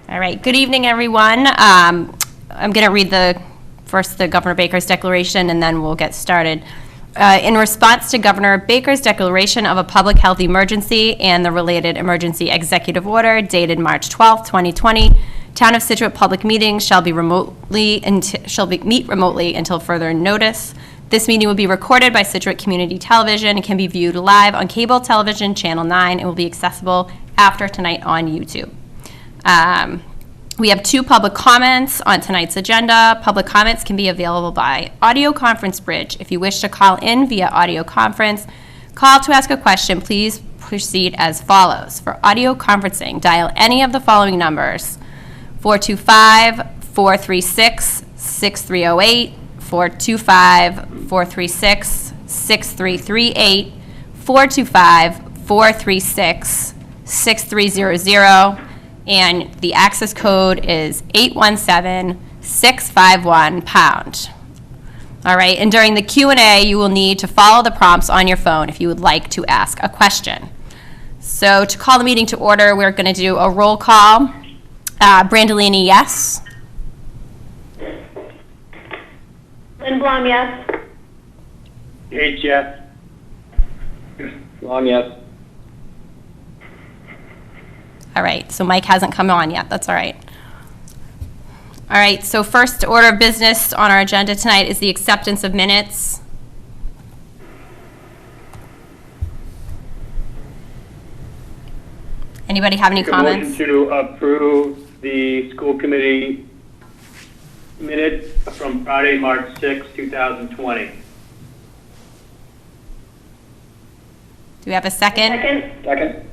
All right, good evening, everyone. I'm going to read first the Governor Baker's declaration, and then we'll get started. In response to Governor Baker's declaration of a public health emergency and the related emergency executive order dated March 12, 2020, Town of Scituate public meetings shall meet remotely until further notice. This meeting will be recorded by Scituate Community Television and can be viewed live on cable television channel 9 and will be accessible after tonight on YouTube. We have 2 public comments on tonight's agenda. Public comments can be available by audio conference bridge. If you wish to call in via audio conference, call to ask a question, please proceed as follows. For audio conferencing, dial any of the following numbers: 425-436-6308, 425-436-6338, 425-436-6300, and the access code is 817-651#. All right, and during the Q&A, you will need to follow the prompts on your phone if you would like to ask a question. So to call the meeting to order, we're going to do a roll call. Brandolini, yes. Lindblom, yes. H, yes. Long, yes. All right, so Mike hasn't come on yet. That's all right. All right, so first order of business on our agenda tonight is the acceptance of minutes. Anybody have any comments? Motion to approve the school committee minutes from Friday, March 6, 2020. Do we have a second? Second.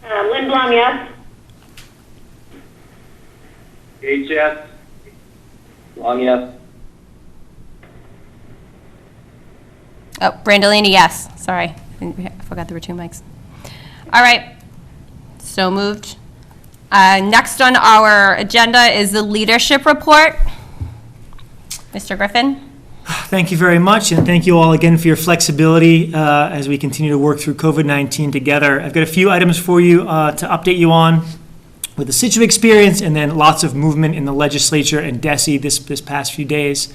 Lindblom, yes. H, yes. Long, yes. Oh, Brandolini, yes. Sorry, I forgot there were 2 mics. All right, so moved. Next on our agenda is the leadership report. Mr. Griffin. Thank you very much, and thank you all again for your flexibility as we continue to work through COVID-19 together. I've got a few items for you to update you on with the Scituate experience, and then lots of movement in the legislature and DESE this past few days.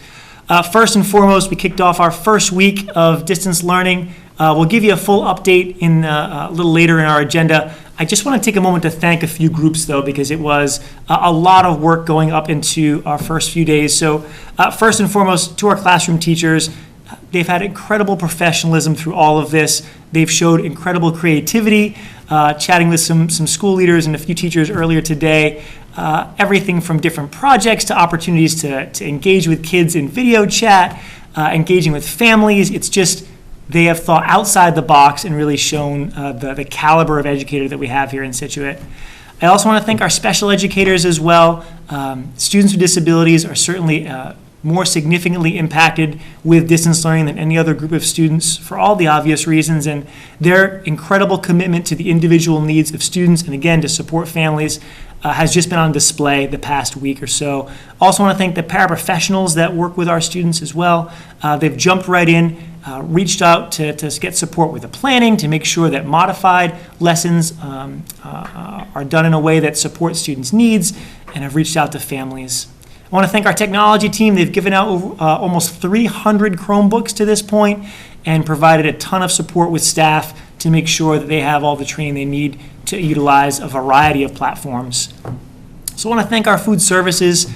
First and foremost, we kicked off our first week of distance learning. We'll give you a full update a little later in our agenda. I just want to take a moment to thank a few groups, though, because it was a lot of work going up into our first few days. So first and foremost, to our classroom teachers, they've had incredible professionalism through all of this. They've showed incredible creativity, chatting with some school leaders and a few teachers earlier today. Everything from different projects to opportunities to engage with kids in video chat, engaging with families. It's just, they have thought outside the box and really shown the caliber of educator that we have here in Scituate. I also want to thank our special educators as well. Students with disabilities are certainly more significantly impacted with distance learning than any other group of students for all the obvious reasons, and their incredible commitment to the individual needs of students and again to support families has just been on display the past week or so. Also want to thank the paraprofessionals that work with our students as well. They've jumped right in, reached out to get support with the planning to make sure that modified lessons are done in a way that supports students' needs, and have reached out to families. I want to thank our technology team. They've given out almost 300 Chromebooks to this point and provided a ton of support with staff to make sure that they have all the training they need to utilize a variety of platforms. So I want to thank our food services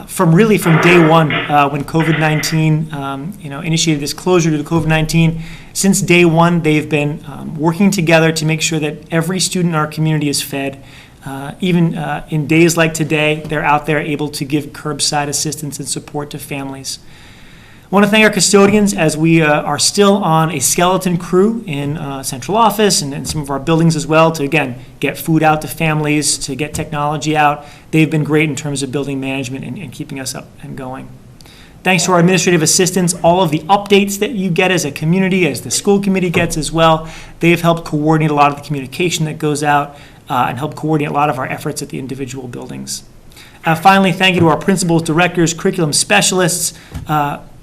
from day one when COVID-19 initiated this closure due to COVID-19. Since day one, they've been working together to make sure that every student in our community is fed. Even in days like today, they're out there able to give curbside assistance and support to families. I want to thank our custodians as we are still on a skeleton crew in central office and in some of our buildings as well to, again, get food out to families, to get technology out. They've been great in terms of building management and keeping us up and going. Thanks to our administrative assistants, all of the updates that you get as a community, as the school committee gets as well, they've helped coordinate a lot of the communication that goes out and help coordinate a lot of our efforts at the individual buildings. Finally, thank you to our principals, directors, curriculum specialists.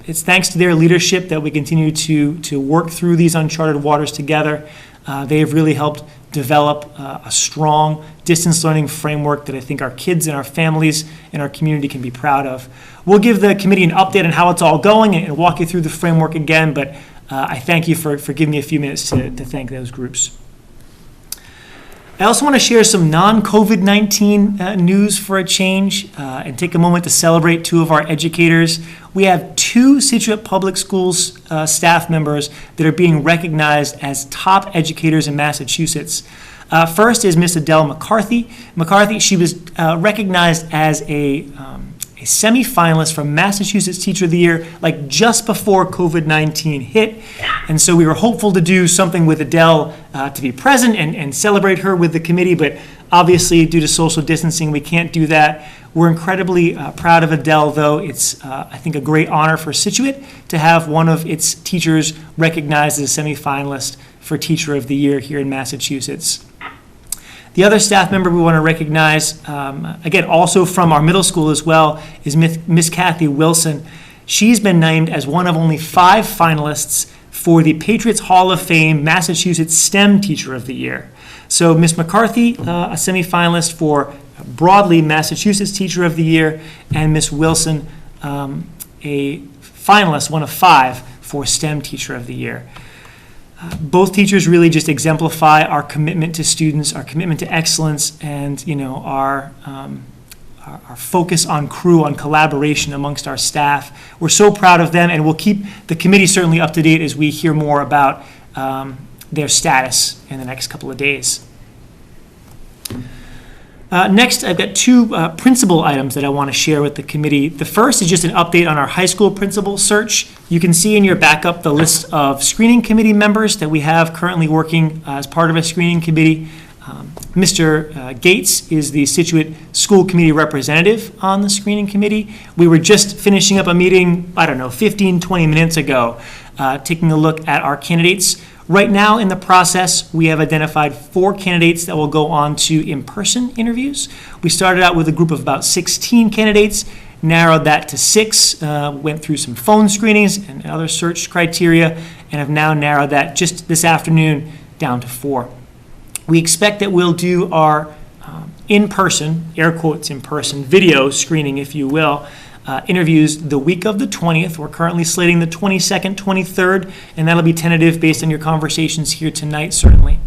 It's thanks to their leadership that we continue to work through these uncharted waters together. They have really helped develop a strong distance learning framework that I think our kids and our families and our community can be proud of. We'll give the committee an update on how it's all going and walk you through the framework again, but I thank you for giving me a few minutes to thank those groups. I also want to share some non-COVID-19 news for a change and take a moment to celebrate two of our educators. We have two Scituate Public Schools staff members that are being recognized as top educators in Massachusetts. First is Miss Adele McCarthy. She was recognized as a semifinalist for Massachusetts Teacher of the Year, like just before COVID-19 hit. And so we were hopeful to do something with Adele to be present and celebrate her with the committee, but obviously due to social distancing, we can't do that. We're incredibly proud of Adele, though. It's, I think, a great honor for Scituate to have one of its teachers recognized as a semifinalist for Teacher of the Year here in Massachusetts. The other staff member we want to recognize, again, also from our middle school as well, is Miss Kathy Wilson. She's been named as one of only 5 finalists for the Patriots Hall of Fame Massachusetts STEM Teacher of the Year. So Miss McCarthy, a semifinalist for broadly Massachusetts Teacher of the Year, and Miss Wilson, a finalist, one of 5 for STEM Teacher of the Year. Both teachers really just exemplify our commitment to students, our commitment to excellence, and our focus on crew, on collaboration amongst our staff. We're so proud of them, and we'll keep the committee certainly up to date as we hear more about their status in the next couple of days. Next, I've got 2 principal items that I want to share with the committee. The first is just an update on our high school principal search. You can see in your backup the list of screening committee members that we have currently working as part of a screening committee. Mr. Gates is the Scituate School Committee representative on the screening committee. We were just finishing up a meeting, 15, 20 minutes ago, taking a look at our candidates. Right now in the process, we have identified 4 candidates that will go on to in-person interviews. We started out with a group of about 16 candidates, narrowed that to 6, went through some phone screenings and other search criteria, and have now narrowed that just this afternoon down to 4. We expect that we'll do our in-person, air quotes in-person, video screening, if you will, interviews the week of the 20th. We're currently slating the 22nd, 23rd, and that'll be tentative based on your conversations here tonight, certainly.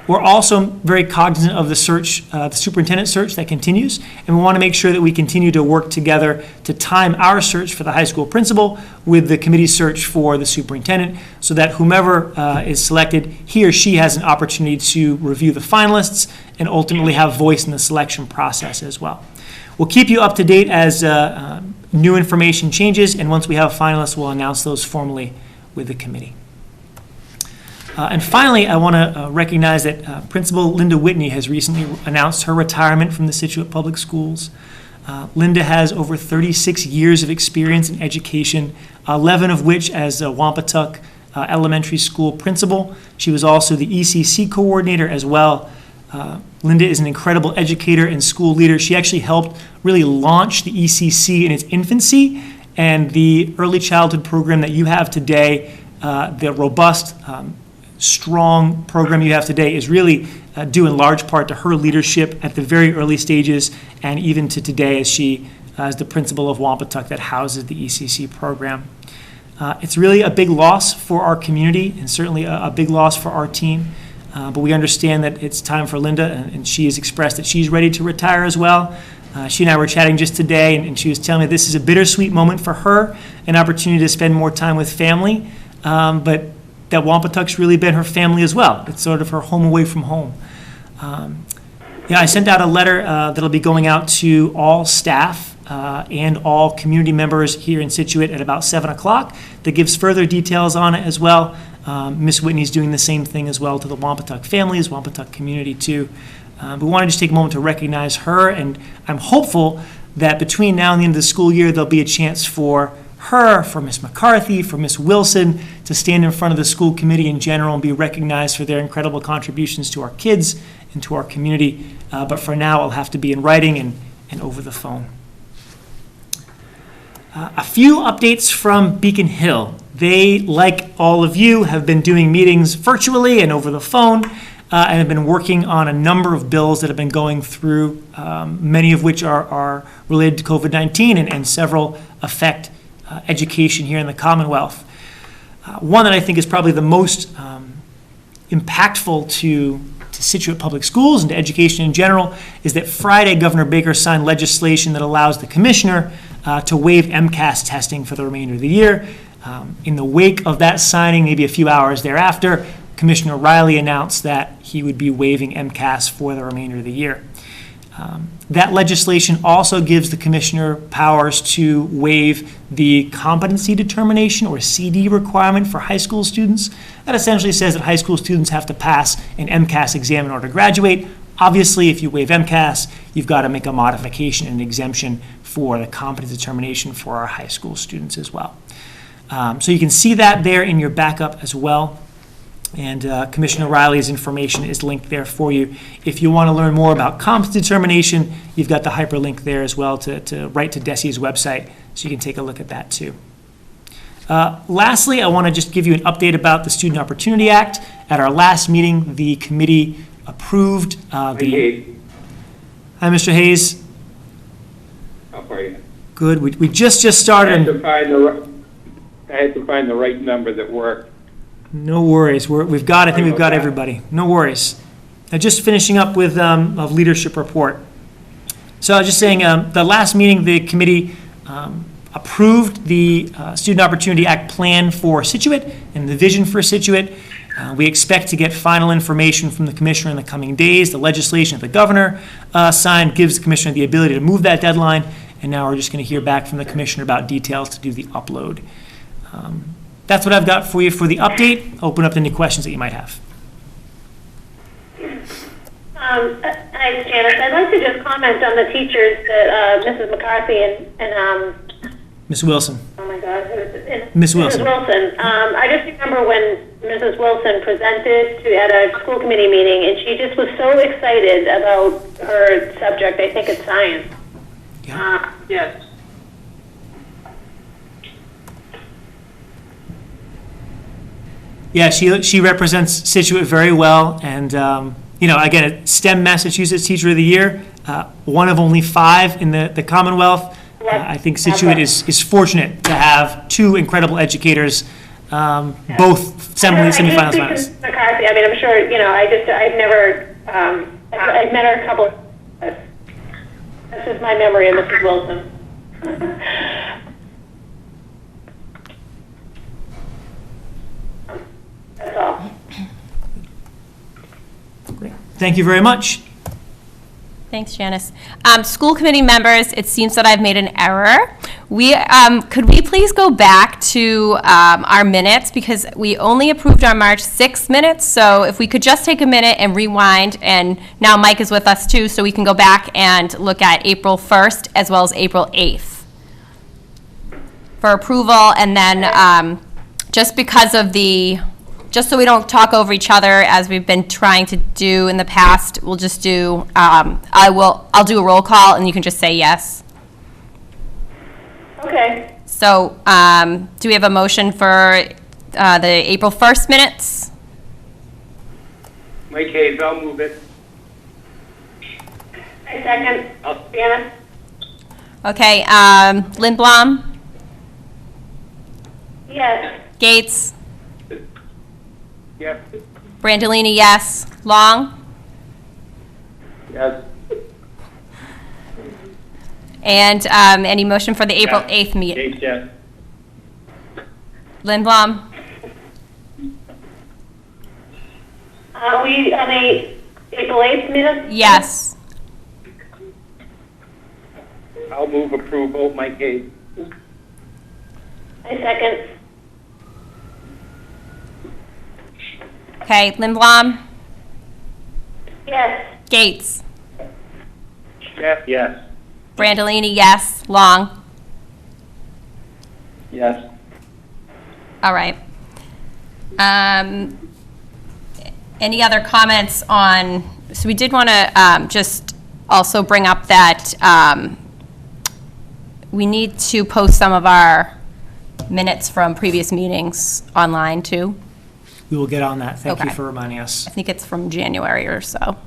We're also very cognizant of the search, the superintendent search that continues, and we want to make sure that we continue to work together to time our search for the high school principal with the committee search for the superintendent, so that whomever is selected, he or she has an opportunity to review the finalists and ultimately have voice in the selection process as well. We'll keep you up to date as new information changes, and once we have finalists, we'll announce those formally with the committee. And finally, I want to recognize that Principal Linda Whitney has recently announced her retirement from the Scituate Public Schools. Linda has over 36 years of experience in education, 11 of which as a Wampatuck Elementary School principal. She was also the ECC coordinator as well. Linda is an incredible educator and school leader. She actually helped really launch the ECC in its infancy, and the early childhood program that you have today, the robust, strong program you have today, is really due in large part to her leadership at the very early stages and even to today as she is the principal of Wampatuck that houses the ECC program. It's really a big loss for our community and certainly a big loss for our team. But we understand that it's time for Linda, and she has expressed that she's ready to retire as well. She and I were chatting just today, and she was telling me this is a bittersweet moment for her, an opportunity to spend more time with family, but that Wampatuck's really been her family as well. It's sort of her home away from home. I sent out a letter that'll be going out to all staff and all community members here in Scituate at about 7 o'clock that gives further details on it as well. Miss Whitney's doing the same thing as well to the Wampatuck families, Wampatuck community too. We want to just take a moment to recognize her, and I'm hopeful that between now and the end of the school year, there'll be a chance for her, for Miss McCarthy, for Miss Wilson to stand in front of the school committee in general and be recognized for their incredible contributions to our kids and to our community. But for now, it'll have to be in writing and over the phone. A few updates from Beacon Hill. They, like all of you, have been doing meetings virtually and over the phone, and have been working on a number of bills that have been going through, many of which are related to COVID-19 and several affect education here in the Commonwealth. One that I think is probably the most impactful to Scituate Public Schools and to education in general is that Friday Governor Baker signed legislation that allows the commissioner to waive MCAS testing for the remainder of the year. In the wake of that signing, maybe a few hours thereafter, Commissioner Riley announced that he would be waiving MCAS for the remainder of the year. That legislation also gives the commissioner powers to waive the competency determination or CD requirement for high school students. That essentially says that high school students have to pass an MCAS exam in order to graduate. Obviously, if you waive MCAS, you've got to make a modification and exemption for the competency determination for our high school students as well. So you can see that there in your backup as well. And Commissioner Riley's information is linked there for you. If you want to learn more about competency determination, you've got the hyperlink there as well to right to DESE's website, so you can take a look at that too. Lastly, I want to just give you an update about the Student Opportunity Act. At our last meeting, the committee approved the... Hi, Mr. Hayes. How are you? Good. We just started. I had to find the right number that worked. No worries. I think we've got everybody. No worries. Now, just finishing up with a leadership report. So I was just saying, the last meeting, the committee approved the Student Opportunity Act plan for Scituate and the vision for Scituate. We expect to get final information from the commissioner in the coming days. The legislation that the governor signed gives the commissioner the ability to move that deadline, and now we're just going to hear back from the commissioner about details to do the upload. That's what I've got for you for the update. Open up to any questions that you might have. Hi, Janice. I'd like to just comment on the teachers that Mrs. McCarthy and Ms. Wilson. oh my God, who is it? Ms. Wilson. Mrs. Wilson. I just remember when Mrs. Wilson presented at a school committee meeting, and she just was so excited about her subject. I think it's science. Yeah. Yes. Yeah, she represents Scituate very well, and again, STEM Massachusetts Teacher of the Year, one of only 5 in the Commonwealth. I think Scituate is fortunate to have 2 incredible educators, both semifinals, finals. McCarthy. I mean, I'm sure I've never I've met her a couple. That's just my memory of Mrs. Wilson. That's all. Great. Thank you very much. Thanks, Janice. School committee members, it seems that I've made an error. Could we please go back to our minutes, because we only approved our March 6th minutes, so if we could just take a minute and rewind, and now Mike is with us too, so we can go back and look at April 1st as well as April 8th for approval, and then just because of just so we don't talk over each other as we've been trying to do in the past, we'll just do, I'll do a roll call and you can just say yes. Okay. So, do we have a motion for the April 1st minutes? Mike Hayes, I'll move it. I second. Janice? Okay, Lindblom, Yes. Gates, Yes. Brandolini, yes. Long, Yes. and any motion for the April 8th meeting? Gates, yes. Lindblom, Are we on the April 8th minutes? yes. I'll move approval. Mike Hayes. I second. Okay, Lindblom, Yes. Gates, Yes. Yes. Brandolini, yes. Long, Yes. all right. Any other comments on, so we did want to just also bring up that we need to post some of our minutes from previous meetings online, too. We will get on that. Thank you Okay. for reminding us. I think it's from January or so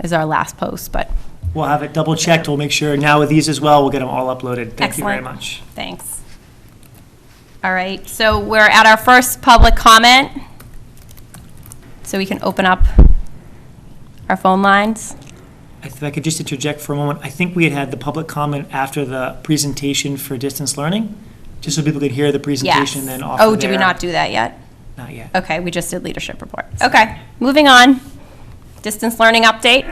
is our last post, but We'll have it double checked. We'll make sure now with these as well, we'll get them all uploaded. Thank you very Excellent. much. thanks. All right, so we're at our first public comment. So we can open up our phone lines. If I could just interject for a moment, I think we had the public comment after the presentation for distance learning, just so people could hear the Yes. presentation, then offer Oh, did we their- not do that yet? Not yet. Okay, we just did leadership report. Okay, moving on. Distance learning update.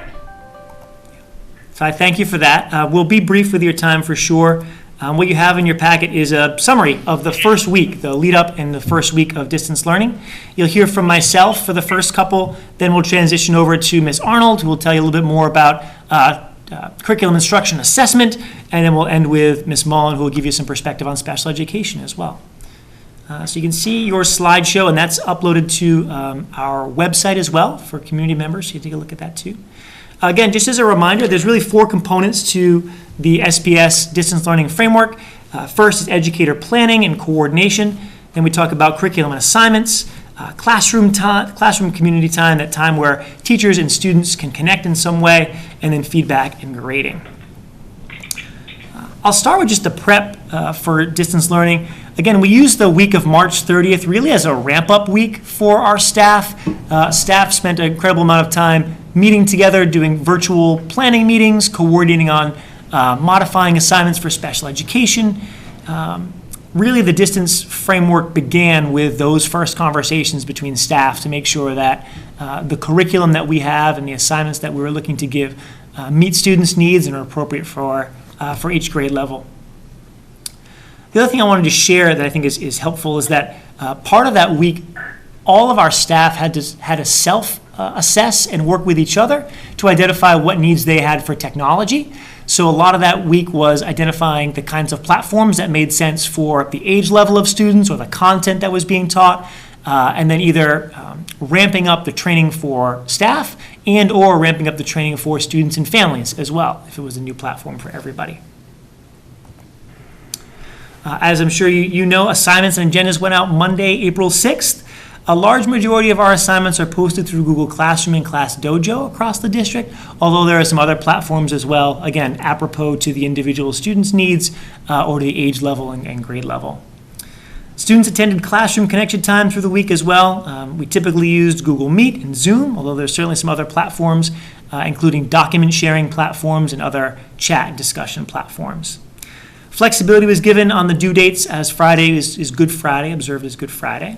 So I thank you for that. We'll be brief with your time for sure. What you have in your packet is a summary of the first week, the lead up in the first week of distance learning. You'll hear from myself for the first couple, then we'll transition over to Ms. Arnold, who will tell you a little bit more about curriculum instruction assessment, and then we'll end with Ms. Mullen, who will give you some perspective on special education as well. So you can see your slideshow, and that's uploaded to our website as well for community members, so you can take a look at that too. Again, just as a reminder, there's really 4 components to the SPS distance learning framework. First is educator planning and coordination. Then we talk about curriculum and assignments, classroom community time, that time where teachers and students can connect in some way, and then feedback and grading. I'll start with just the prep for distance learning. Again, we use the week of March 30th really as a ramp-up week for our staff. Staff spent an incredible amount of time meeting together, doing virtual planning meetings, coordinating on modifying assignments for special education. Really, the distance framework began with those first conversations between staff to make sure that the curriculum that we have and the assignments that we were looking to give meet students' needs and are appropriate for each grade level. The other thing I wanted to share that I think is helpful is that part of that week, all of our staff had to self-assess and work with each other to identify what needs they had for technology. So a lot of that week was identifying the kinds of platforms that made sense for the age level of students or the content that was being taught, and then either ramping up the training for staff and or ramping up the training for students and families as well, if it was a new platform for everybody. As I'm sure you know, assignments and agendas went out Monday, April 6th. A large majority of our assignments are posted through Google Classroom and Class Dojo across the district, although there are some other platforms as well, again, apropos to the individual student's needs or to the age level and grade level. Students attended classroom connection time through the week as well. We typically used Google Meet and Zoom, although there's certainly some other platforms, including document sharing platforms and other chat and discussion platforms. Flexibility was given on the due dates, as Friday is Good Friday, observed as Good Friday.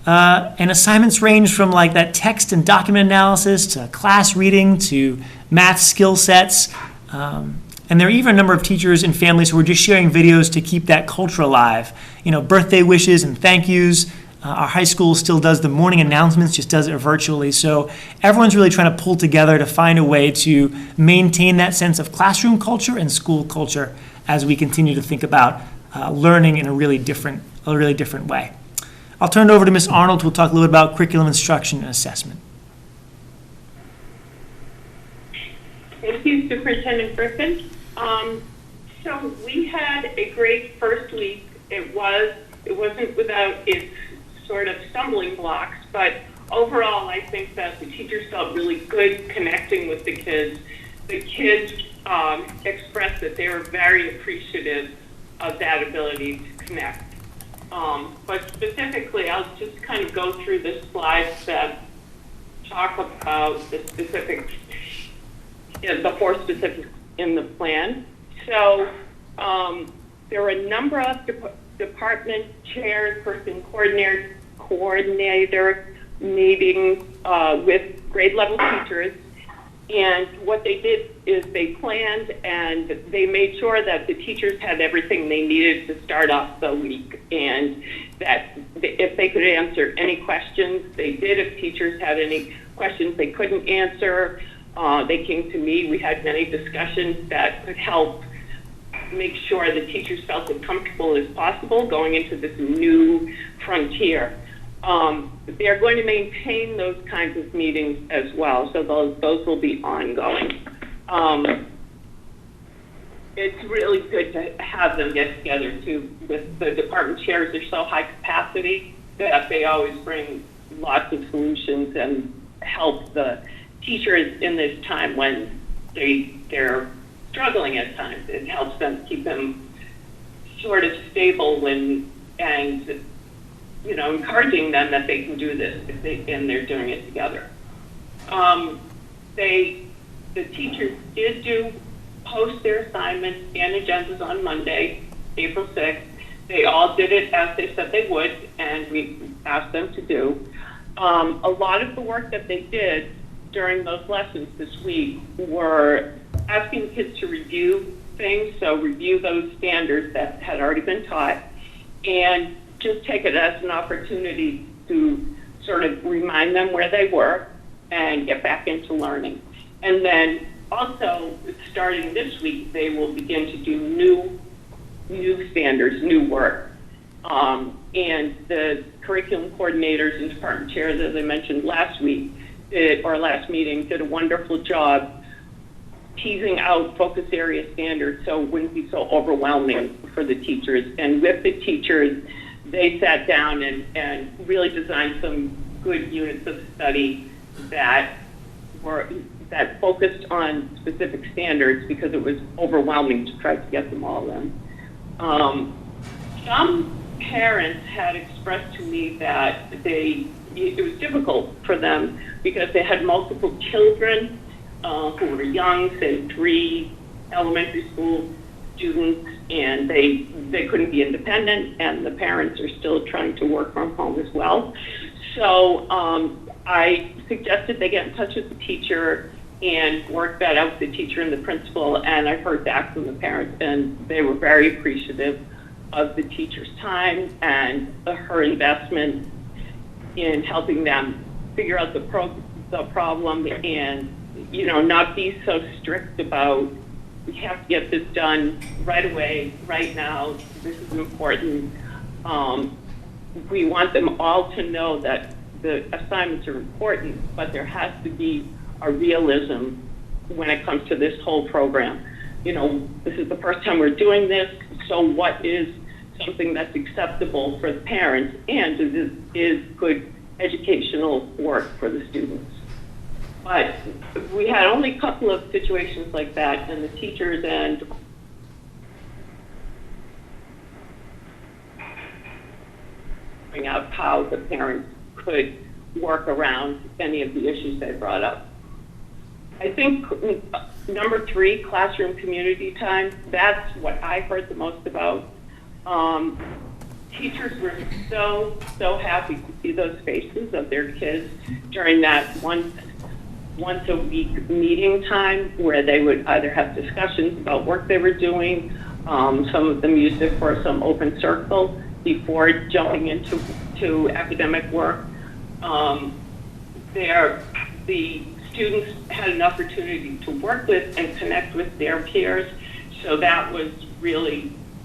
And assignments range from like that text and document analysis to class reading to math skill sets. And there are even a number of teachers and families who are just sharing videos to keep that culture alive. You know, birthday wishes and thank yous. Our high school still does the morning announcements, just does it virtually. So everyone's really trying to pull together to find a way to maintain that sense of classroom culture and school culture as we continue to think about learning in a really different way. I'll turn it over to Ms. Arnold, who will talk a little bit about curriculum instruction and assessment. Thank you, Superintendent Griffin. So we had a great first week. It wasn't without its sort of stumbling blocks, but overall I think that the teachers felt really good connecting with the kids. The kids expressed that they were very appreciative of that ability to connect. But specifically, I'll just kind of go through the slides that talk about the specifics, the 4 specifics in the plan. So there were a number of department chairs, person coordinator meetings with grade level teachers. And what they did is they planned and they made sure that the teachers had everything they needed to start off the week, and that if they could answer any questions, they did. If teachers had any questions they couldn't answer, they came to me. We had many discussions that could help make sure the teachers felt as comfortable as possible going into this new frontier. They're going to maintain those kinds of meetings as well, so those will be ongoing. it's really good to have them get together too. With the department chairs, they're so high capacity that they always bring lots of solutions and help the teachers in this time when they're struggling at times. It helps them keep them sort of stable and encouraging them that they can do this and they're doing it together. The teachers did post their assignments and agendas on Monday, April 6th. They all did it as they said they would, and we asked them to do. A lot of the work that they did during those lessons this week were asking kids to review things, so review those standards that had already been taught, and just take it as an opportunity to sort of remind them where they were and get back into learning. And then also, starting this week, they will begin to do new standards, new work. And the curriculum coordinators and department chairs, as I mentioned last week, last meeting, did a wonderful job teasing out focus area standards so it wouldn't be so overwhelming for the teachers. And with the teachers, they sat down and really designed some good units of study that focused on specific standards because it was overwhelming to try to get them all in. Some parents had expressed to me that it was difficult for them because they had multiple children who were young, say 3 elementary school students, and they couldn't be independent, and the parents are still trying to work from home as well. So I suggested they get in touch with the teacher and work that out with the teacher and the principal, and I heard back from the parents, and they were very appreciative of the teacher's time and her investment in helping them figure out the problem and, not be so strict about, we have to get this done right away, right now, this is important. We want them all to know that the assignments are important, but there has to be a realism when it comes to this whole program. This is the first time we're doing this, so what is something that's acceptable for the parents and is good educational work for the students? But we had only a couple of situations like that, and the teachers and figuring out how the parents could work around any of the issues they brought up. I think number 3, classroom community time, that's what I heard the most about. Teachers were so happy to see those faces of their kids during that once a week meeting time where they would either have discussions about work they were doing. Some of them used it for some open circle before jumping into academic work. The students had an opportunity to work with and connect with their peers, so that was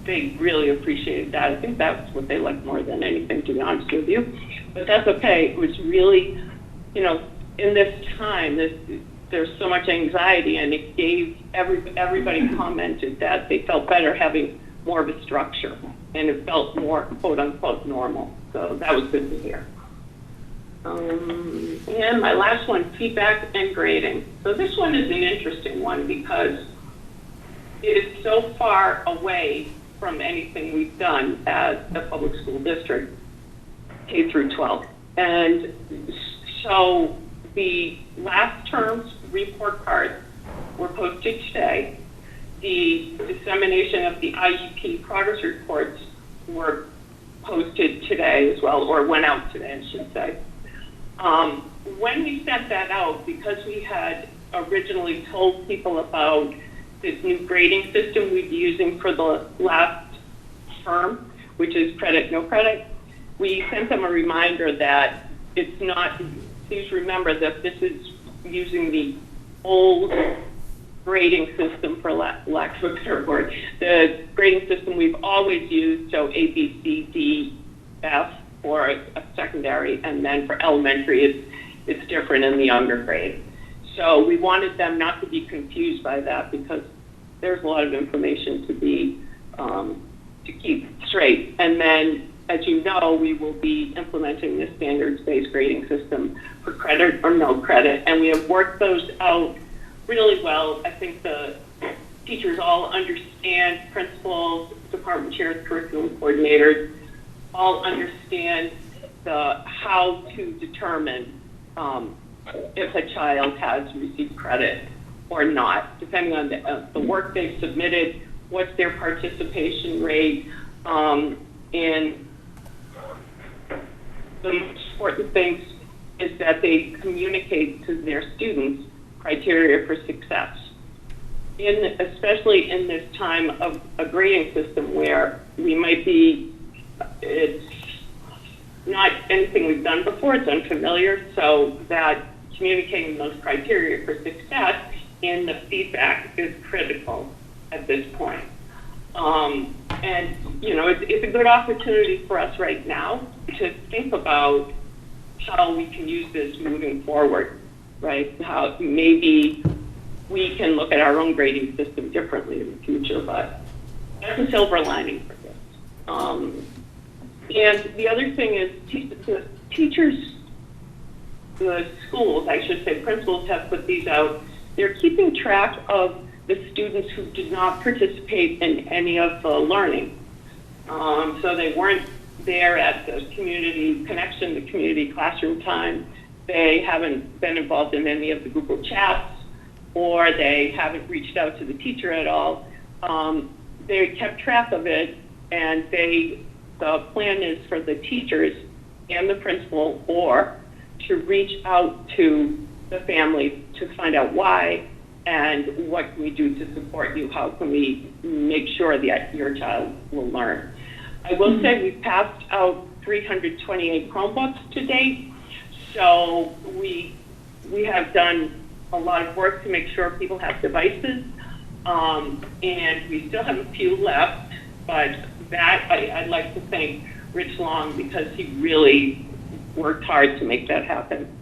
they really appreciated that. I think that's what they liked more than anything, to be honest with you. But that's okay. It was really, in this time, there's so much anxiety, and it gave everybody commented that they felt better having more of a structure, and it felt more quote unquote normal. So that was good to hear. And my last one, feedback and grading. So this one is an interesting one because it is so far away from anything we've done as a public school district, K through 12. And so the last term's report cards were posted today. The dissemination of the IEP progress reports were posted today as well, or went out today, I should say. When we sent that out, because we had originally told people about this new grading system we'd be using for the last term, which is credit, no credit, we sent them a reminder that it's not, please remember that this is using the old grading system, for lack of a better word, the grading system we've always used, so A, B, C, D, F for a secondary, and then for elementary, it's different in the younger grade. So we wanted them not to be confused by that because there's a lot of information to keep straight. And then, as you know, we will be implementing the standards-based grading system for credit or no credit, and we have worked those out really well. I think the teachers all understand, principals, department chairs, curriculum coordinators, all understand how to determine if a child has received credit or not, depending on the work they've submitted, what's their participation rate, and the most important things is that they communicate to their students criteria for success. Especially in this time of a grading system where it's not anything we've done before, it's unfamiliar, so that communicating those criteria for success in the feedback is critical at this point. And, it's a good opportunity for us right now to think about how we can use this moving forward, right? How maybe we can look at our own grading system differently in the future, but that's a silver lining for this. And the other thing is the teachers, the schools, I should say, principals have put these out. They're keeping track of the students who did not participate in any of the learning. So they weren't there at the community connection, the community classroom time. They haven't been involved in any of the Google chats, or they haven't reached out to the teacher at all. They kept track of it, and the plan is for the teachers and the principal to reach out to the families to find out why and what can we do to support you, how can we make sure that your child will learn. I will say we've passed out 328 Chromebooks to date, so we have done a lot of work to make sure people have devices, and we still have a few left, but I'd like to thank Rich Long because he really worked hard to make that happen.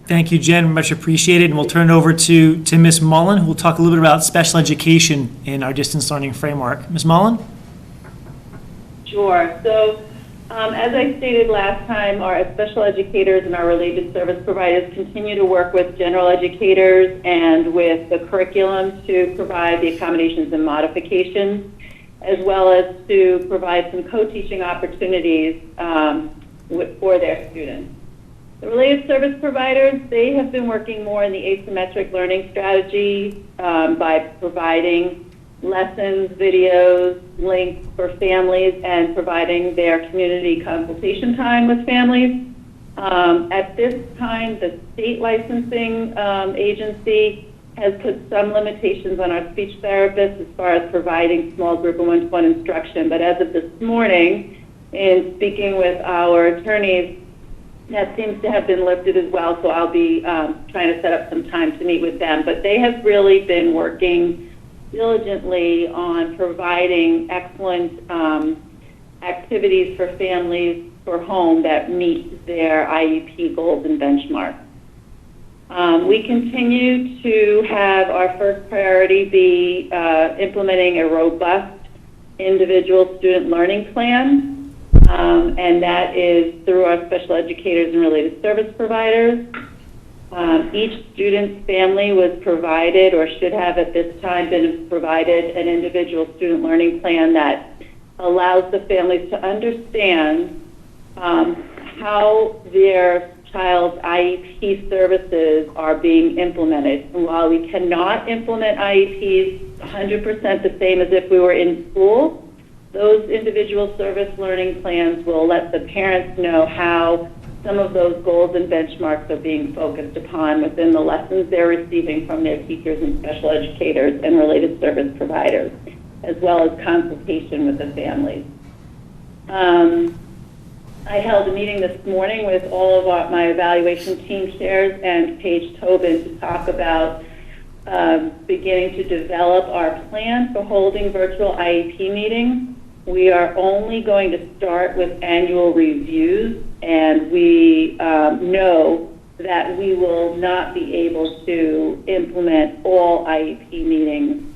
Thank you, Jen. Much appreciated. And we'll turn it over to Ms. Mullen, who will talk a little bit about special education in our distance learning framework. Ms. Mullen? Sure. So as I stated last time, our special educators and our related service providers continue to work with general educators and with the curriculum to provide the accommodations and modifications, as well as to provide some co-teaching opportunities for their students. The related service providers, they have been working more in the asymmetric learning strategy by providing lessons, videos, links for families, and providing their community consultation time with families. At this time, the state licensing agency has put some limitations on our speech therapists as far as providing small group and one-to-one instruction. But as of this morning, in speaking with our attorneys, that seems to have been lifted as well, so I'll be trying to set up some time to meet with them. But they have really been working diligently on providing excellent activities for families for home that meet their IEP goals and benchmarks. We continue to have our first priority be implementing a robust individual student learning plan. And that is through our special educators and related service providers. Each student's family was provided, or should have at this time been provided, an individual student learning plan that allows the families to understand how their child's IEP services are being implemented. And while we cannot implement IEPs 100% the same as if we were in school, those individual service learning plans will let the parents know how some of those goals and benchmarks are being focused upon within the lessons they're receiving from their teachers and special educators and related service providers, as well as consultation with the families. I held a meeting this morning with all of my evaluation team chairs and Paige Tobin to talk about beginning to develop our plan for holding virtual IEP meetings. We are only going to start with annual reviews, and we know that we will not be able to implement all IEP meetings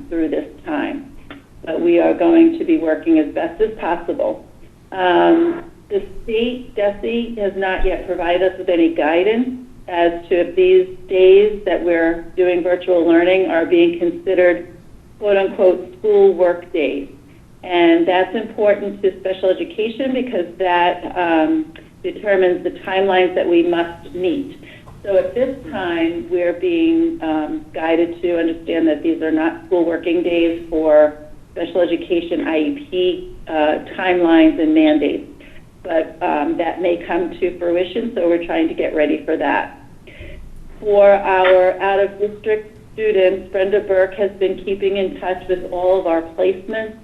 through this time. But we are going to be working as best as possible. The state, DESE, has not yet provided us with any guidance as to if these days that we're doing virtual learning are being considered quote-unquote school work days. And that's important to special education because that determines the timelines that we must meet. So at this time, we're being guided to understand that these are not school working days for special education IEP timelines and mandates. But that may come to fruition, so we're trying to get ready for that. For our out-of-district students, Brenda Burke has been keeping in touch with all of our placements,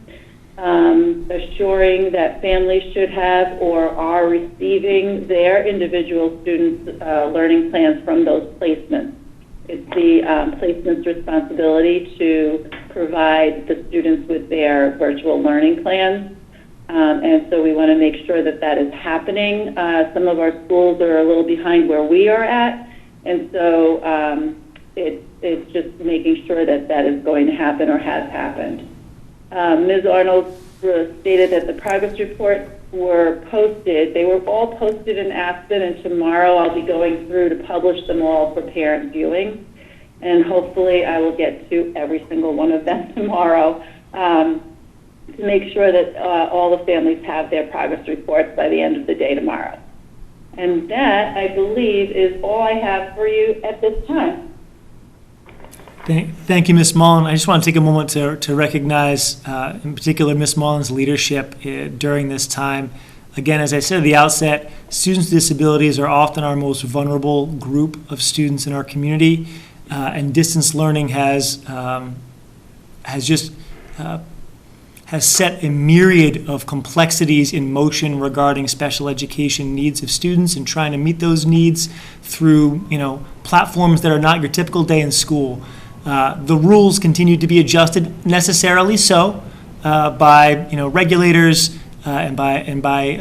assuring that families should have or are receiving their individual students' learning plans from those placements. It's the placement's responsibility to provide the students with their virtual learning plans. And so we want to make sure that that is happening. Some of our schools are a little behind where we are at, and so it's just making sure that that is going to happen or has happened. Ms. Arnold stated that the progress reports were posted. They were all posted in Aspen, and tomorrow I'll be going through to publish them all for parent viewing. And hopefully I will get to every single one of them tomorrow to make sure that all the families have their progress reports by the end of the day tomorrow. And that, I believe, is all I have for you at this time. Thank you, Ms. Mullen. I just want to take a moment to recognize, in particular, Ms. Mullen's leadership during this time. Again, as I said at the outset, students with disabilities are often our most vulnerable group of students in our community, and distance learning has set a myriad of complexities in motion regarding special education needs of students and trying to meet those needs through, platforms that are not your typical day in school. The rules continue to be adjusted, necessarily so, by regulators and by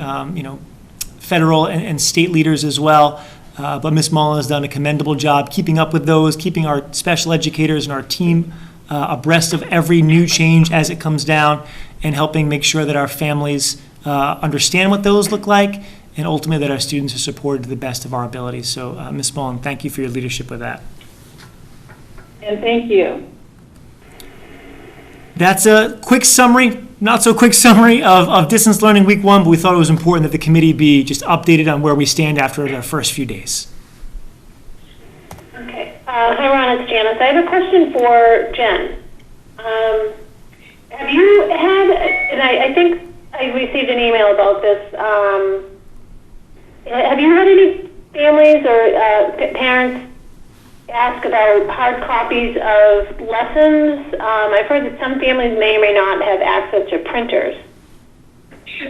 federal and state leaders as well. But Ms. Mullen has done a commendable job keeping up with those, keeping our special educators and our team abreast of every new change as it comes down, and helping make sure that our families understand what those look like, and ultimately that our students are supported to the best of our abilities. So, Ms. Mullen, thank you for your leadership with that. And thank you. That's a quick summary, not so quick summary of distance learning week 1, but we thought it was important that the committee be just updated on where we stand after the first few days. Okay. Hi, Ron, it's Janice. I have a question for Jen. Have you had, and I think I received an email about this, have you had any families or parents ask about hard copies of lessons? I've heard that some families may or may not have access to printers.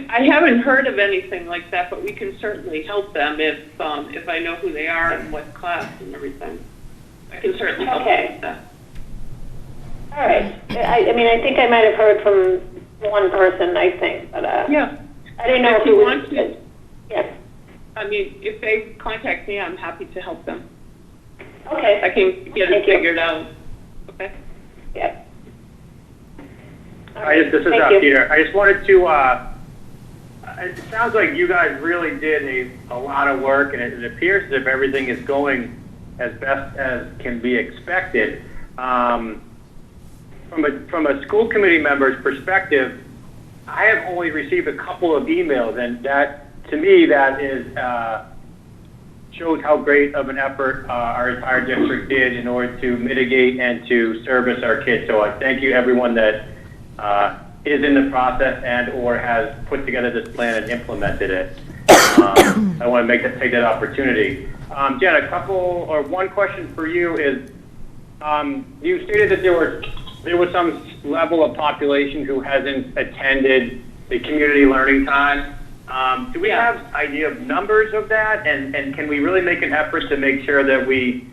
I haven't heard of anything like that, but we can certainly help them if I know who they are and what class and everything. I can certainly help them with that. All right. I mean, I think I might have heard from one person, I think, but yeah. I didn't know if you it was, want to. Yes. I mean, if they contact me, I'm happy to help them. Okay. I can get it figured out. Okay. Yeah. This is Peter. I just wanted to, it sounds like you guys really did a lot of work, and it appears as if everything is going as best as can be expected. From a school committee member's perspective, I have only received a couple of emails, and that, to me, that is, shows how great of an effort our entire district did in order to mitigate and to service our kids. So I thank you, everyone that is in the process and or has put together this plan and implemented it. I want to take that opportunity. Jen, one question for you is, you stated that there was some level of population who hasn't attended the community learning time. Do we have idea of numbers of that, and can we really make an effort to make sure that we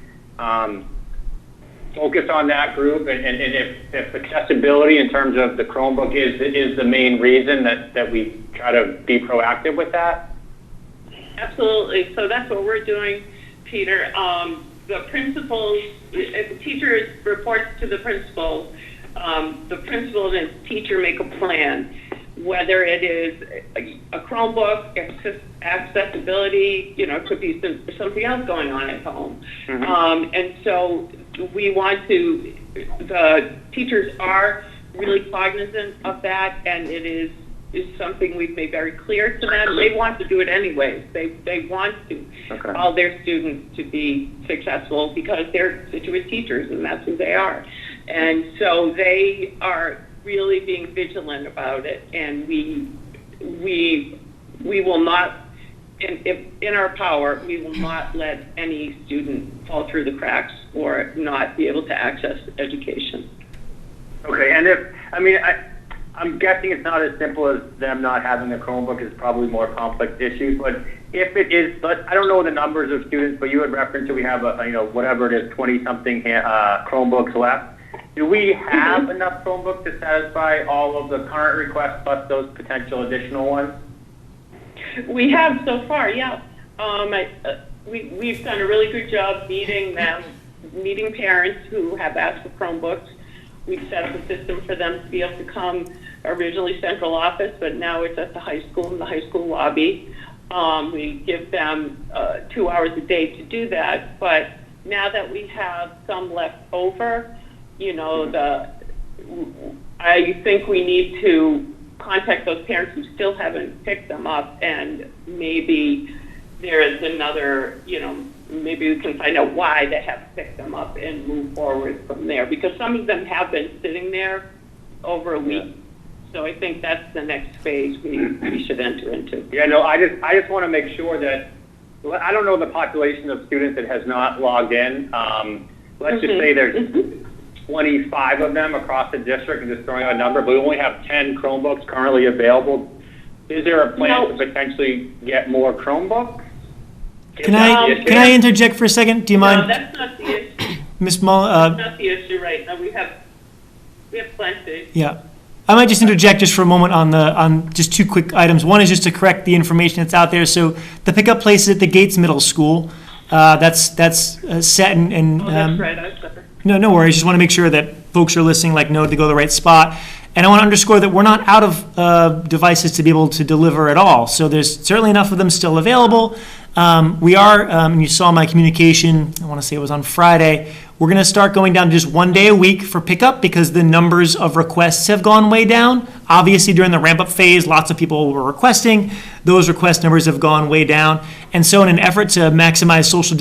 focus on that group, and if accessibility in terms of the Chromebook is the main reason that we try to be proactive with that? Absolutely. So that's what we're doing. Peter. The principals, if the teacher reports to the principal and the teacher make a plan, whether it is a Chromebook, accessibility, it could be something else going on at home. And so we want to, the teachers are really cognizant of that, and it is something we've made very clear to them. They want to do it anyways. They want to all their students to be successful because they're Scituate teachers, and that's who they are. And so they are really being vigilant about it, and we will not, if in our power, we will not let any student fall through the cracks or not be able to access education. Okay, and I'm guessing it's not as simple as them not having a Chromebook. It's probably more complex issues. But if it is, I don't know the numbers of students, but you had referenced that we have whatever it is, 20-something Chromebooks left. Do we have enough Chromebooks to satisfy all of the current requests plus those potential additional ones? We have so far, yeah. We've done a really good job meeting parents who have asked for Chromebooks. We've set up a system for them to be able to come, originally central office, but now it's at the high school in the high school lobby. We give them 2 hours a day to do that, but now that we have some left over, I think we need to contact those parents who still haven't picked them up, and maybe there is another, maybe we can find out why they haven't picked them up and move forward from there, because some of them have been sitting there over a week. Yeah. So I think that's the next phase we should enter into. Yeah, no, I just want to make sure that, I don't know the population of students that has not logged in. Let's just say there's 25 of them across the district, and just throwing out a number, but we only have 10 Chromebooks currently available. Is there a plan to potentially get more Chromebooks? Can I interject for a second? Do you mind? No, that's not the issue. Ms. Mull, that's not the issue right now. We have plenty. Yeah. I might just interject just for a moment on just two quick items. One is just to correct the information that's out there. So the pickup place is at the Gates Middle School. That's set and that's right. I was sorry. No worries. Just want to make sure that folks are listening, know to go to the right spot. And I want to underscore that we're not out of devices to be able to deliver at all. So there's certainly enough of them still available. We are, and you saw my communication, I want to say it was on Friday, we're going to start going down to just 1 day a week for pickup because the numbers of requests have gone way down. Obviously, during the ramp-up phase, lots of people were requesting. Those request numbers have gone way down. And so in an effort to maximize social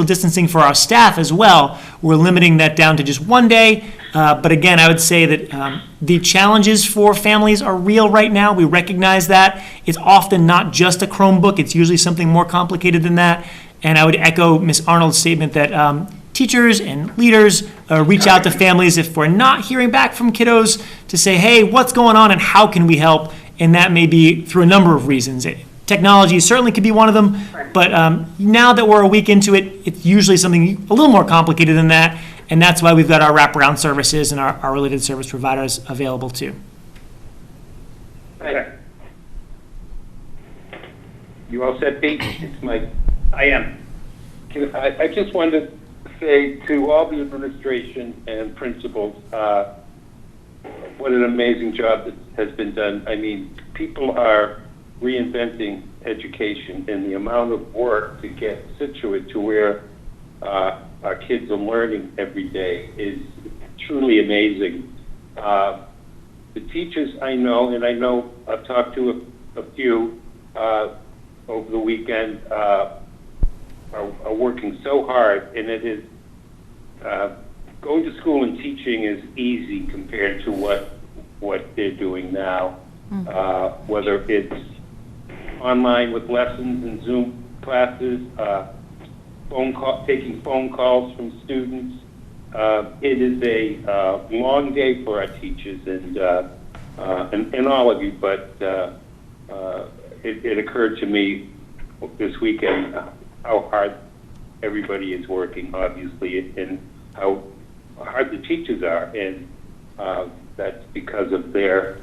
distancing for our staff as well, we're limiting that down to just 1 day. But again, I would say that the challenges for families are real right now. We recognize that. It's often not just a Chromebook. It's usually something more complicated than that. And I would echo Ms. Arnold's statement that teachers and leaders reach out to families if we're not hearing back from kiddos to say, hey, what's going on and how can we help? And that may be through a number of reasons. Technology certainly could be one of them. But now that we're a week into it, it's usually something a little more complicated than that. And that's why we've got our wraparound services and our related service providers available too. Okay. You all set, Pete? It's Mike. I am. I just wanted to say to all the administration and principals, what an amazing job that has been done. I mean, people are reinventing education, and the amount of work to get Scituate to where our kids are learning every day is truly amazing. The teachers I know, and I know I've talked to a few over the weekend, are working so hard, and it is going to school and teaching is easy compared to what they're doing now. Whether it's online with lessons and Zoom classes, taking phone calls from students. It is a long day for our teachers and all of you, but it occurred to me this weekend how hard everybody is working, obviously, and how hard the teachers are, and that's because of their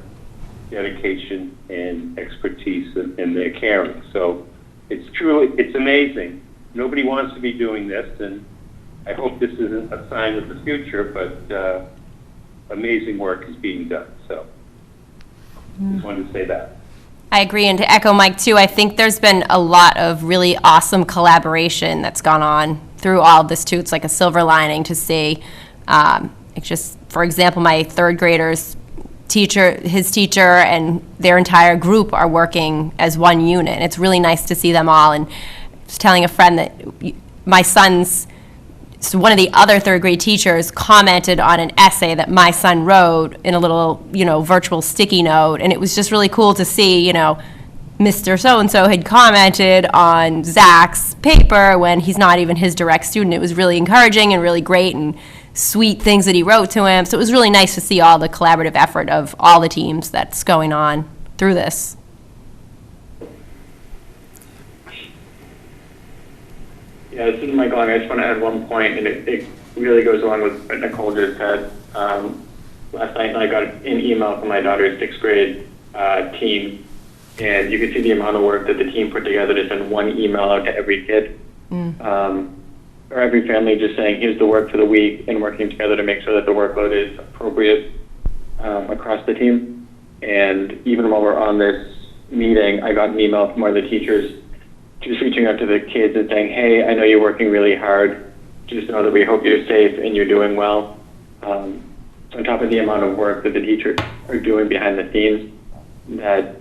dedication and expertise and their caring. So it's amazing. nobody wants to be doing this, and I hope this isn't a sign of the future, but amazing work is being done. So just wanted to say that. I agree, and to echo Mike too, I think there's been a lot of really awesome collaboration that's gone on through all of this too. It's like a silver lining to see. It's just, for example, my third grader's his teacher and their entire group are working as one unit. And it's really nice to see them all. And I was telling a friend that my son's, so one of the other third grade teachers commented on an essay that my son wrote in a little, virtual sticky note. And it was just really cool to see, Mr. So-and-so had commented on Zach's paper when he's not even his direct student. It was really encouraging and really great and sweet things that he wrote to him. So it was really nice to see all the collaborative effort of all the teams that's going on through this. Yeah, this is Mike Long. I just want to add one point, and it really goes along with what Nicole just said. Last night I got an email from my daughter's 6th grade team, and you could see the amount of work that the team put together to send one email out to every kid. Or every family, just saying, here's the work for the week, and working together to make sure that the workload is appropriate across the team. And even while we're on this meeting, I got an email from one of the teachers just reaching out to the kids and saying, hey, I know you're working really hard. Just know that we hope you're safe and you're doing well. On top of the amount of work that the teachers are doing behind the scenes, that,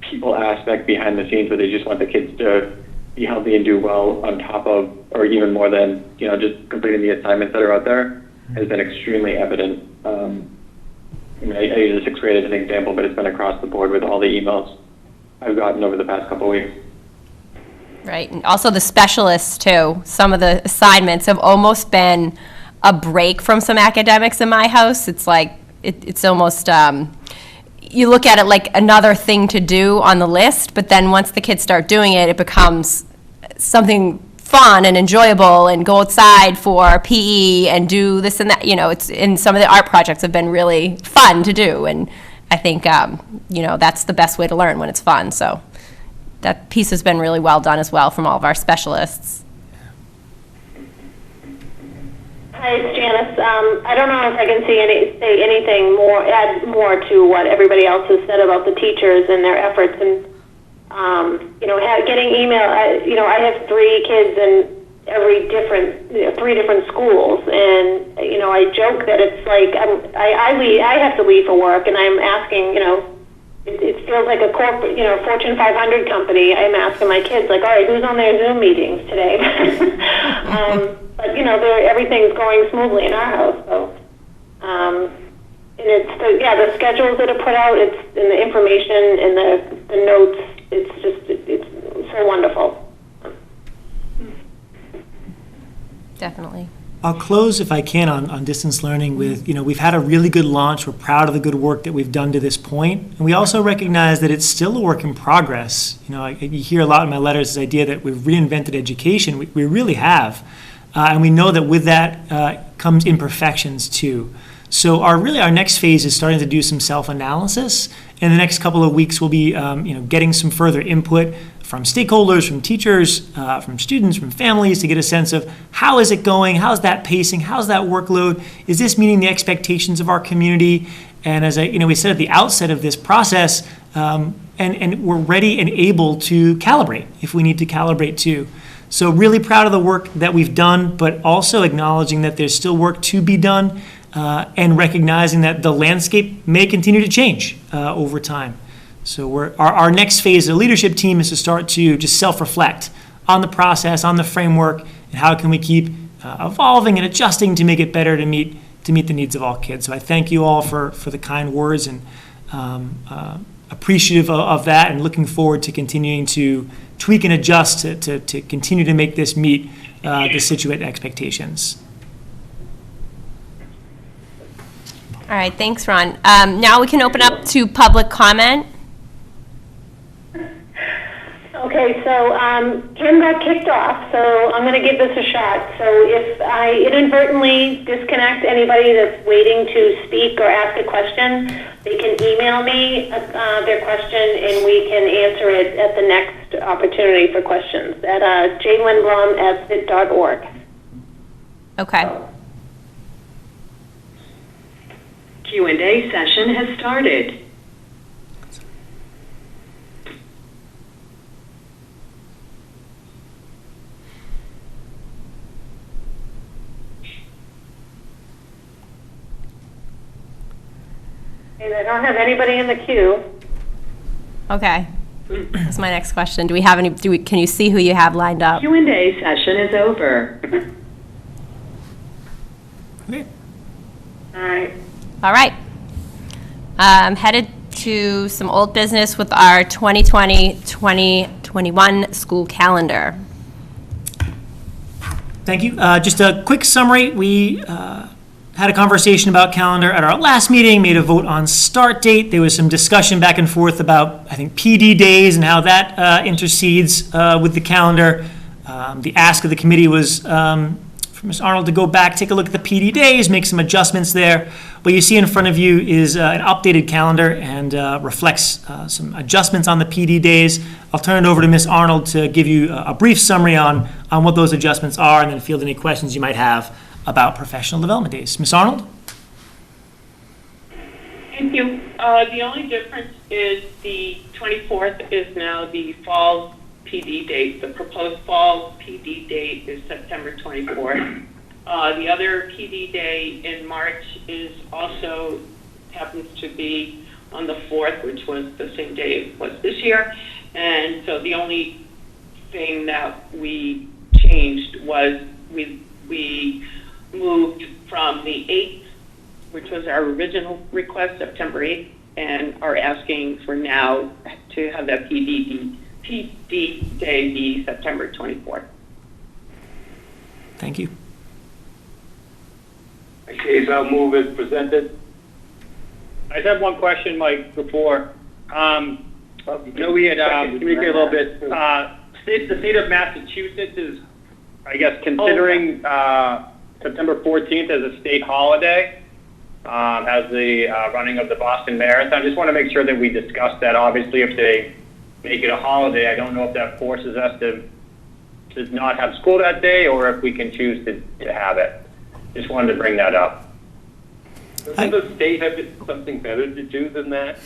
people aspect behind the scenes where they just want the kids to be healthy and do well on top of, or even more than, just completing the assignments that are out there, has been extremely evident. I use the 6th grade as an example, but it's been across the board with all the emails I've gotten over the past couple of weeks. Right, and also the specialists too. Some of the assignments have almost been a break from some academics in my house. It's like, it's almost, you look at it like another thing to do on the list, but then once the kids start doing it, it becomes something fun and enjoyable, and go outside for PE and do this and that. It's, and some of the art projects have been really fun to do, and I think, that's the best way to learn, when it's fun. So that piece has been really well done as well from all of our specialists. Hi, it's Janice. I don't know if I can say anything more, add more to what everybody else has said about the teachers and their efforts. And, getting email, I have 3 kids in three different schools. And, I joke that it's like, I have to leave for work, and I'm asking, it feels like a corporate, Fortune 500 company. I'm asking my kids, like, all right, who's on their Zoom meetings today? But, everything's going smoothly in our house. So, and it's the schedules that are put out, it's and the information and the notes. It's so wonderful. Definitely. I'll close, if I can, on distance learning with, we've had a really good launch. We're proud of the good work that we've done to this point. And we also recognize that it's still a work in progress. You hear a lot in my letters this idea that we've reinvented education. We really have. And we know that with that comes imperfections too. So our next phase is starting to do some self-analysis. In the next couple of weeks, we'll be getting some further input from stakeholders, from teachers, from students, from families, to get a sense of how is it going, how's that pacing, how's that workload, is this meeting the expectations of our community? And as we said at the outset of this process, and we're ready and able to calibrate if we need to calibrate too. So really proud of the work that we've done, but also acknowledging that there's still work to be done, and recognizing that the landscape may continue to change over time. So our next phase of the leadership team is to start to just self-reflect on the process, on the framework, and how can we keep evolving and adjusting to make it better to meet the needs of all kids. So I thank you all for the kind words, and appreciative of that, and looking forward to continuing to tweak and adjust to continue to make this meet the Scituate expectations. All right, thanks, Ron. Now we can open up to public comment. Okay, so Kim got kicked off, so I'm going to give this a shot. So if I inadvertently disconnect anybody that's waiting to speak or ask a question, they can email me their question and we can answer it at the next opportunity for questions at jlindblom@fit.org. Okay. Q&A session has started. And I don't have anybody in the queue. Okay. That's my next question. Do we have any, can you see who you have lined up? Q&A session is over. Okay. All right. All right. Headed to some old business with our 2020-2021 school calendar. Thank you. Just a quick summary. We had a conversation about calendar at our last meeting, made a vote on start date. There was some discussion back and forth about, I think, PD days and how that intercedes with the calendar. The ask of the committee was for Ms. Arnold to go back, take a look at the PD days, make some adjustments there. What you see in front of you is an updated calendar and reflects some adjustments on the PD days. I'll turn it over to Ms. Arnold to give you a brief summary on what those adjustments are and then field any questions you might have about professional development days. Ms. Arnold? Thank you. The only difference is the 24th is now the fall PD date. The proposed fall PD date is September 24th. The other PD day in March is also happens to be on the 4th, which was the same day it was this year. And so the only thing that we changed was we moved from the 8th, which was our original request, September 8th, and are asking for now to have that PD day be September 24th. Thank you. Okay, so I'll move as presented. I just have one question, Mike, before. I know we had communicated a little bit. The state of Massachusetts is, I guess, considering September 14th as a state holiday, as the running of the Boston Marathon. I just want to make sure that we discuss that. Obviously, if they make it a holiday, I don't know if that forces us to not have school that day or if we can choose to have it. Just wanted to bring that up. Doesn't the state have something better to do than that?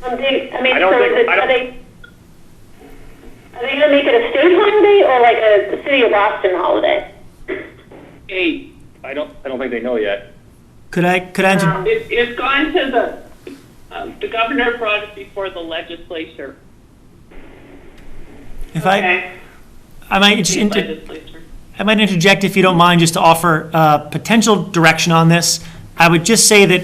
Are they going to make it a state holiday or like a city of Boston holiday? I don't think they know yet. Could I It's gone to the governor brought it before the legislature. if Okay. I might just Legislature. I might interject, if you don't mind, just to offer potential direction on this. I would just say that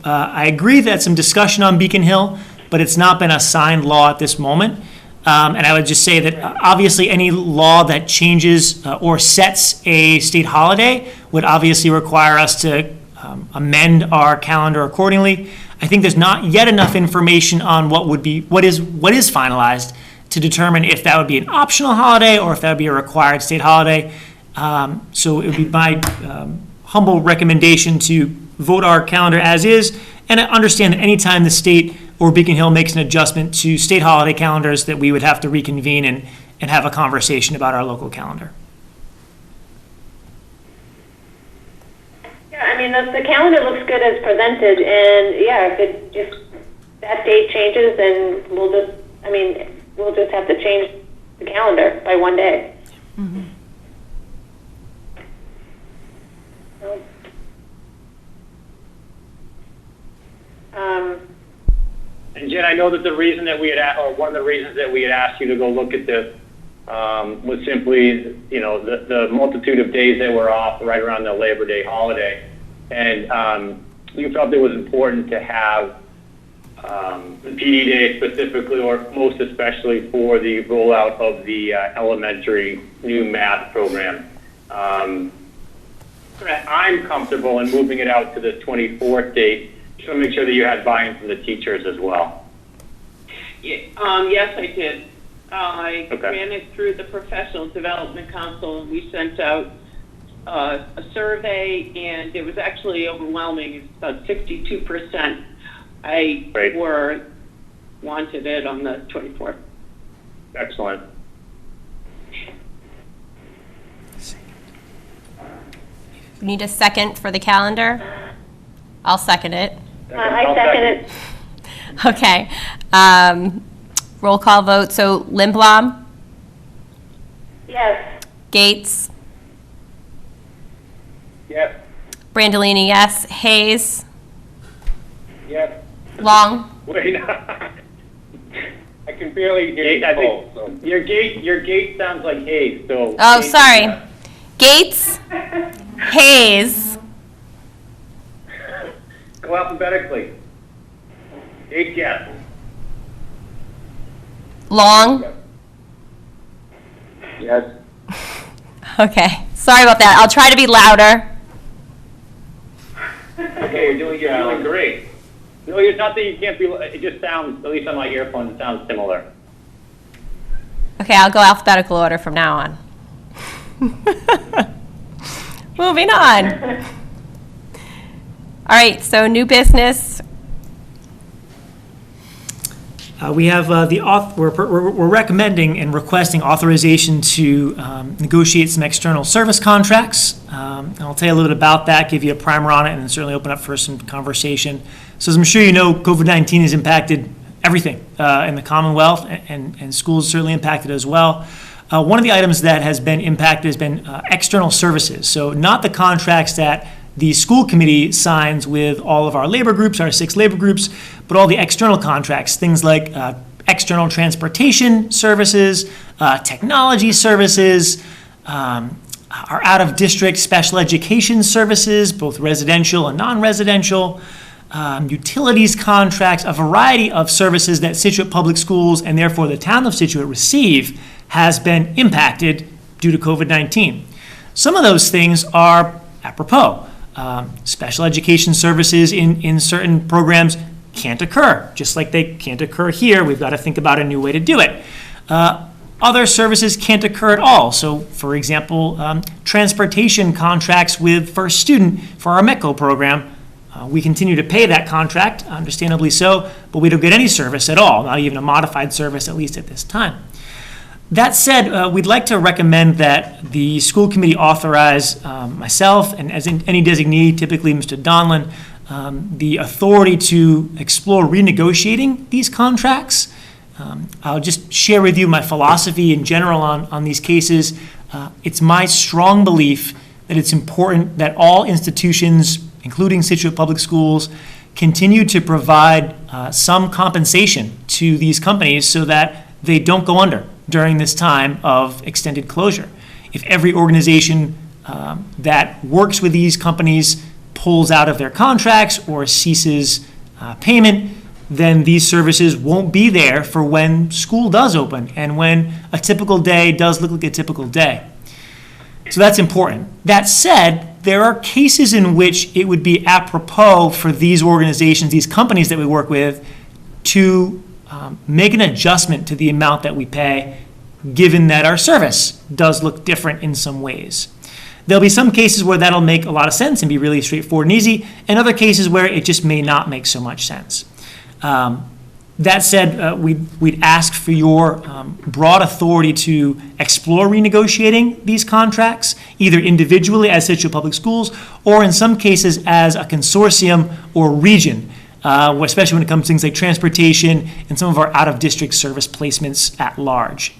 I agree that's some discussion on Beacon Hill, but it's not been a signed law at this moment. And I would just say that obviously any law that changes or sets a state holiday would obviously require us to amend our calendar accordingly. I think there's not yet enough information on what is finalized to determine if that would be an optional holiday or if that would be a required state holiday. So it would be my humble recommendation to vote our calendar as is, and I understand that anytime the state or Beacon Hill makes an adjustment to state holiday calendars, that we would have to reconvene and have a conversation about our local calendar. Yeah, I mean, the calendar looks good as presented, and yeah, if that date changes, then we'll just have to change the calendar by one day. Mm-hmm. And Jen, I know that the reason that we had, or one of the reasons that we had asked you to go look at this was simply, the multitude of days that were off right around the Labor Day holiday. And you felt it was important to have the PD day specifically, or most especially for the rollout of the elementary new math program. Correct. I'm comfortable in moving it out to the 24th date, Just want to make sure that you had buy-in from the teachers as well. Yeah, yes, I did. I Okay. ran it through the Professional Development Council, and we sent out a survey, and it was actually overwhelming. It's about 62%. Great. Wanted it on the 24th. Excellent. We need a second for the calendar. I'll second it. I second it. Okay. Roll call vote. So Lindblom, Yes. Gates, Yes. Brandolini, yes. Hayes, Yes. Long, Wait, I can barely hear you, I think Paul, so. your gate sounds like Hayes, so. oh, Hayes, sorry. yeah. Gates, Hayes, Go alphabetically. Gate, yes. Long. Yes. Okay. Sorry about that. I'll try to be louder. Okay, you're doing great. No, it's not that you can't be, it just sounds, at least on my earphones, it sounds similar. Okay, I'll go alphabetical order from now on. Moving on. All right, so new business. We have we're recommending and requesting authorization to negotiate some external service contracts. And I'll tell you a little bit about that, give you a primer on it, and then certainly open up for some conversation. So as I'm sure you know, COVID-19 has impacted everything in the Commonwealth, and schools certainly impacted as well. One of the items that has been impacted has been external services. So not the contracts that the school committee signs with all of our labor groups, our 6 labor groups, but all the external contracts, things like external transportation services, technology services, our out-of-district special education services, both residential and non-residential, utilities contracts, a variety of services that Scituate Public Schools and therefore the town of Scituate receive has been impacted due to COVID-19. Some of those things are apropos. Special education services in certain programs can't occur, just like they can't occur here. We've got to think about a new way to do it. Other services can't occur at all. So, for example, transportation contracts with First Student for our METCO program. We continue to pay that contract, understandably so, but we don't get any service at all, not even a modified service, at least at this time. That said, we'd like to recommend that the school committee authorize myself and as in any designee, typically Mr. Donlin, the authority to explore renegotiating these contracts. I'll just share with you my philosophy in general on these cases. It's my strong belief that it's important that all institutions, including Scituate Public Schools, continue to provide some compensation to these companies so that they don't go under during this time of extended closure. If every organization that works with these companies pulls out of their contracts or ceases payment, then these services won't be there for when school does open and when a typical day does look like a typical day. So that's important. That said, there are cases in which it would be apropos for these organizations, these companies that we work with, to make an adjustment to the amount that we pay, given that our service does look different in some ways. There'll be some cases where that'll make a lot of sense and be really straightforward and easy, and other cases where it just may not make so much sense. That said, we'd ask for your broad authority to explore renegotiating these contracts, either individually as Scituate Public Schools, or in some cases as a consortium or region, especially when it comes to things like transportation and some of our out-of-district service placements at large.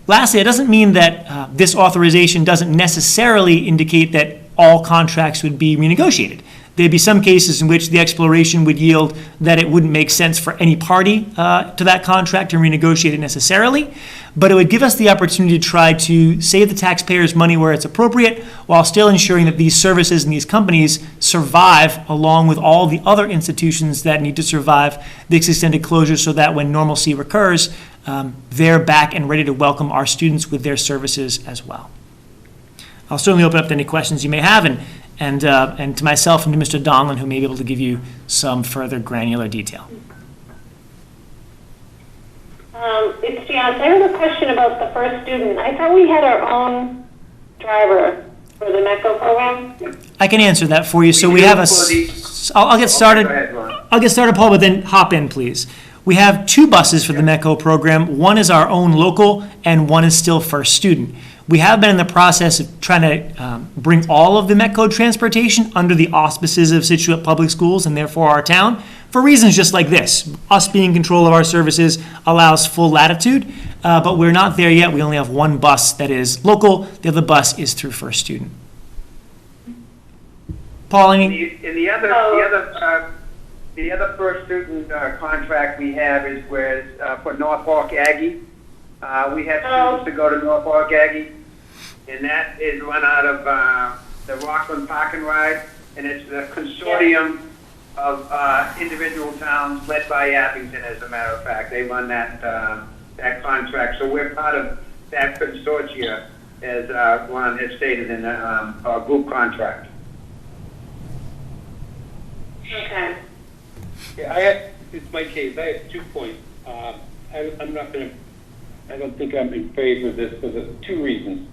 Lastly, it doesn't mean that this authorization doesn't necessarily indicate that all contracts would be renegotiated. There'd be some cases in which the exploration would yield that it wouldn't make sense for any party to that contract to renegotiate it necessarily, but it would give us the opportunity to try to save the taxpayers money where it's appropriate while still ensuring that these services and these companies survive along with all the other institutions that need to survive this extended closure so that when normalcy recurs, they're back and ready to welcome our students with their services as well. I'll certainly open up to any questions you may have, and and to myself and to Mr. Donlin, who may be able to give you some further granular detail. It's Janice. I have a question about the first student. I thought we had our own driver for the MECO program. I can answer that for you. So we have a. I'll get started. Go ahead, Ron. I'll get started, Paul, but then hop in, please. We have 2 buses for the MECO program. One is our own local, and one is still first student. We have been in the process of trying to bring all of the MECO transportation under the auspices of Scituate Public Schools and therefore our town, for reasons just like this. Us being in control of our services allows full latitude, but we're not there yet. We only have 1 bus that is local. The other bus is through first student. Paul, any? And the other first student contract we have is with for Norfolk Aggie. We have students to go to Norfolk Aggie, and that is run out of the Rockland Park and Ride, and it's a consortium of individual towns led by Abington, as a matter of fact. They run that contract, so we're part of that consortia, as Ron has stated in our group contract. Okay. Yeah, it's my case. I have 2 points. I don't think I'm in favor of this for 2 reasons.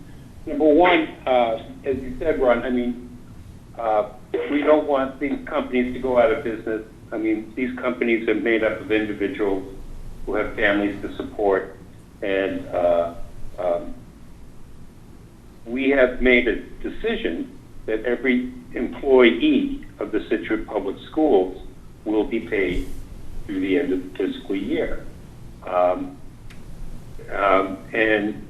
Number one, as you said, Ron, I mean, we don't want these companies to go out of business. I mean, these companies are made up of individuals who have families to support, and we have made a decision that every employee of the Scituate Public Schools will be paid through the end of the fiscal year. And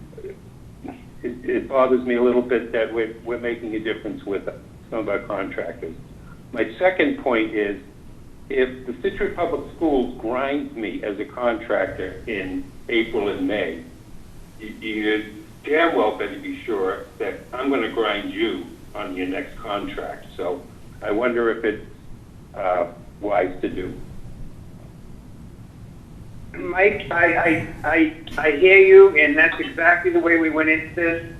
it bothers me a little bit that we're making a difference with some of our contractors. My second point is, if the Scituate Public Schools grinds me as a contractor in April and May, you damn well better be sure that I'm going to grind you on your next contract. So I wonder if it's wise to do. Mike, I hear you, and that's exactly the way we went into this.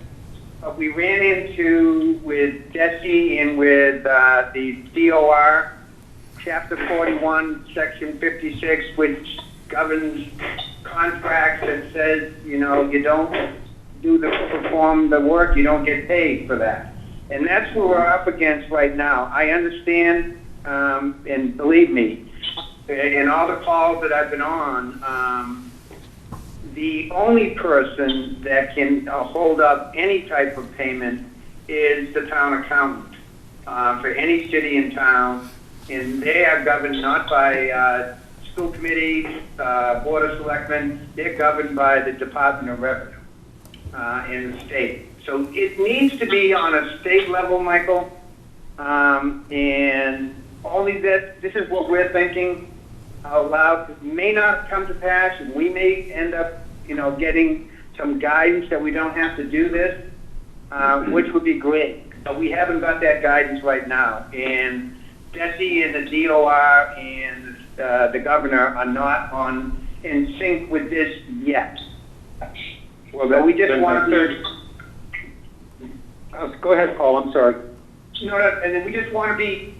But we ran into, with DESI and with the DOR, Chapter 41, Section 56, which governs contracts, that says, you know, you don't perform the work, you don't get paid for that. And that's what we're up against right now. I understand, and believe me, in all the calls that I've been on, the only person that can hold up any type of payment is the town accountant for any city and town, and they are governed not by school committees, board of selectmen. They're governed by the Department of Revenue in the state. So it needs to be on a state level, Michael, and only that. This is what we're thinking out loud. It may not come to pass, and we may end up, you know, getting some guidance that we don't have to do this, which would be great. But we haven't got that guidance right now, and DESI and the DOR and the governor are not in sync with this yet. Well, so we just want to. Go ahead, Paul. I'm sorry. No, and then we just want to be,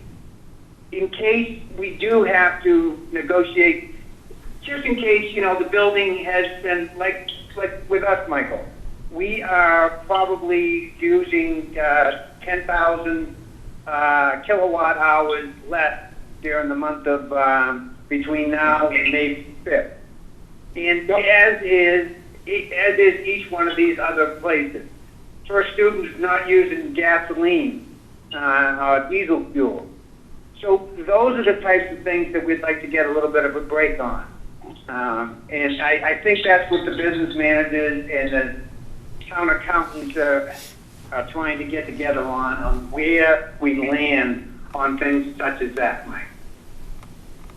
in case we do have to negotiate, just in case, you know, the building has been, like with us, Michael, we are probably using 10,000 kilowatt hours less during the month of between now and May 5th. And as is each one of these other places. For students not using gasoline or diesel fuel. So those are the types of things that we'd like to get a little bit of a break on. And I think that's what the business managers and the town accountants are trying to get together on where we land on things such as that, Mike.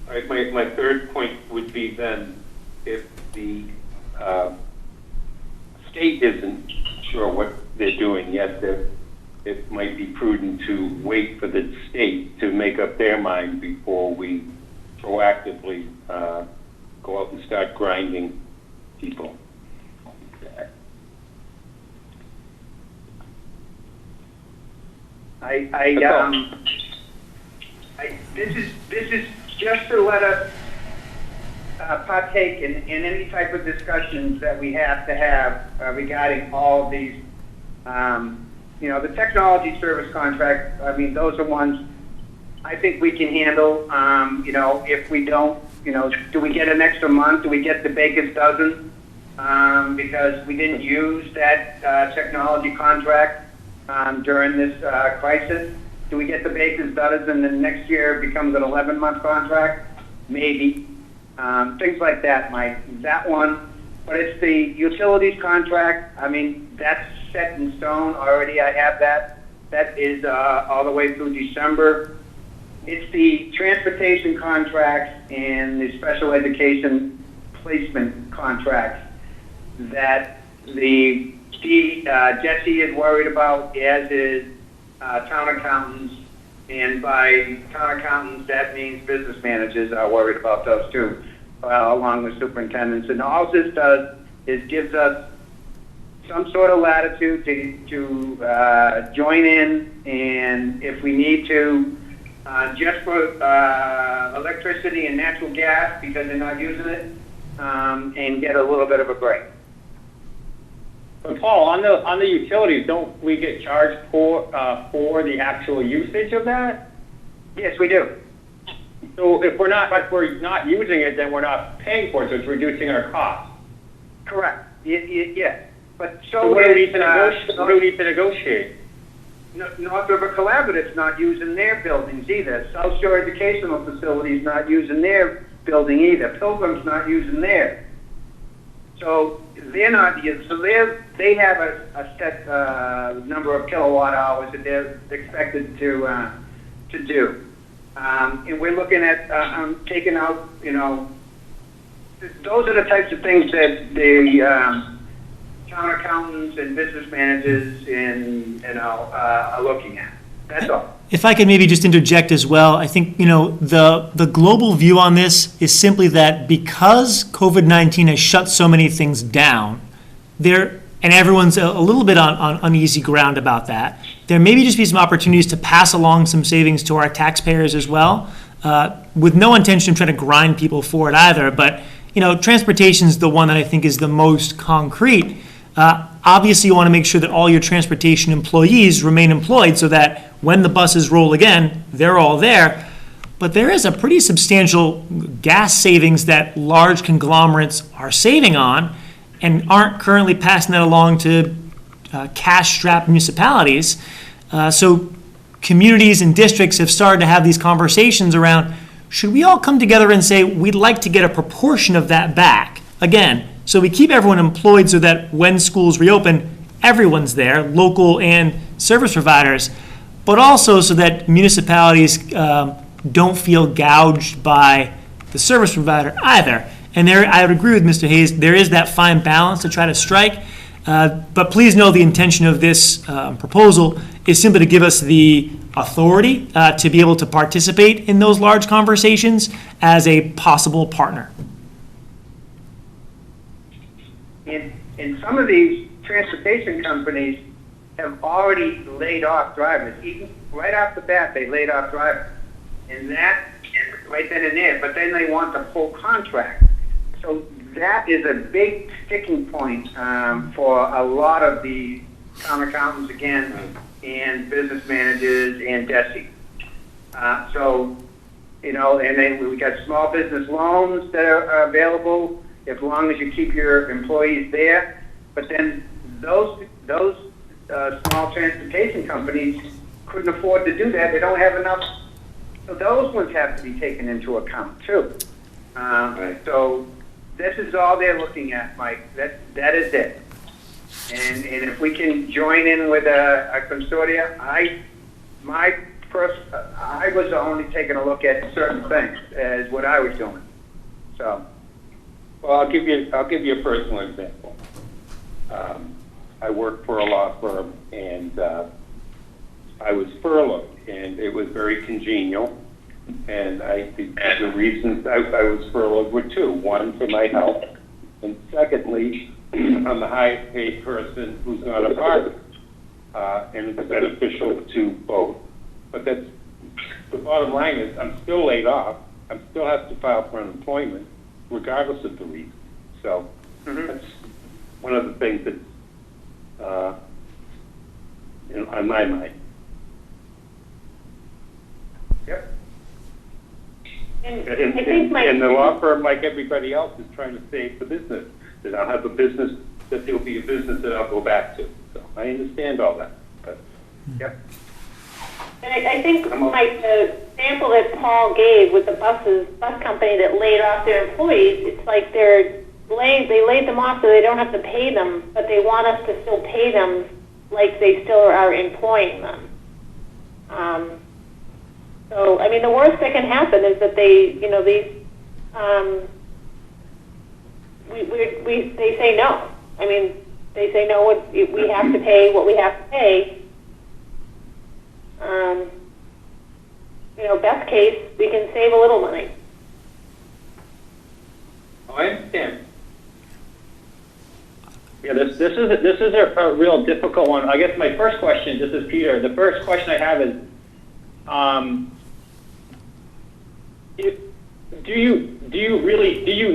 All right, my third point would be then, if the state isn't sure what they're doing yet, it might be prudent to wait for the state to make up their mind before we proactively go out and start grinding people. This is just to let us partake in any type of discussions that we have to have regarding all of these. The technology service contract, I mean, those are ones I think we can handle. If we don't, do we get an extra month? Do we get the baker's dozen? Because we didn't use that technology contract during this crisis. Do we get the baker's dozen and then next year it becomes an 11-month contract? Maybe. Things like that, Mike. That one. But it's the utilities contract. I mean, that's set in stone already. I have that. That is all the way through December. It's the transportation contracts and the special education placement contracts that the Jesse is worried about, as is town accountants. And by town accountants, that means business managers are worried about those too, along with superintendents. And all this does is gives us some sort of latitude to join in, and if we need to, just for electricity and natural gas because they're not using it, and get a little bit of a break. But Paul, on the utilities, don't we get charged for the actual usage of that? Yes, we do. So if we're not using it, then we're not paying for it, so it's reducing our costs. Correct. Yeah. But so what do we need to negotiate? North River Collaborative's not using their buildings either. South Shore Educational Facility's not using their building either. Pilgrim's not using theirs. So they're not. So they have a set number of kilowatt hours that they're expected to do, and we're looking at taking out. Those are the types of things that the town accountants and business managers are looking at. That's all. If I could maybe just interject as well, I think, the global view on this is simply that because COVID-19 has shut so many things down, and everyone's a little bit on uneasy ground about that, there maybe just be some opportunities to pass along some savings to our taxpayers as well, with no intention of trying to grind people for it either. But, transportation is the one that I think is the most concrete. Obviously, you want to make sure that all your transportation employees remain employed so that when the buses roll again, they're all there. But there is a pretty substantial gas savings that large conglomerates are saving on and aren't currently passing that along to cash-strapped municipalities. So communities and districts have started to have these conversations around, should we all come together and say, we'd like to get a proportion of that back? Again, so we keep everyone employed so that when schools reopen, everyone's there, local and service providers, but also so that municipalities don't feel gouged by the service provider either. And there, I would agree with Mr. Hayes, there is that fine balance to try to strike. But please know the intention of this proposal is simply to give us the authority to be able to participate in those large conversations as a possible partner. And some of these transportation companies have already laid off drivers. Even right off the bat, they laid off drivers. And that, right then and there, but then they want the full contract. So that is a big sticking point for a lot of the town accountants, again, and business managers and DESE. And then we got small business loans that are available as long as you keep your employees there. But then those small transportation companies couldn't afford to do that. They don't have enough. So those ones have to be taken into account too. So this is all they're looking at, Mike. That is it. And if we can join in with a consortia, I was only taking a look at certain things as what I was doing. So. Well, I'll give you a personal example. I worked for a law firm, and I was furloughed, and it was very congenial. And the reasons I was furloughed were two: one, for my health, and secondly, I'm the highest paid person who's not a partner. and it's beneficial to both. But that's, the bottom line is, I'm still laid off. I still have to file for unemployment, regardless of the reason. So that's one of the things that's on my mind. Yep. And And, I think and the law firm, like everybody else, is trying to save the business. That I'll have a business, that there'll be a business that I'll go back to. So I understand all that. But Yep. And I think like the example that Paul gave with the bus company that laid off their employees, it's like they laid them off so they don't have to pay them, but they want us to still pay them like they still are employing them. So, I mean, the worst that can happen is that they say no. I mean, they say no, we have to pay what we have to pay. Best case, we can save a little money. Oh, I understand. Yeah, this is a real difficult one. I guess my first question, this is Peter. The first question I have is, do you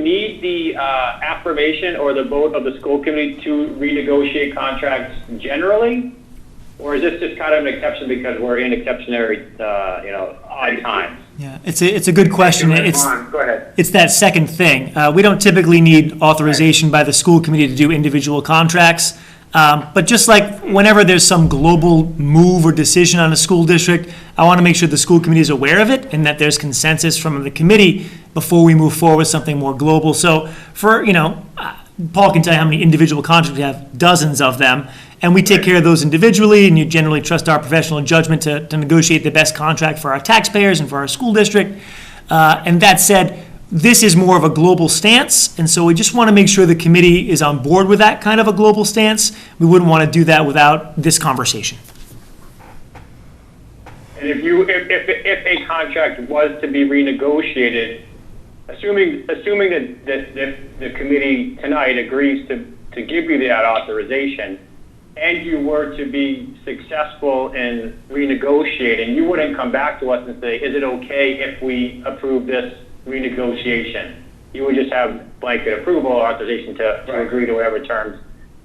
need the affirmation or the vote of the school committee to renegotiate contracts generally, or is this just kind of an exception because we're in exceptionary, odd times? Yeah, it's a good question. Go ahead. It's that second thing. We don't typically need authorization by the school committee to do individual contracts. But just like whenever there's some global move or decision on a school district, I want to make sure the school committee is aware of it and that there's consensus from the committee before we move forward with something more global. So for, Paul can tell you how many individual contracts we have, dozens of them, and we take care of those individually, and you generally trust our professional judgment to negotiate the best contract for our taxpayers and for our school district. And that said, this is more of a global stance, and so we just want to make sure the committee is on board with that kind of a global stance. We wouldn't want to do that without this conversation. And if a contract was to be renegotiated, assuming that the committee tonight agrees to give you that authorization, and you were to be successful in renegotiating, you wouldn't come back to us and say, is it okay if we approve this renegotiation? You would just have blanket approval or authorization to agree to whatever terms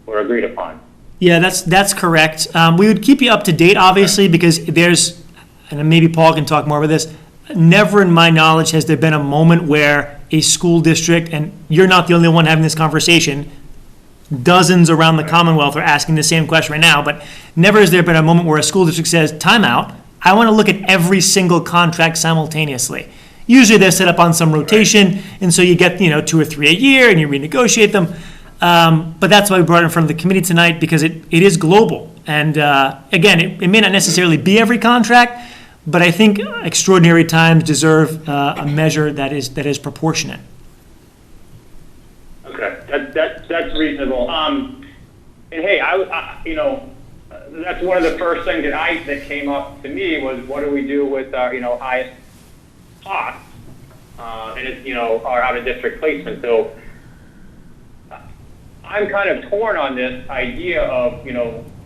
were agreed upon. Yeah, that's correct. We would keep you up to date, obviously, because there's, and maybe Paul can talk more about this, never in my knowledge has there been a moment where a school district, and you're not the only one having this conversation, dozens around the Commonwealth are asking the same question right now, but never has there been a moment where a school district says, time out, I want to look at every single contract simultaneously. Usually they're set up on some rotation, and so you get 2 or 3 a year, and you renegotiate them. But that's why we brought it in front of the committee tonight, because it is global. And again, it may not necessarily be every contract, but I think extraordinary times deserve a measure that is proportionate. Okay, that's reasonable. And hey, that's one of the first things that came up to me was, what do we do with our highest cost, and it's our out of district placement. So I'm kind of torn on this idea of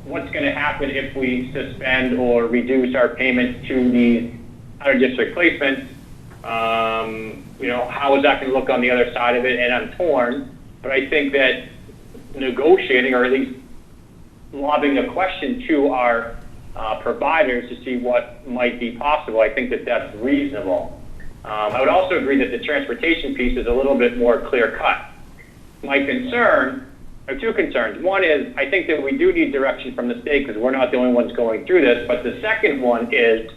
what's going to happen if we suspend or reduce our payments to these out of district placements. How is that going to look on the other side of it? And I'm torn, but I think that negotiating, or at least lobbing the question to our providers to see what might be possible, I think that that's reasonable. I would also agree that the transportation piece is a little bit more clear-cut. My concern, or two concerns. One is, I think that we do need direction from the state because we're not the only ones going through this. But the second one is,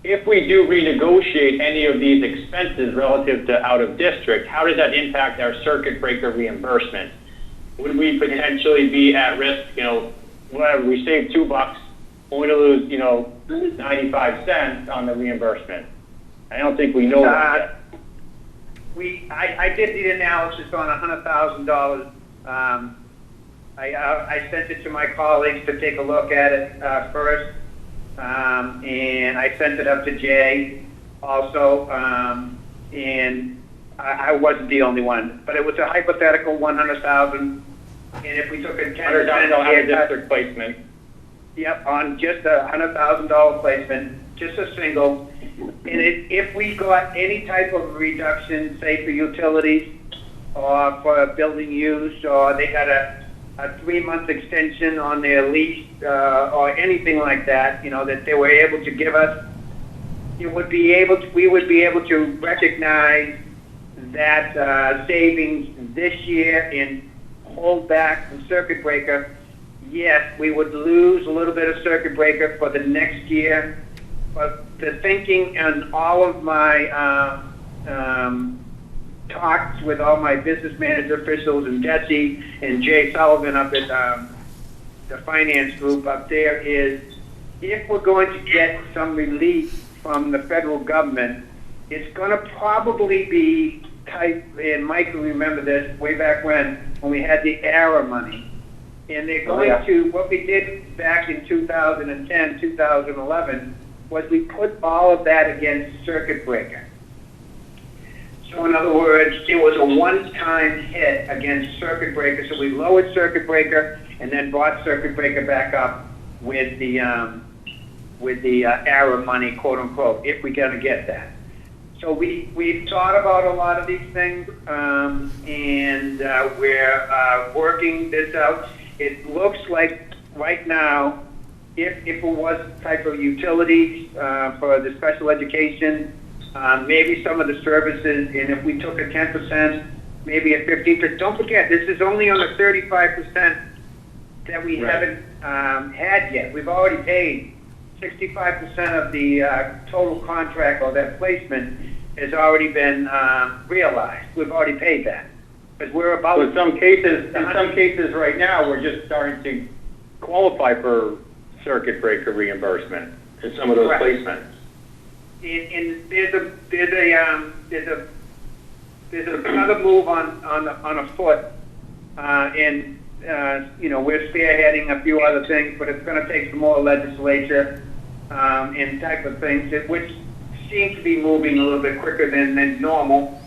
if we do renegotiate any of these expenses relative to out of district, how does that impact our circuit breaker reimbursement? Would we potentially be at risk, whatever, we save $2, only to lose, 95 cents on the reimbursement? I don't think we know that yet. I did the analysis on $100,000. I sent it to my colleagues to take a look at it first, and I sent it up to Jay also, and I wasn't the only one, but it was a hypothetical 100,000, and if we took a 10% out of district placement. Yep, on just a $100,000 placement, just a single. And if we got any type of reduction, say for utilities or for building use, or they got a 3-month extension on their lease, or anything like that, that they were able to give us, we would be able to recognize that savings this year and hold back the circuit breaker. Yes, we would lose a little bit of circuit breaker for the next year, but the thinking and all of my talks with all my business manager officials and Jesse and Jay Sullivan up at the finance group up there is, if we're going to get some relief from the federal government, it's going to probably be type, and Mike will remember this way back when we had the ARA money. And they're going to, what we did back in 2010, 2011, was we put all of that against circuit breaker. So in other words, it was a one-time hit against circuit breaker. So we lowered circuit breaker and then brought circuit breaker back up with the ARA money, quote unquote, if we're going to get that. So we've thought about a lot of these things, and we're working this out. It looks like right now, if it was type of utilities for the special education, maybe some of the services, and if we took a 10%, maybe a 15%. Don't forget, this is only on the 35% that we haven't had yet. We've already paid 65% of the total contract, or that placement has already been realized. We've already paid that. Because we're about... So in some cases right now, we're just starting to qualify for circuit breaker reimbursement in some of those placements. And there's another move on afoot, and we're spearheading a few other things, but it's going to take some more legislature and type of things, which seem to be moving a little bit quicker than normal,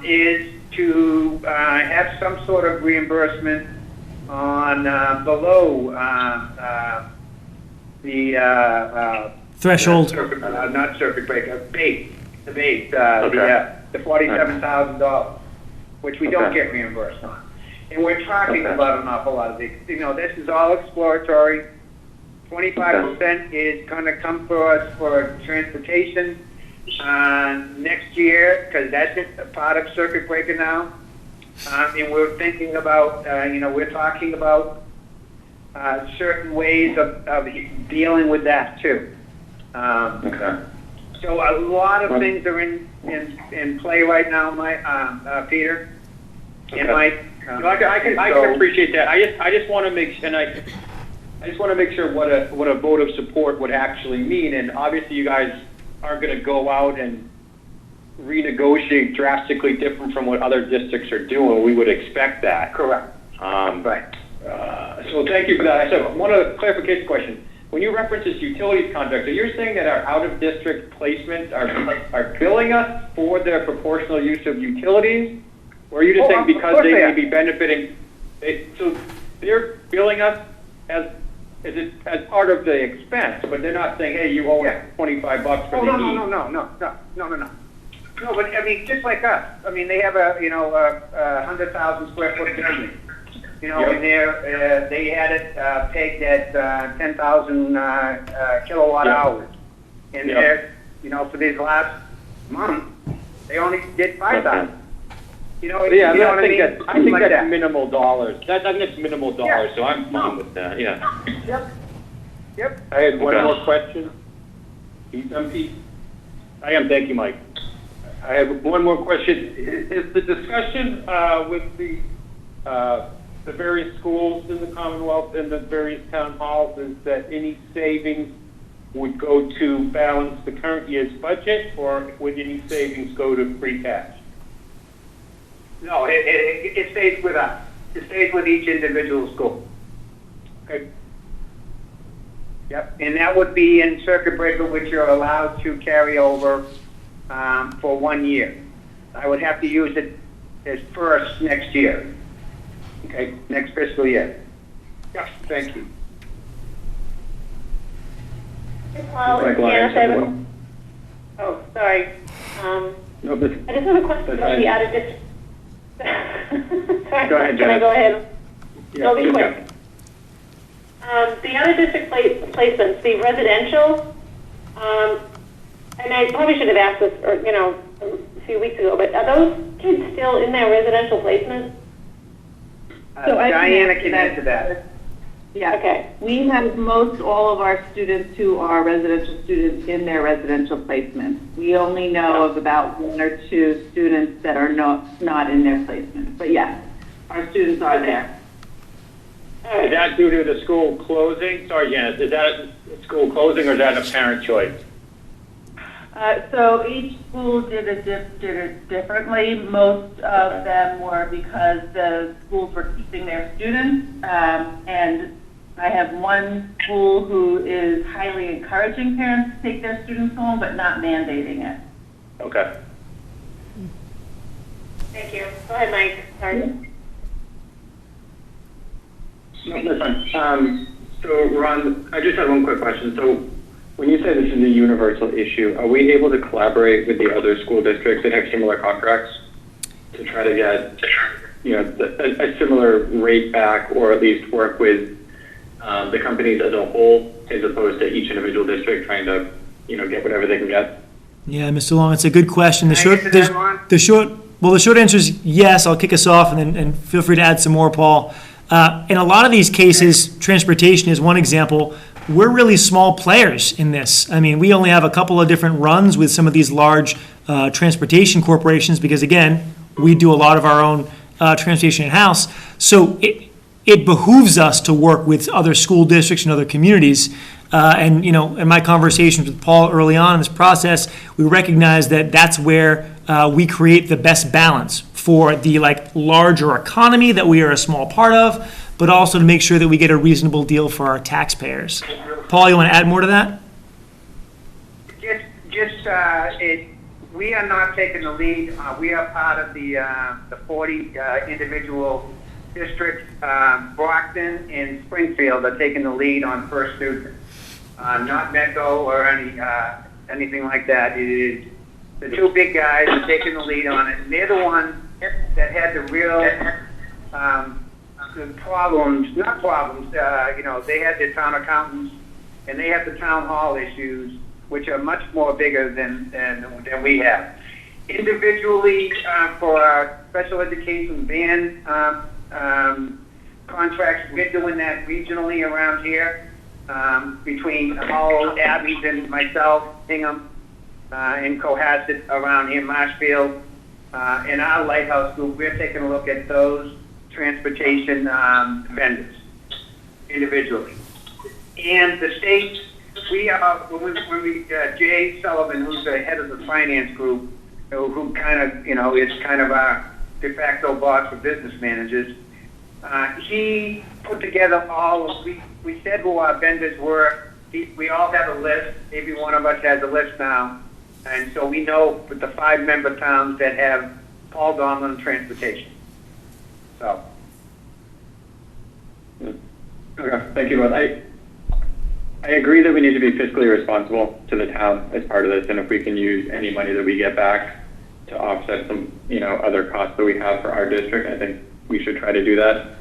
is to have some sort of reimbursement on below the threshold. Not circuit breaker, the $47,000, which we don't get reimbursed on. And we're talking about an awful lot of these. This is all exploratory. 25% is going to come for us for transportation next year, because that's a part of circuit breaker now. And we're thinking about, we're talking about certain ways of dealing with that too. So a lot of things are in play right now, Peter and Mike. I can appreciate that. I just want to make sure what a vote of support would actually mean. And obviously, you guys aren't going to go out and renegotiate drastically different from what other districts are doing. We would expect that. Correct. Right. So thank you for that. I said one other clarification question. When you reference this utilities contract, so you're saying that our out-of-district placements are billing us for their proportional use of utilities? Or are you just saying because they may be benefiting, so they're billing us as part of the expense, but they're not saying, hey, you owe us $25 for the heat. No, but I mean, just like us. I mean, they have a 100,000 square foot building. And they had it pegged at 10,000 kilowatt hours. And they're, for these last month, they only did 5,000. I think that's minimal dollars. I think it's minimal dollars, so I'm fine with that. Yeah. Yep. I had one more question. I am. Thank you, Mike. I have one more question. Is the discussion with the various schools in the Commonwealth and the various town halls is that any savings would go to balance the current year's budget, or would any savings go to free cash? No, it stays with us. It stays with each individual school. Okay. Yep, and that would be in circuit breaker, which you're allowed to carry over for 1 year. I would have to use it as first next year. Okay, next fiscal year. Yes, thank you. Paul and Janice, I have a, oh, sorry. No, this, I just have a question about the out-of-district. Sorry, Go ahead, can I Janice. go ahead? Yeah, I'll be just quick. The out-of-district placements, the residential, and I probably should have asked this, or, a few weeks ago, but are those kids still in their residential placement? So I can Diana answer can that. answer that. Yeah. Okay. We have most all of our students who are residential students in their residential placement. We only know of about 1 or 2 students that are not in their placement. But yes, our students are there. All right. Is that due to the school closing? Sorry, Janice, is that a school closing or is that a parent choice? So each school did it differently. Most of them were because the schools were keeping their students. And I have one school who is highly encouraging parents to take their students home, but not mandating it. Okay. Thank you. Go ahead, Mike. Sorry. No, that's fine. So, Ron, I just had one quick question. So, when you say this is a universal issue, are we able to collaborate with the other school districts that have similar contracts to try to get, a similar rate back, or at least work with the companies as a whole, as opposed to each individual district trying to, get whatever they can get? Yeah, Mr. Long, it's a good question. Can I answer that, Ron? The short answer is yes. I'll kick us off, and then feel free to add some more, Paul. In a lot of these cases, transportation is one example. We're really small players in this. I mean, we only have a couple of different runs with some of these large transportation corporations because, again, we do a lot of our own transportation in-house. So it behooves us to work with other school districts and other communities. And, in my conversations with Paul early on in this process, we recognize that that's where we create the best balance for the larger economy that we are a small part of, but also to make sure that we get a reasonable deal for our taxpayers. Paul, you want to add more to that? We are not taking the lead. We are part of the 40 individual districts. Brockton and Springfield are taking the lead on first student. Not Metco or anything like that. It is the 2 big guys are taking the lead on it. And they're the ones that had the real problems, not problems, they had their town accountants and they have the town hall issues, which are much more bigger than we have. Individually, for our special education band contracts, we're doing that regionally around here, between all Abby's and myself, Hingham, and Cohasset around here, Marshfield. In our Lighthouse group, we're taking a look at those transportation vendors individually. And the state, we are, when we Jay Sullivan, who's the head of the finance group, who kind of, is kind of our de facto boss for business managers, he put together we said who our vendors were. We all have a list. Every one of us has a list now. And so we know with the 5-member towns that have Paul Donlin Transportation. So. Okay, thank you both. I agree that we need to be fiscally responsible to the town as part of this, and if we can use any money that we get back to offset some, other costs that we have for our district, I think we should try to do that.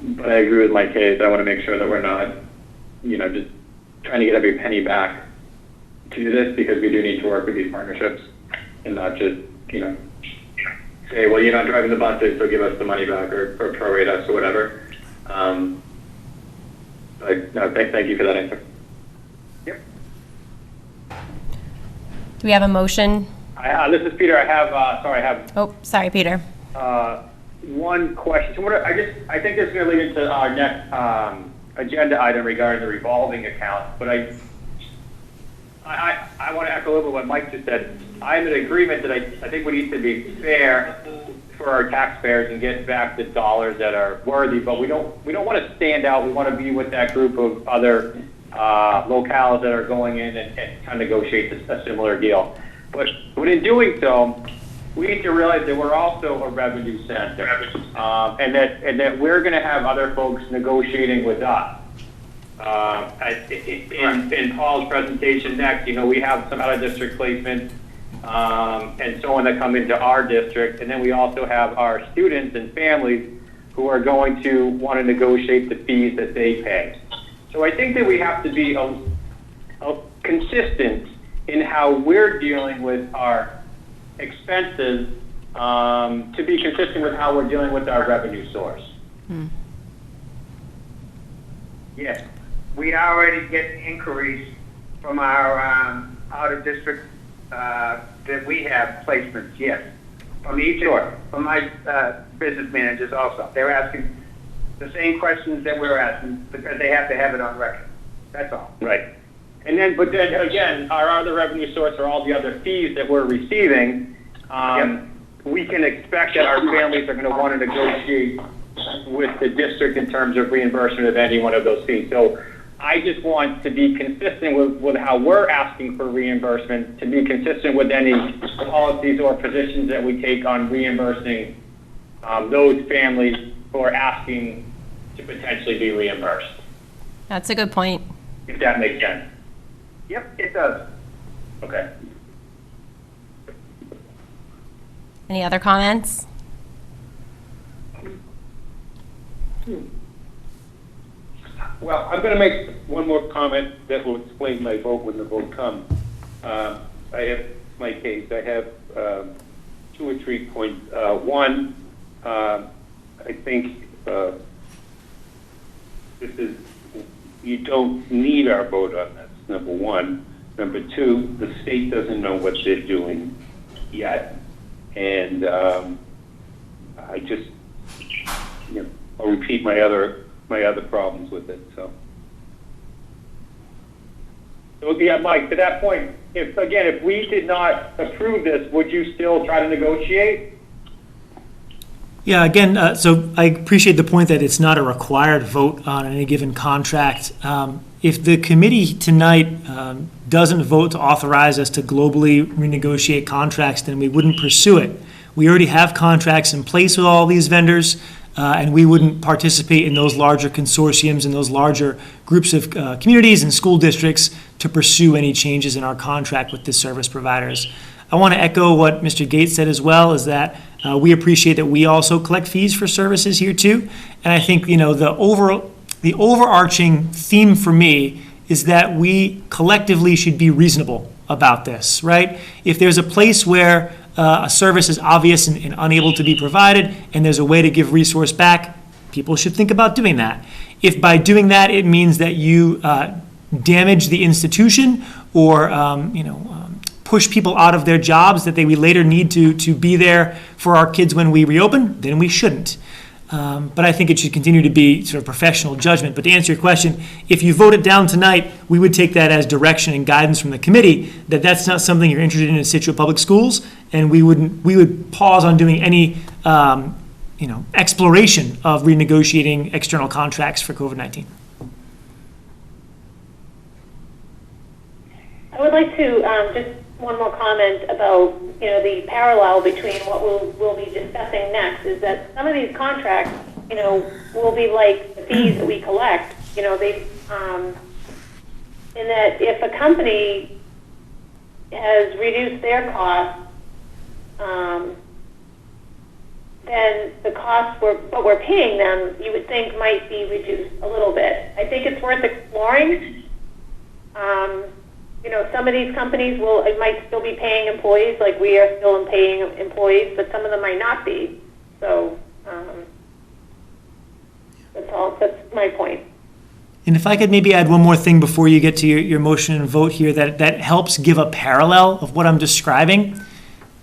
But I agree with my case. I want to make sure that we're not, just trying to get every penny back to this, because we do need to work with these partnerships and not just, say, well, you're not driving the buses, so give us the money back or prorate us or whatever. Thank you for that answer. Yep. Do we have a motion? This is Peter. I have Oh, sorry, Peter. one question. So I think this is going to lead into our next agenda item regarding the revolving account, but I want to echo a little bit what Mike just said. I'm in agreement that I think we need to be fair for our taxpayers and get back the dollars that are worthy, but we don't want to stand out. We want to be with that group of other locales that are going in and trying to negotiate a similar deal. But in doing so, we need to realize that we're also a revenue center, and that we're going to have other folks negotiating with us. In Paul's presentation next, we have some out-of-district placement and so on that come into our district, and then we also have our students and families who are going to want to negotiate the fees that they pay. So I think that we have to be consistent in how we're dealing with our expenses to be consistent with how we're dealing with our revenue source. Yes, we already get inquiries from our out-of-district that we have placements, yes. From from my business managers also. They're asking the same questions that we're asking because they have to have it on record. That's all. Right. But then again, our other revenue source are all the other fees that we're receiving. We can expect that our families are going to want to negotiate with the district in terms of reimbursement of any one of those fees. So I just want to be consistent with how we're asking for reimbursement, to be consistent with any policies or positions that we take on reimbursing those families who are asking to potentially be reimbursed. That's a good point. If that makes sense. Yep, it does. Okay. Any other comments? Well, I'm going to make one more comment that will explain my vote when the vote comes. I have my case. I have 2 or 3 points. One, I think you don't need our vote on this, number one. Number two, the state doesn't know what they're doing yet. And I just, I'll repeat my other problems with it. So Yeah, Mike, to that point, if we did not approve this, would you still try to negotiate? Yeah, again, so I appreciate the point that it's not a required vote on any given contract. If the committee tonight doesn't vote to authorize us to globally renegotiate contracts, then we wouldn't pursue it. We already have contracts in place with all these vendors, and we wouldn't participate in those larger consortiums and those larger groups of communities and school districts to pursue any changes in our contract with the service providers. I want to echo what Mr. Gates said as well, is that we appreciate that we also collect fees for services here too. And I think, the overarching theme for me is that we collectively should be reasonable about this, right? If there's a place where a service is obvious and unable to be provided, and there's a way to give resource back, people should think about doing that. If by doing that it means that you damage the institution or push people out of their jobs that we later need to be there for our kids when we reopen, then we shouldn't. But I think it should continue to be sort of professional judgment. But to answer your question, if you vote it down tonight, we would take that as direction and guidance from the committee that that's not something you're interested in Scituate Public Schools, and we would pause on doing any exploration of renegotiating external contracts for COVID-19. I would like to just one more comment about the parallel between what we'll be discussing next is that some of these contracts will be like the fees that we collect. They in that if a company has reduced their costs, then the costs what we're paying them, you would think might be reduced a little bit. I think it's worth exploring. Some of these companies might still be paying employees like we are still paying employees, but some of them might not be. So that's all. That's my point. And if I could maybe add one more thing before you get to your motion and vote here that helps give a parallel of what I'm describing.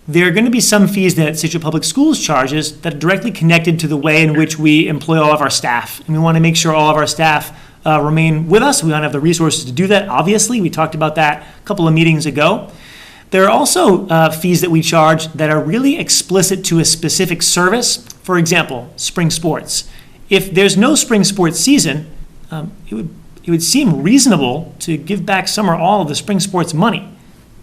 There are going to be some fees that Scituate Public Schools charges that are directly connected to the way in which we employ all of our staff. And we want to make sure all of our staff remain with us. We want to have the resources to do that, obviously. We talked about that a couple of meetings ago. There are also fees that we charge that are really explicit to a specific service. For example, spring sports. If there's no spring sports season, it would seem reasonable to give back some or all of the spring sports money,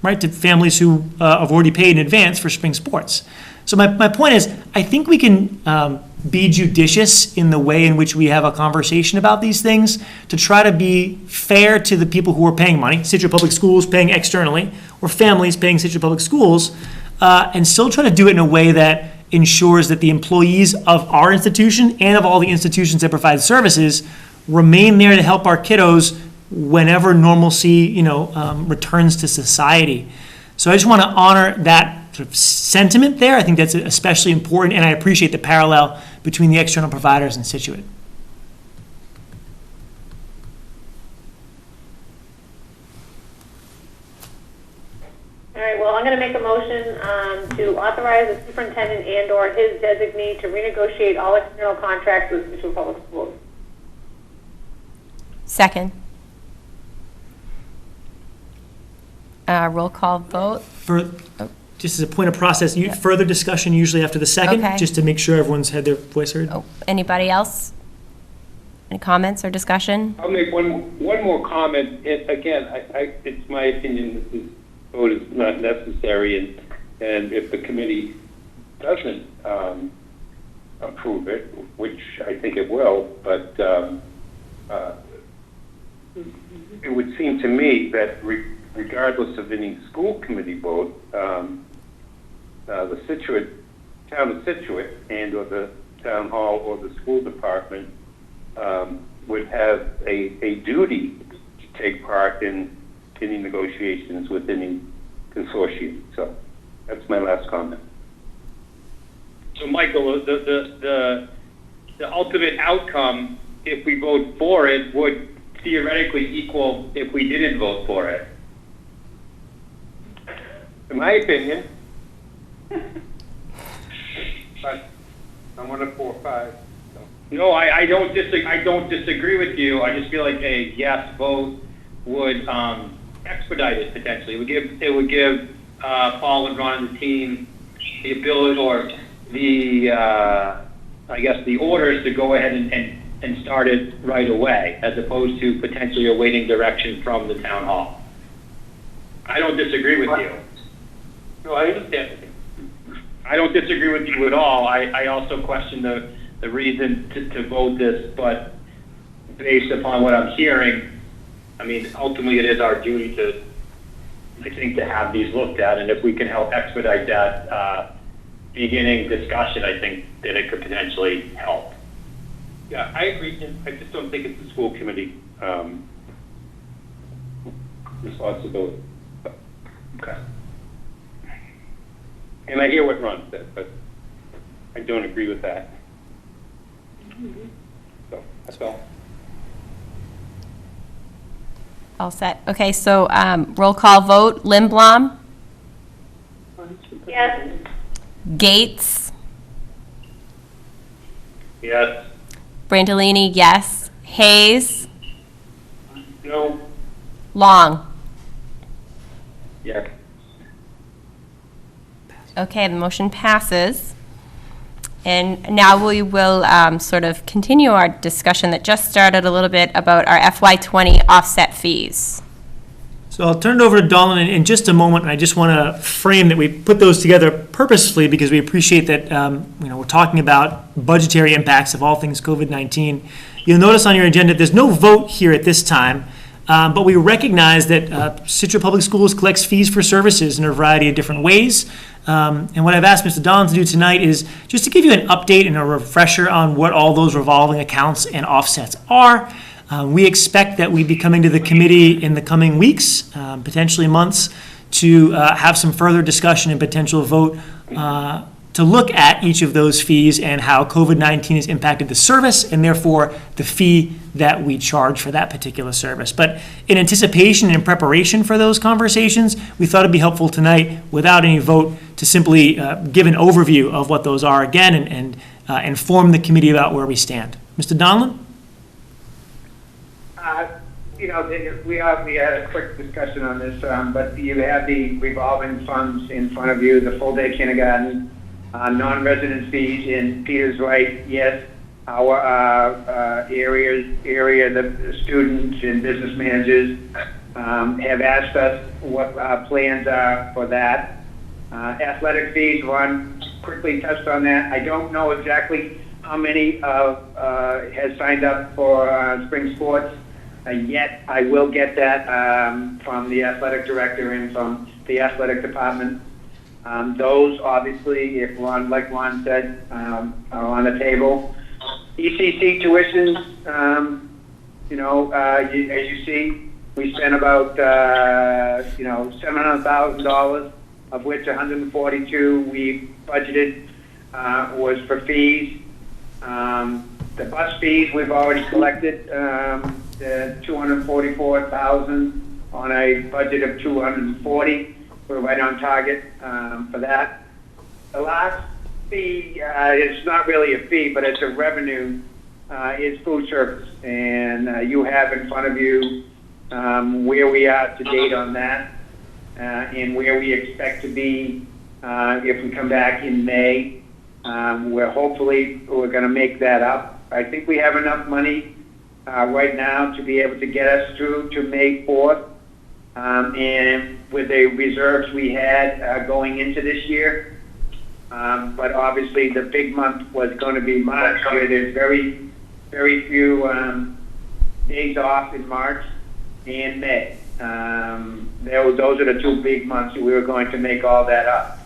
right, to families who have already paid in advance for spring sports. So my point is, I think we can be judicious in the way in which we have a conversation about these things to try to be fair to the people who are paying money, Scituate Public Schools paying externally, or families paying Scituate Public Schools, and still try to do it in a way that ensures that the employees of our institution and of all the institutions that provide services remain there to help our kiddos whenever normalcy, returns to society. So I just want to honor that sort of sentiment there. I think that's especially important, and I appreciate the parallel between the external providers and Scituate. All right, well, I'm going to make a motion to authorize the superintendent and/or his designee to renegotiate all external contracts with Scituate Public Schools. Second. Roll call vote. Just as a point of process, further discussion usually after the second, Okay. just to make sure everyone's had their voice heard. Oh, anybody else? Any comments or discussion? I'll make one more comment. Again, it's my opinion that this vote is not necessary, and if the committee doesn't approve it, which I think it will, but it would seem to me that regardless of any school committee vote, the town of Scituate and or the town hall or the school department would have a duty to take part in any negotiations with any consortium. So that's my last comment. So, Michael, the ultimate outcome, if we vote for it, would theoretically equal if we didn't vote for it. In my opinion, but I'm on a 4-5. So. No, I don't disagree with you. I just feel like a yes vote would expedite it potentially. It would give Paul and Ron and the team the ability, or the the orders to go ahead and start it right away, as opposed to potentially awaiting direction from the town hall. I don't disagree with you. No, I understand. I don't disagree with you at all. I also question the reason to vote this, but based upon what I'm hearing, I mean, ultimately it is our duty to have these looked at, and if we can help expedite that beginning discussion, I think that it could potentially help. Yeah, I agree. I just don't think it's the school committee responsibility. Okay. And I hear what Ron said, but I don't agree with that. So that's all. All set. Okay, so roll call vote. Lindblom? Yes. Gates? Yes. Brandolini, yes. Hayes? No. Long? Yes. Okay, the motion passes. And now we will sort of continue our discussion that just started a little bit about our FY20 offset fees. So I'll turn it over to Dawn in just a moment, and I just want to frame that we put those together purposefully because we appreciate that we're talking about budgetary impacts of all things COVID-19. You'll notice on your agenda there's no vote here at this time, but we recognize that Scituate Public Schools collects fees for services in a variety of different ways. And what I've asked Mr. Don to do tonight is just to give you an update and a refresher on what all those revolving accounts and offsets are. We expect that we'd be coming to the committee in the coming weeks, potentially months, to have some further discussion and potential vote to look at each of those fees and how COVID-19 has impacted the service and therefore the fee that we charge for that particular service. But in anticipation and in preparation for those conversations, we thought it'd be helpful tonight, without any vote, to simply give an overview of what those are again and inform the committee about where we stand. Mr. Donlin? We had a quick discussion on this, but you have the revolving funds in front of you, the full-day kindergarten, non-resident fees, and Peter's right, yes, our area, the students and business managers, have asked us what our plans are for that. Athletic fees, Ron quickly touched on that. I don't know exactly how many has signed up for spring sports yet. I will get that from the athletic director and from the athletic department. Those, obviously, if Ron, like Ron said, are on the table. ECC tuitions, as you see, we spent about, $700,000, of which 142 we budgeted was for fees. The bus fees we've already collected, the 244,000 on a budget of 240. We're right on target for that. The last fee, it's not really a fee, but it's a revenue, is food service. And you have in front of you where we are to date on that and where we expect to be if we come back in May. We're going to make that up. I think we have enough money right now to be able to get us through to May 4th. And with the reserves we had going into this year. But obviously the big month was going to be March, where there's very, very few days off in March and May. Those are the two big months. We were going to make all that up.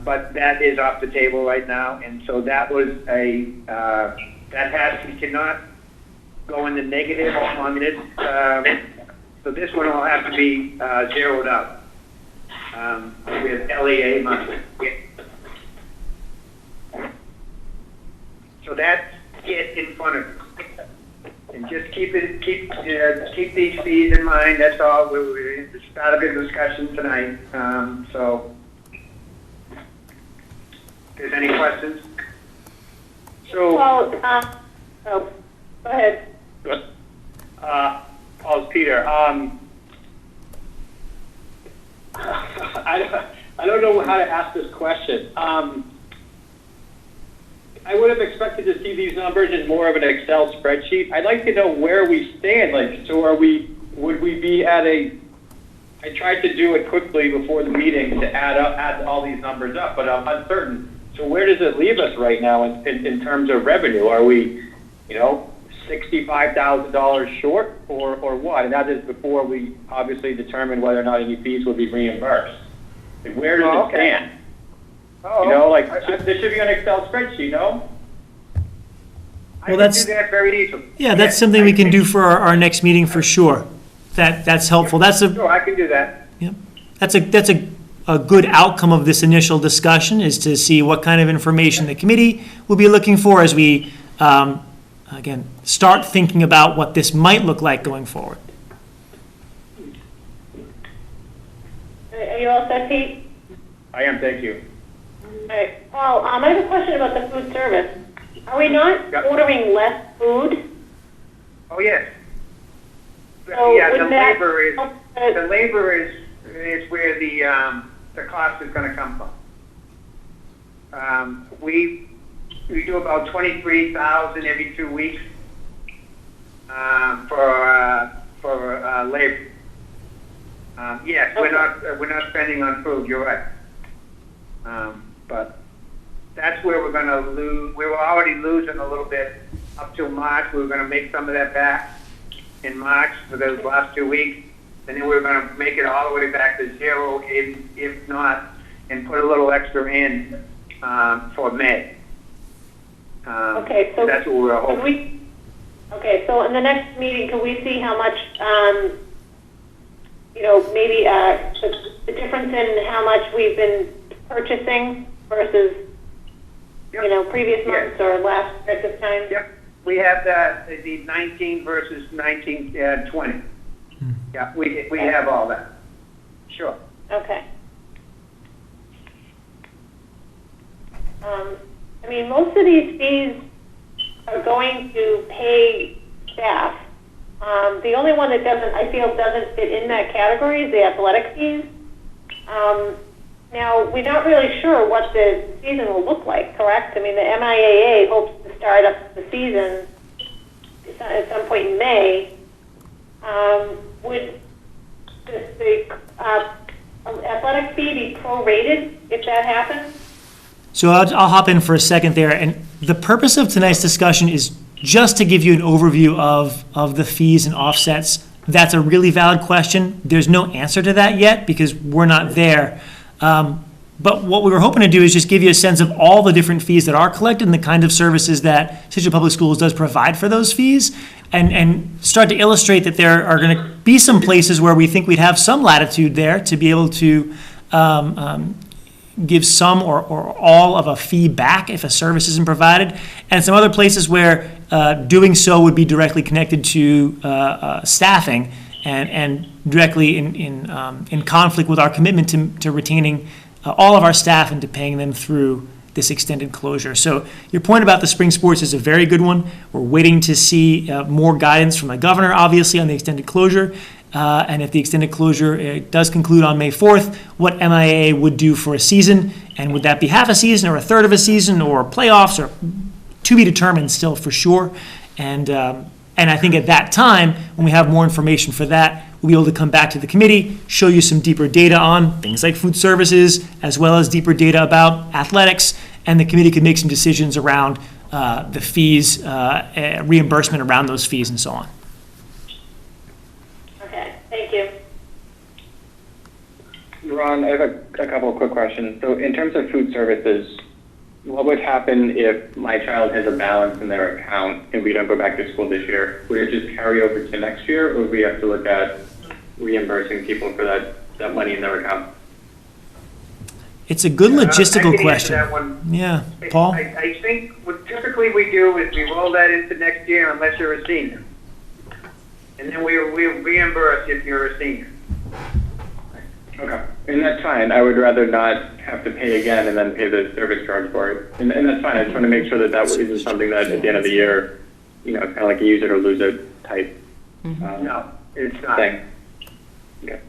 But that is off the table right now. And so that was we cannot go in the negative on this. So this one will have to be zeroed out with LEA money. So that's it in front of you. And just keep these fees in mind. That's all. We started a discussion tonight. So, if there's any questions? So, Well, go ahead. Paul's Peter. I don't know how to ask this question. I would have expected to see these numbers in more of an Excel spreadsheet. I'd like to know where we stand. Would we be at I tried to do it quickly before the meeting to add all these numbers up, but I'm uncertain. So where does it leave us right now in terms of revenue? Are we, $65,000 short or what? And that is before we obviously determine whether or not any fees will be reimbursed. Where does it stand? This should be on an Excel spreadsheet, no? I can do that very easily. Yeah, that's something we can do for our next meeting for sure. That's helpful. Sure, I can do that. Yeah, that's a good outcome of this initial discussion, is to see what kind of information the committee will be looking for as we, again, start thinking about what this might look like going forward. Are you all set, Pete? I am, thank you. All right. Paul, I have a question about the food service. Are we not ordering less food? Oh, yes. So Yeah, the would that labor is where the cost is going to come from. We do about 23,000 every 2 weeks for labor. Yes, Okay. we're not spending on food. You're right. But that's where we're going to lose. We were already losing a little bit up till March. We were going to make some of that back in March for those last 2 weeks, and then we were going to make it all the way back to zero, if not, and put a little extra in for May. Okay, so that's what we're hoping. So in the next meeting, can we see how much, maybe the difference in how much we've been purchasing versus, previous months or last at this time? Yep. We have the 19 versus 20. Yeah, we have all that. Sure. Okay. Most of these fees are going to pay staff. The only one that I feel doesn't fit in that category is the athletic fees. Now, we're not really sure what the season will look like, correct? The MIAA hopes to start up the season at some point in May. the athletic fee be prorated if that happens? So I'll hop in for a second there. And the purpose of tonight's discussion is just to give you an overview of the fees and offsets. That's a really valid question. There's no answer to that yet because we're not there. But what we were hoping to do is just give you a sense of all the different fees that are collected and the kind of services that Scituate Public Schools does provide for those fees, and start to illustrate that there are going to be some places where we think we'd have some latitude there to be able to give some or all of a fee back if a service isn't provided, and some other places where doing so would be directly connected to staffing and directly in conflict with our commitment to retaining all of our staff and to paying them through this extended closure. So your point about the spring sports is a very good one. We're waiting to see more guidance from the governor, obviously, on the extended closure. And if the extended closure does conclude on May 4th, what MIA would do for a season, and would that be half a season or a third of a season or playoffs, or to be determined still for sure. And I think at that time, when we have more information for that, we'll be able to come back to the committee, show you some deeper data on things like food services, as well as deeper data about athletics, and the committee can make some decisions around the fees, reimbursement around those fees, and so on. Okay, thank you. Ron, I have a couple of quick questions. So in terms of food services, what would happen if my child has a balance in their account and we don't go back to school this year? Would it just carry over to next year, or would we have to look at reimbursing people for that money in their account? It's a good logistical I can question. answer that one. Yeah, Paul? I think what typically we do is we roll that into next year unless you're a senior. And then we reimburse if you're a senior. Okay, and that's fine. I would rather not have to pay again and then pay the service charge for it. And that's fine. I just want to make sure that isn't something that at the end of the year, it's kind of like a use it or lose it type No, it's not. thing. Okay.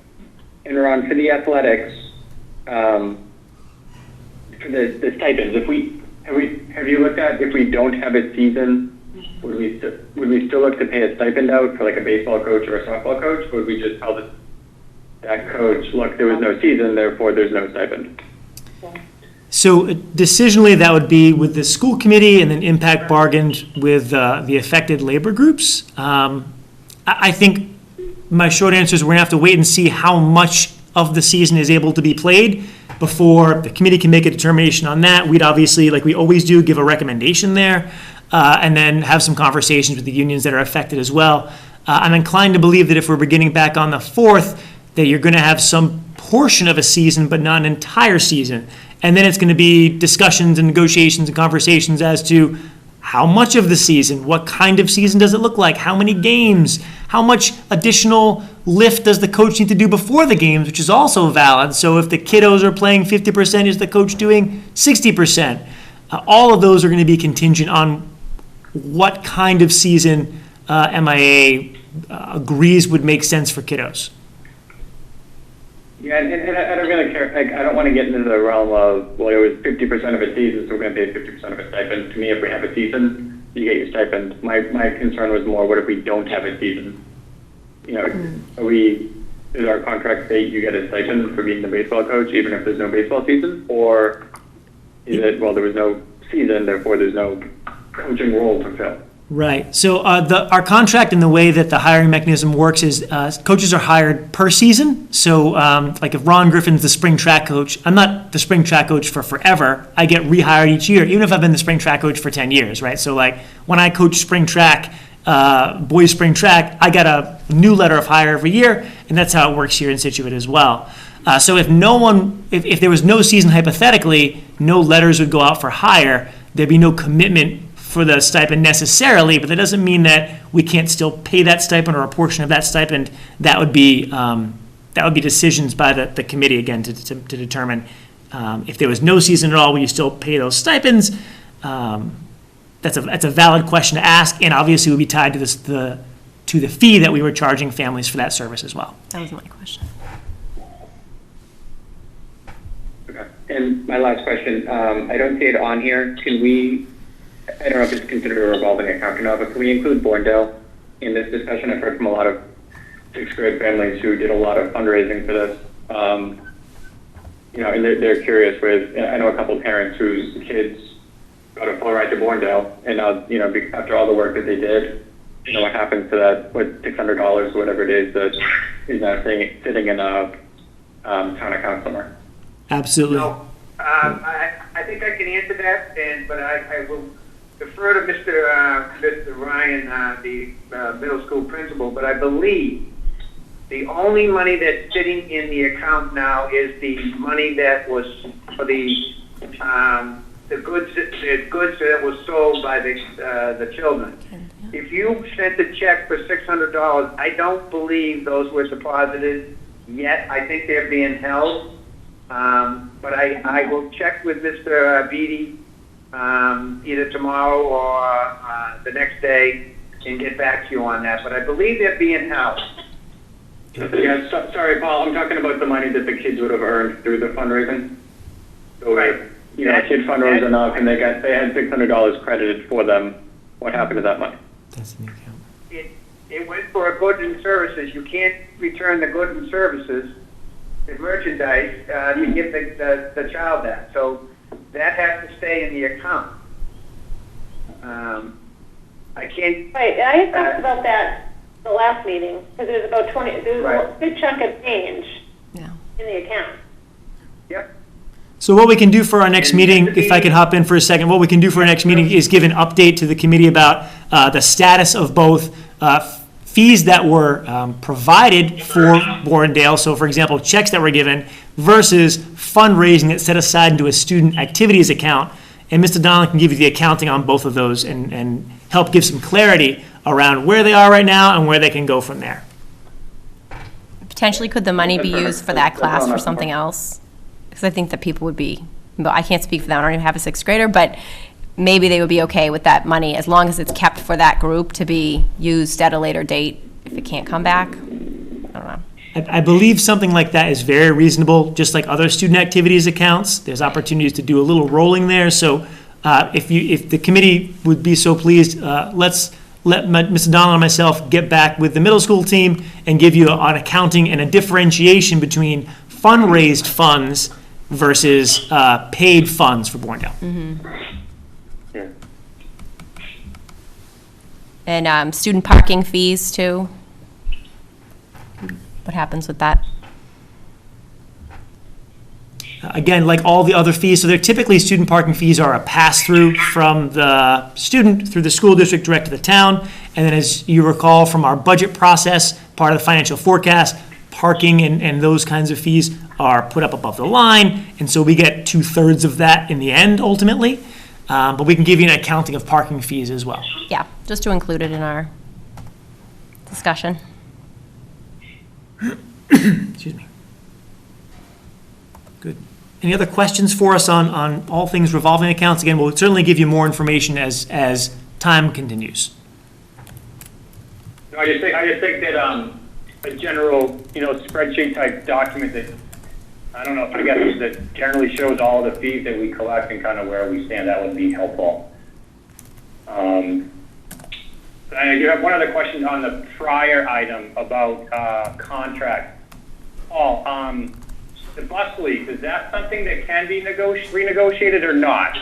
And Ron, for the athletics, for the stipends, have you looked at if we don't have a season, would we still look to pay a stipend out for like a baseball coach or a softball coach, or would we just tell that coach, look, there was no season, therefore there's no stipend? So decisionally, that would be with the school committee and then impact bargained with the affected labor groups. I think my short answer is we're going to have to wait and see how much of the season is able to be played before the committee can make a determination on that. We'd obviously, like we always do, give a recommendation there and then have some conversations with the unions that are affected as well. I'm inclined to believe that if we're beginning back on the 4th, that you're going to have some portion of a season, but not an entire season. And then it's going to be discussions and negotiations and conversations as to how much of the season, what kind of season does it look like, how many games, how much additional lift does the coach need to do before the games, which is also valid. So if the kiddos are playing 50%, is the coach doing 60%? All of those are going to be contingent on what kind of season MIA agrees would make sense for kiddos. Yeah, and I don't really care. I don't want to get into the realm of, well, it was 50% of a season, so we're going to pay 50% of a stipend. To me, if we have a season, you get your stipend. My concern was more, what if we don't have a season? Is our contract state you get a stipend for being the baseball coach, even if there's no baseball season? Or is it, well, there was no season, therefore there's no coaching role to fill? Right. So our contract and the way that the hiring mechanism works is coaches are hired per season. So like if Ron Griffin's the spring track coach, I'm not the spring track coach for forever. I get rehired each year, even if I've been the spring track coach for 10 years, right? So like when I coach spring track, boys spring track, I get a new letter of hire every year, and that's how it works here in Scituate as well. So if there was no season hypothetically, no letters would go out for hire. There'd be no commitment for the stipend necessarily, but that doesn't mean that we can't still pay that stipend or a portion of that stipend. That would be decisions by the committee again to determine if there was no season at all, will you still pay those stipends? That's a valid question to ask, and obviously would be tied to the fee that we were charging families for that service as well. That was my question. Okay. And my last question, I don't see it on here. I don't know if it's considered a revolving account or not, but can we include Bourndale in this discussion? I've heard from a lot of sixth grade families who did a lot of fundraising for this. And they're curious with, I know a couple parents whose kids got a full ride to Borndale, and after all the work that they did, what happens to that, $600 or whatever it is that is now sitting in a town account somewhere. Absolutely. No, I think I can answer that, but I will defer to Mr. Ryan, the middle school principal, but I believe the only money that's sitting in the account now is the money that was for the goods that was sold by the children. If you sent a check for $600, I don't believe those were deposited yet. I think they're being held. But I will check with Mr. Beatty either tomorrow or the next day and get back to you on that. But I believe they're being held. Yeah, sorry, Paul. I'm talking about the money that the kids would have earned through the fundraising. So, Right. a kid fundraised enough, and they had $600 credited for them. What happened to that money? That's in the account. It went for goods and services. You can't return the goods and services, the merchandise, to give the child that. So that has to stay in the account. I can't. Right, I had talked about that the last meeting, because there was about 20, there was Right. a big chunk of change Yeah. in the account. Yep. So what we can do for our next meeting, if I could hop in for a second, what we can do for our next meeting is give an update to the committee about the status of both fees that were provided for Borndale, so for example, checks that were given, versus fundraising that's set aside into a student activities account. And Mr. Donald can give you the accounting on both of those and help give some clarity around where they are right now and where they can go from there. Potentially, could the money be used for that class for something else? Because I think that people would be, I can't speak for them, I don't even have a sixth grader, but maybe they would be okay with that money as long as it's kept for that group to be used at a later date if it can't come back. I don't know. I believe something like that is very reasonable, just like other student activities accounts. There's opportunities to do a little rolling there. So if the committee would be so pleased, let's let Mr. Donald and myself get back with the middle school team and give you an accounting and a differentiation between fundraised funds versus paid funds for Borndale. Yeah. And student parking fees too. What happens with that? Again, like all the other fees, so they're typically, student parking fees are a pass-through from the student through the school district direct to the town. And then as you recall from our budget process, part of the financial forecast, parking and those kinds of fees are put up above the line. And so we get 2/3 of that in the end ultimately. But we can give you an accounting of parking fees as well. Yeah, just to include it in our discussion. Excuse me. Good. Any other questions for us on all things revolving accounts? Again, we'll certainly give you more information as time continues. No, I just think that a general, spreadsheet type document that, I don't know, I guess that generally shows all the fees that we collect and kind of where we stand, that would be helpful. I do have one other question on the prior item about contract. Paul, the bus lease, is that something that can be renegotiated or not?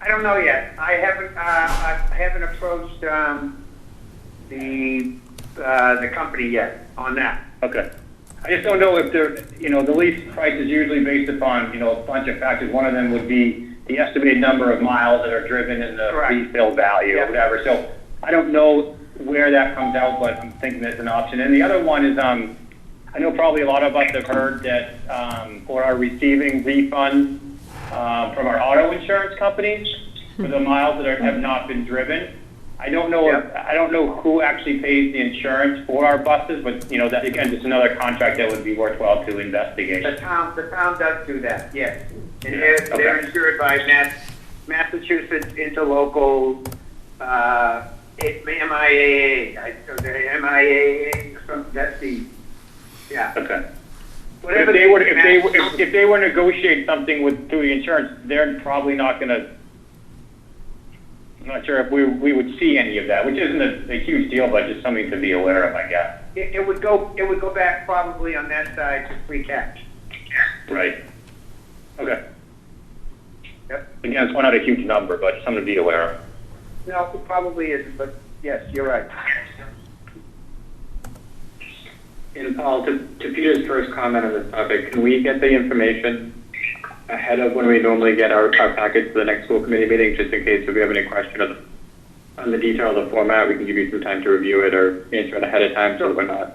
I don't know yet. I haven't approached the company yet on that. Okay. I just don't know if the lease price is usually based upon, a bunch of factors. One of them would be the estimated number of miles that are driven and the Correct. resale value or whatever. So I don't know where that comes out, but I'm thinking that's an option. And the other one is, I know probably a lot of us have heard that, or are receiving refunds from our auto insurance companies for the miles that have not been driven. I don't know. I don't know who actually pays the insurance for our buses, but that again, just another contract that would be worthwhile to investigate. The town does do that, yes. And Yeah, they're okay. insured by Massachusetts Interlocal MIAA. The MIAA, that's the, yeah. Okay. But Whatever if they were negotiate something through the insurance, they're probably not going to. I'm not sure if we would see any of that, which isn't a huge deal, but just something to be aware of, I guess. It would go back probably on that side to free cash. Right. Okay. Yep. Again, it's not a huge number, but something to be aware of. No, it probably isn't, but yes, you're right. And Paul, to Peter's first comment on this topic, can we get the information ahead of when we normally get our package for the next school committee meeting, just in case if we have any question on the detail of the format, we can give you some time to review it or answer it ahead of time so that we're not,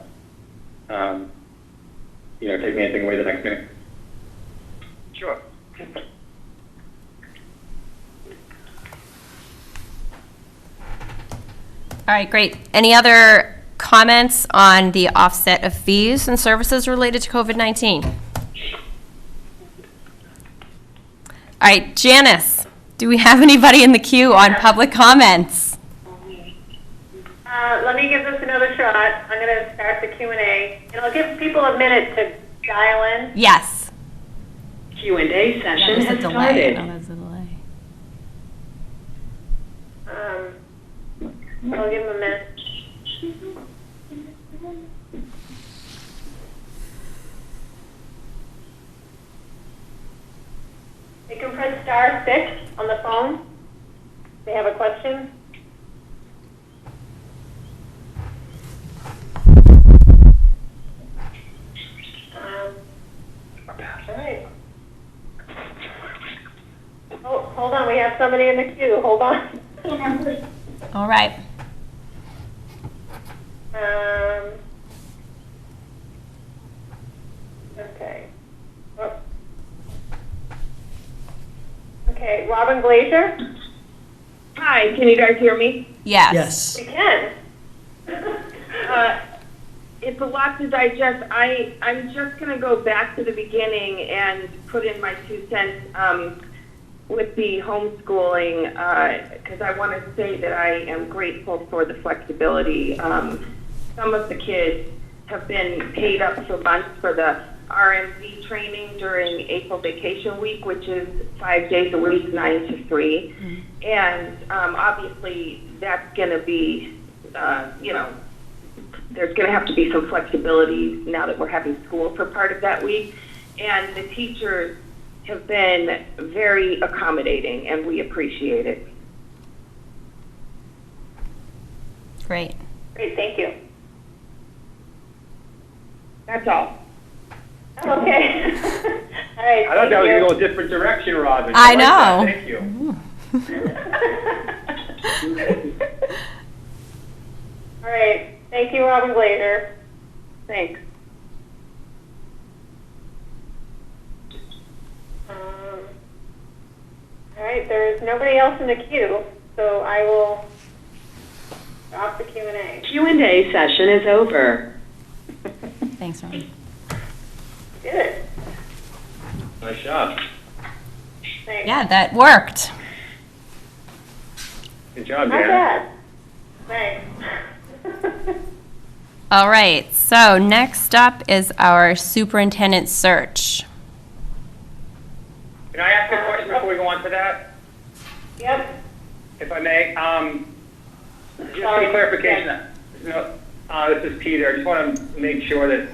taking anything away the next meeting. Sure. All right, great. Any other comments on the offset of fees and services related to COVID-19? All right, Janice, do we have anybody in the queue on public comments? Let me give this another shot. I'm going to start the Q&A, and I'll give people a minute to dial in. Yes. Q&A session There's a has delay. started. Oh, there's a delay. I'll give them a minute. They can press *6 on the phone if they have a question. All right. Oh, hold on. We have somebody in the queue. Hold on. All right. Okay. Oh. Okay, Robin Glazer? Hi, can you guys hear me? Yes. Yes. We can. It's a lot to digest. I'm just going to go back to the beginning and put in my 2 cents with the homeschooling, because I want to say that I am grateful for the flexibility. Some of the kids have been paid up for months for the RMD training during April vacation week, which is 5 days a week, 9 to 3. Mm-hmm. And obviously that's going to be, there's going to have to be some flexibility now that we're having school for part of that week. And the teachers have been very accommodating, and we appreciate it. Great. Great, thank you. That's all. Okay. All right. I thought that was going to go a different direction, Robin. I like know. that. Thank you. All right. Thank you, Robin Glazer. Thanks. All right. There is nobody else in the queue, so I will drop the Q&A. Q&A session is over. Thanks, Ron. Did it. Nice job. Thanks. Yeah, that worked. Good job, Not Janice. bad. Thanks. All right, so next up is our superintendent search. Can I ask a question before we go on to that, Yep. if I may? Just Sorry. for clarification, this is Peter. I just want to make sure that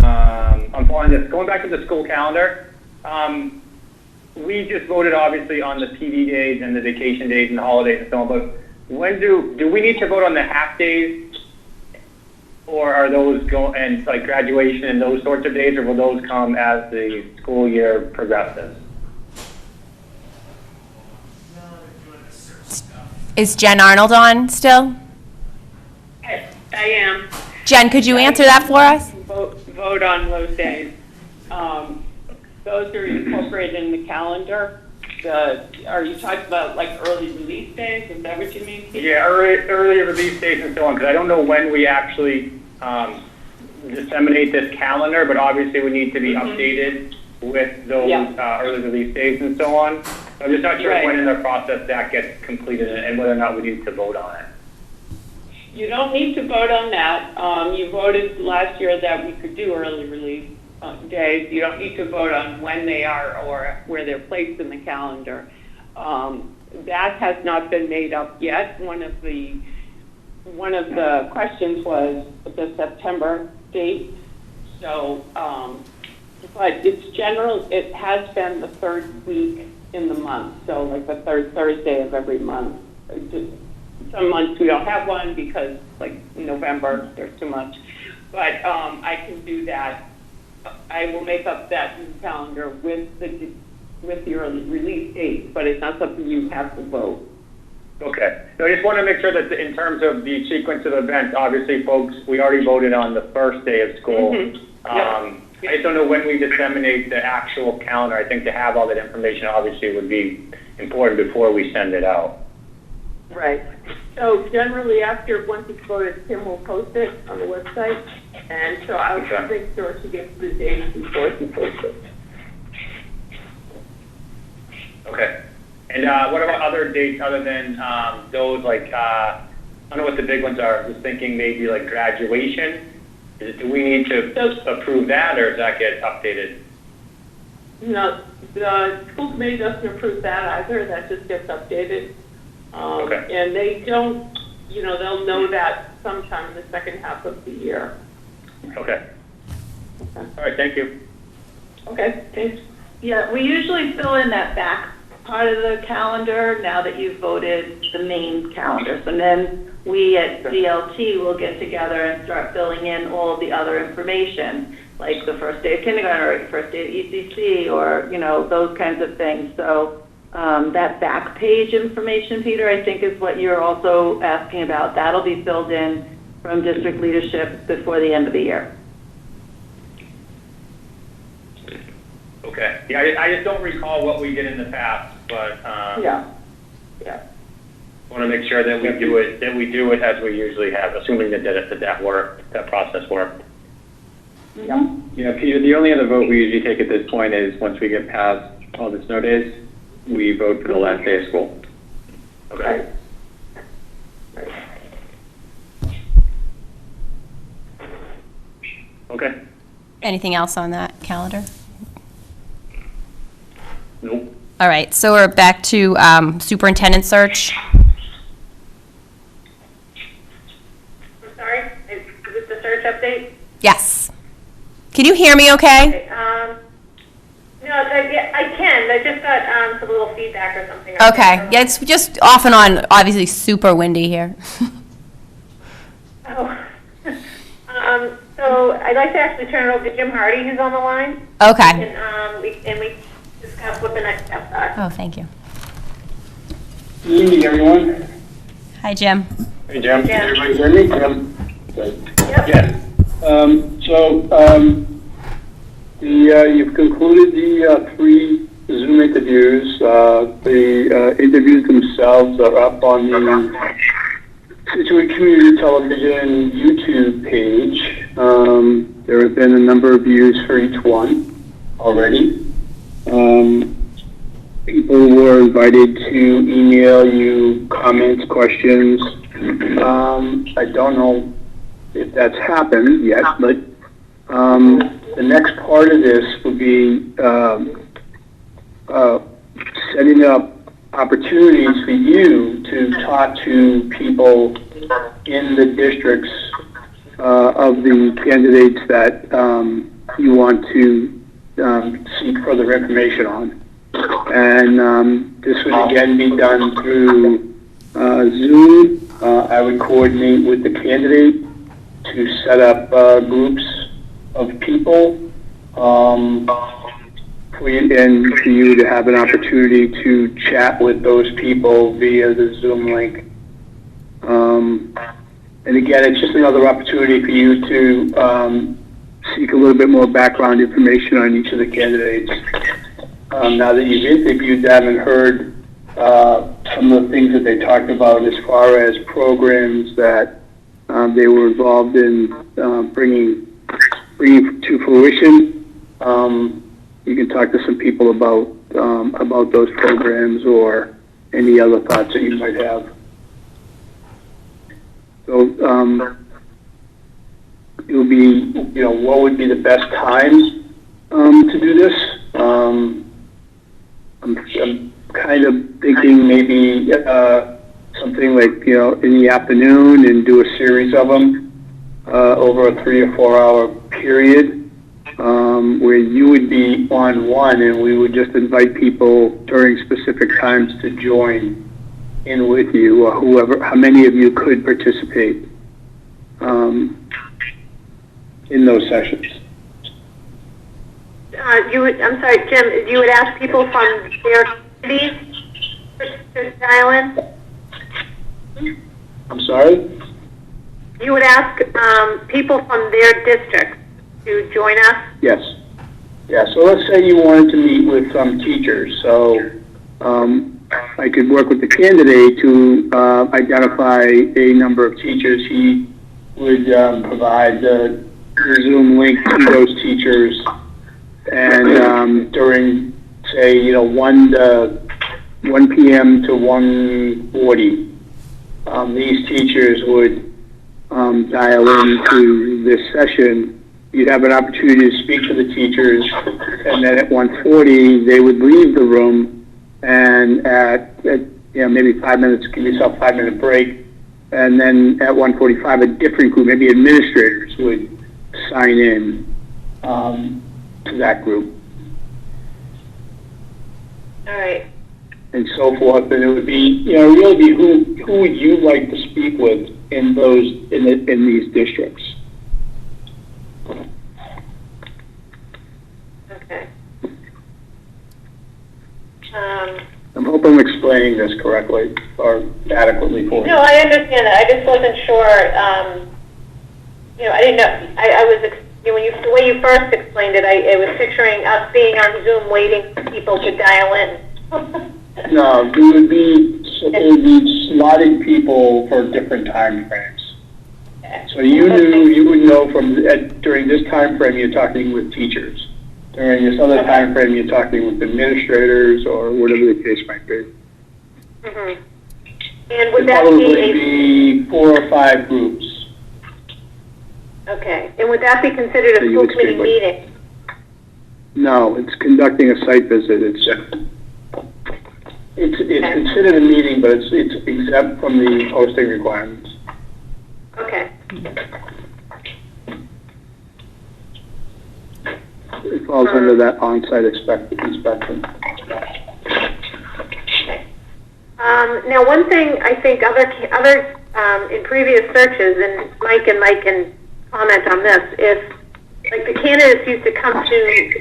I'm following this. Going back to the school calendar, we just voted obviously on the PD days and the vacation days and the holidays and so on, but when do we need to vote on the half days, or are those and like graduation and those sorts of days, or will those come as the school year progresses? Is Jen Arnold on still? I am. Jen, could you answer that for us? Vote on those days. Those are incorporated in the calendar. Are you talking about like early release days? Is that what you mean? Yeah, early release dates and so on, because I don't know when we actually disseminate this calendar, but obviously we need to be updated with those early release dates and so on. So I'm just not sure when in the process that gets completed and whether or not we need to vote on it. You don't need to vote on that. You voted last year that we could do early release days. You don't need to vote on when they are or where they're placed in the calendar. that has not been made up yet. One of the questions was the September date. So, but it has been the third week in the month. So like the third Thursday of every month. Some months we don't have one because like November, there's too much. But I can do that. I will make up that new calendar with your release date, but it's not something you have to vote. Okay. So I just want to make sure that in terms of the sequence of events, obviously, folks, we already voted on the first day of school. Mm-hmm. I just don't know when we disseminate the actual calendar. I think to have all that information obviously would be important before we send it out. Right. So generally once it's voted, Tim will post it on the website. And so I'll make sure she gets the dates before she posts it. Okay. And what about other dates other than those, like, I don't know what the big ones are. Just thinking maybe like graduation. Do we need to approve that, or does that get updated? No, the school committee doesn't approve that either. That just gets updated. Okay. And they don't, they'll know that sometime in the second half of the year. Okay. All right, thank you. Okay, thanks. Yeah, we usually fill in that back part of the calendar now that you've voted the main calendar. So then we at DLT will get together and start filling in all of the other information, like the first day of kindergarten or first day of ECC or, those kinds of things. So that back page information, Peter, I think is what you're also asking about. That'll be filled in from district leadership before the end of the year. Okay. Yeah, I just don't recall what we did in the past, but Yeah. want to make sure that we do it as we usually have, assuming that that process worked. Yeah. Yeah, Peter, the only other vote we usually take at this point is once we get past all the snow days, we vote for the last day of school. Okay. Right. Okay. Anything else on that calendar? Nope. All right, so we're back to superintendent search. I'm sorry, is this the search update? Yes. Can you hear me okay? No, I can. I just got some little feedback or something. Okay, yeah, it's just off and on, obviously super windy here. Oh. So I'd like to actually turn it over to Jim Hardy, who's on the line. Okay. And we discuss what the next steps are. Oh, thank you. Good evening, everyone. Hi, Jim. Hey, Jim. Yeah. Everybody hear me? Good. Yep. Yes. You've concluded the 3 Zoom interviews. The interviews themselves are up on the Scituate Community Television YouTube page. There have been a number of views for each one already. People were invited to email you comments, questions. I don't know if that's happened yet, but the next part of this would be setting up opportunities for you to talk to people in the districts of the candidates that you want to seek further information on. And this would again be done through Zoom. I would coordinate with the candidate to set up groups of people for you to have an opportunity to chat with those people via the Zoom link. And again, it's just another opportunity for you to seek a little bit more background information on each of the candidates. Now that you've interviewed them and heard some of the things that they talked about as far as programs that they were involved in bringing to fruition, you can talk to some people about those programs or any other thoughts that you might have. So it'll be, what would be the best times to do this? I'm kind of thinking maybe something like, in the afternoon and do a series of them over a 3 or 4 hour period, where you would be on one and we would just invite people during specific times to join in with you, or how many of you could participate in those sessions. I'm sorry, Jim, you would ask people from their cities to dial in? I'm sorry? You would ask people from their districts to join us? Yes. Yeah, so let's say you wanted to meet with some teachers. So I could work with the candidate to identify a number of teachers. He would provide the Zoom link to those teachers. And during, say, 1 p.m. to 1:40, these teachers would dial into this session. You'd have an opportunity to speak to the teachers, and then at 1:40, they would leave the room, and at maybe 5 minutes, give yourself a 5-minute break, and then at 1:45, a different group, maybe administrators, would sign in to that group. All right. And so forth, and it would be, really be who would you like to speak with in these districts? Okay. I'm hoping I'm explaining this correctly or adequately for you. No, I understand that. I just wasn't sure. I didn't know. I was the way you first explained it. I was picturing us being on Zoom waiting for people to dial in. No, there would be slotted people for different time frames. So you would know during this time frame you're talking with teachers. During this other time frame you're talking with administrators or whatever the case might be. Mm-hmm. And would It'd that probably be 4 or 5 groups. Okay. And would that be considered a school committee meeting? No, it's conducting a site visit. It's considered a meeting, but it's exempt from the hosting requirements. Okay. It falls under that on-site inspection. Okay. Now, one thing I think other in previous searches, and Mike can comment on this, if like the candidates used to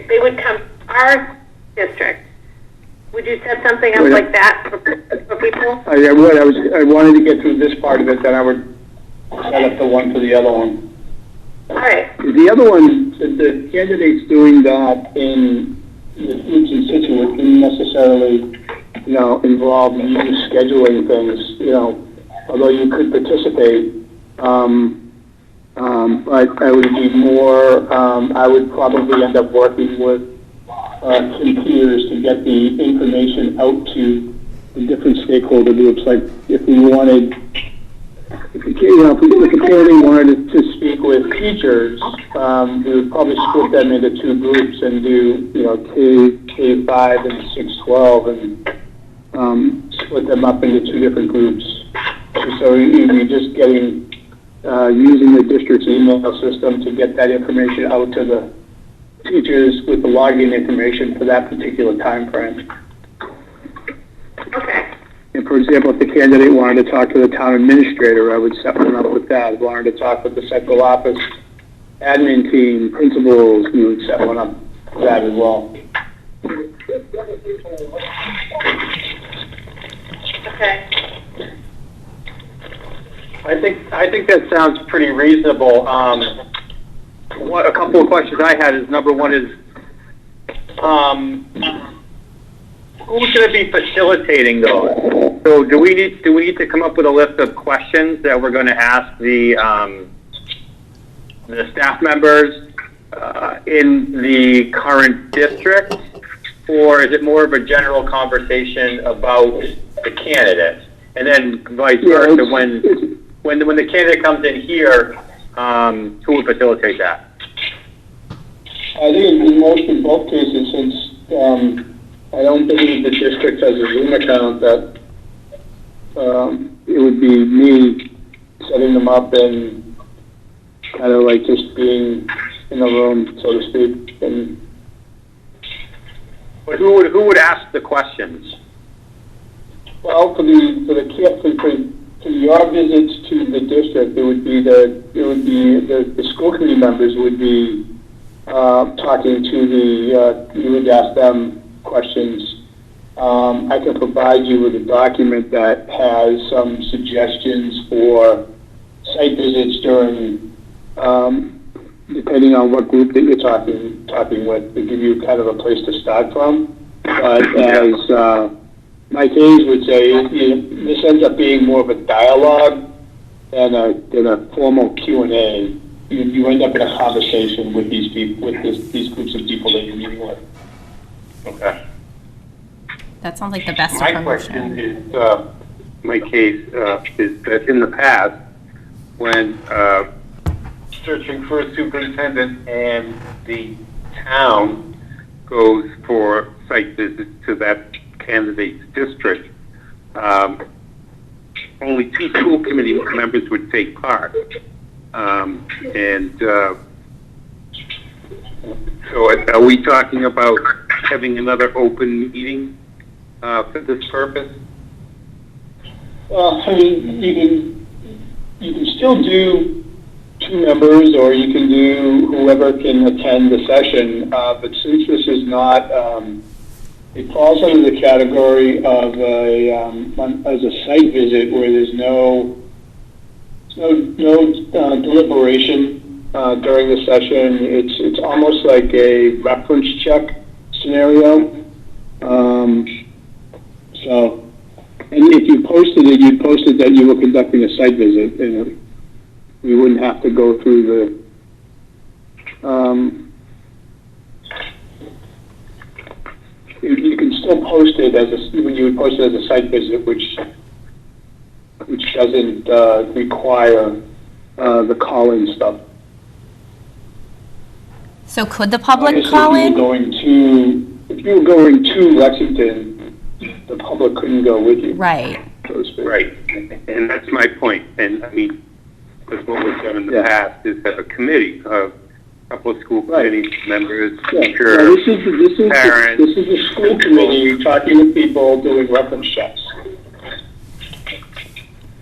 they would come to our district. Would you set something up like that for people? I would. I wanted to get through this part of it, then I would set up the one for the other one. All right. The other one, the candidates doing that in the groups in Scituate didn't necessarily, involve you scheduling things, although you could participate. But I would be more, I would probably end up working with computers to get the information out to the different stakeholder groups. Like if the candidate wanted to speak with teachers, we would probably split them into 2 groups and do, K5 and 612 and split them up into 2 different groups. So you'd be just getting, using the district's email system to get that information out to the teachers with the login information for that particular time frame. Okay. And for example, if the candidate wanted to talk to the town administrator, I would set one up with that. If I wanted to talk with the central office admin team, principals, we would set one up for that as well. Okay. I think that sounds pretty reasonable. A couple of questions I had is, number one is, who's going to be facilitating those? So do we need to come up with a list of questions that we're going to ask the staff members in the current district, or is it more of a general conversation about the candidate? And then vice versa, when the candidate comes in here, who would facilitate that? I think in both cases, since I don't believe the district has a Zoom account that, it would be me setting them up and kind of like just being in the room, so to speak, and But who would ask the questions? well, for your visits to the district, the school committee members would be talking to you would ask them questions. I can provide you with a document that has some suggestions for site visits during, depending on what group that you're talking with, to give you kind of a place to start from. But as Mike Hayes would say, this ends up being more of a dialogue than a formal Q&A. You end up in a conversation with these people, these groups of people that you're meeting with. Okay. That sounds like the best My approach. question is, my case is that in the past, when searching for a superintendent and the town goes for site visits to that candidate's district, only 2 school committee members would take part. So are we talking about having another open meeting for this purpose? Well, I mean, you can still do 2 members, or you can do whoever can attend the session. But since this is not, it falls under the category of as a site visit where there's no deliberation during the session. It's almost like a reference check scenario. So, and if you posted it, you'd posted that you were conducting a site visit, and we wouldn't have to go through the. You can still post it when you would post it as a site visit, which doesn't require the call-in stuff. So could the public Obviously, call in? If you were going to Lexington, the public couldn't go with you. Right. So to speak. Right, and that's my point. And I mean, because what we've done in the past is have a committee of a couple of school committee members, teachers, parents. This is a school committee talking to people, doing reference checks,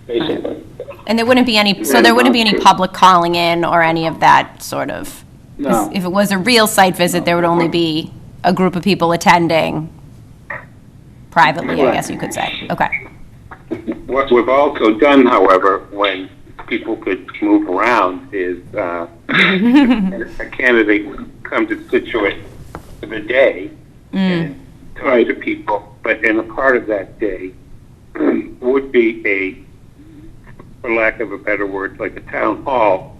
basically. And there wouldn't be any, so there wouldn't be any public calling in or any of that sort of? No. If it was a real site visit, there would only be a group of people attending privately, I guess you could say. Okay. What we've also done, however, when people could move around, is a candidate would come to Scituate for the day and talk to people, but in a part of that day would be for lack of a better word, like a town hall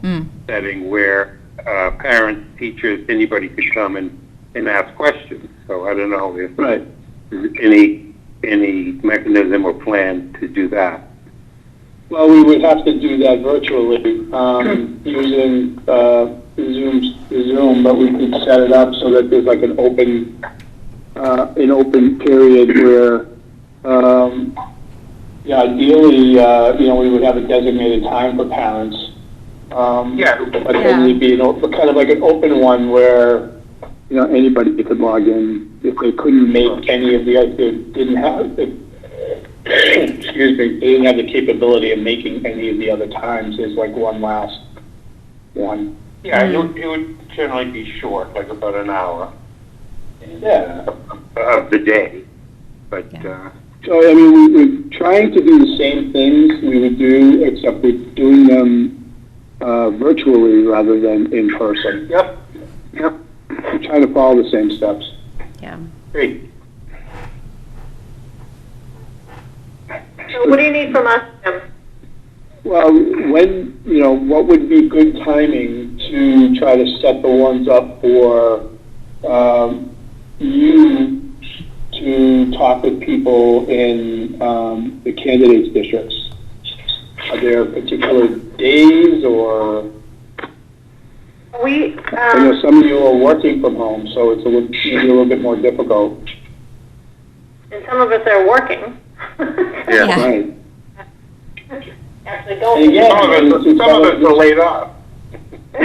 setting where parents, teachers, anybody could come and ask questions. So I don't know if there's any mechanism or plan to do that. Well, we would have to do that virtually using Zoom, but we could set it up so that there's like an open period where, ideally, we would have a designated time for parents. But then it'd be kind of like an open one where, anybody could log in if they couldn't make any of didn't have they didn't have the capability of making any of the other times. There's like one last one. Yeah, it would generally be short, like about an hour. Of the day, but. So, I mean, we're trying to do the same things we would do, except we're doing them virtually rather than in person. Yep. We're trying to follow the same steps. Yeah. Great. So what do you need from us, Jim? Well, what would be good timing to try to set the ones up for you to talk with people in the candidates' districts? Are there particular days, or We, I know some of you are working from home, so it's maybe a little bit more difficult. and some of us are working. Yeah. Right. Actually don't. And again, Some of us are laid off. But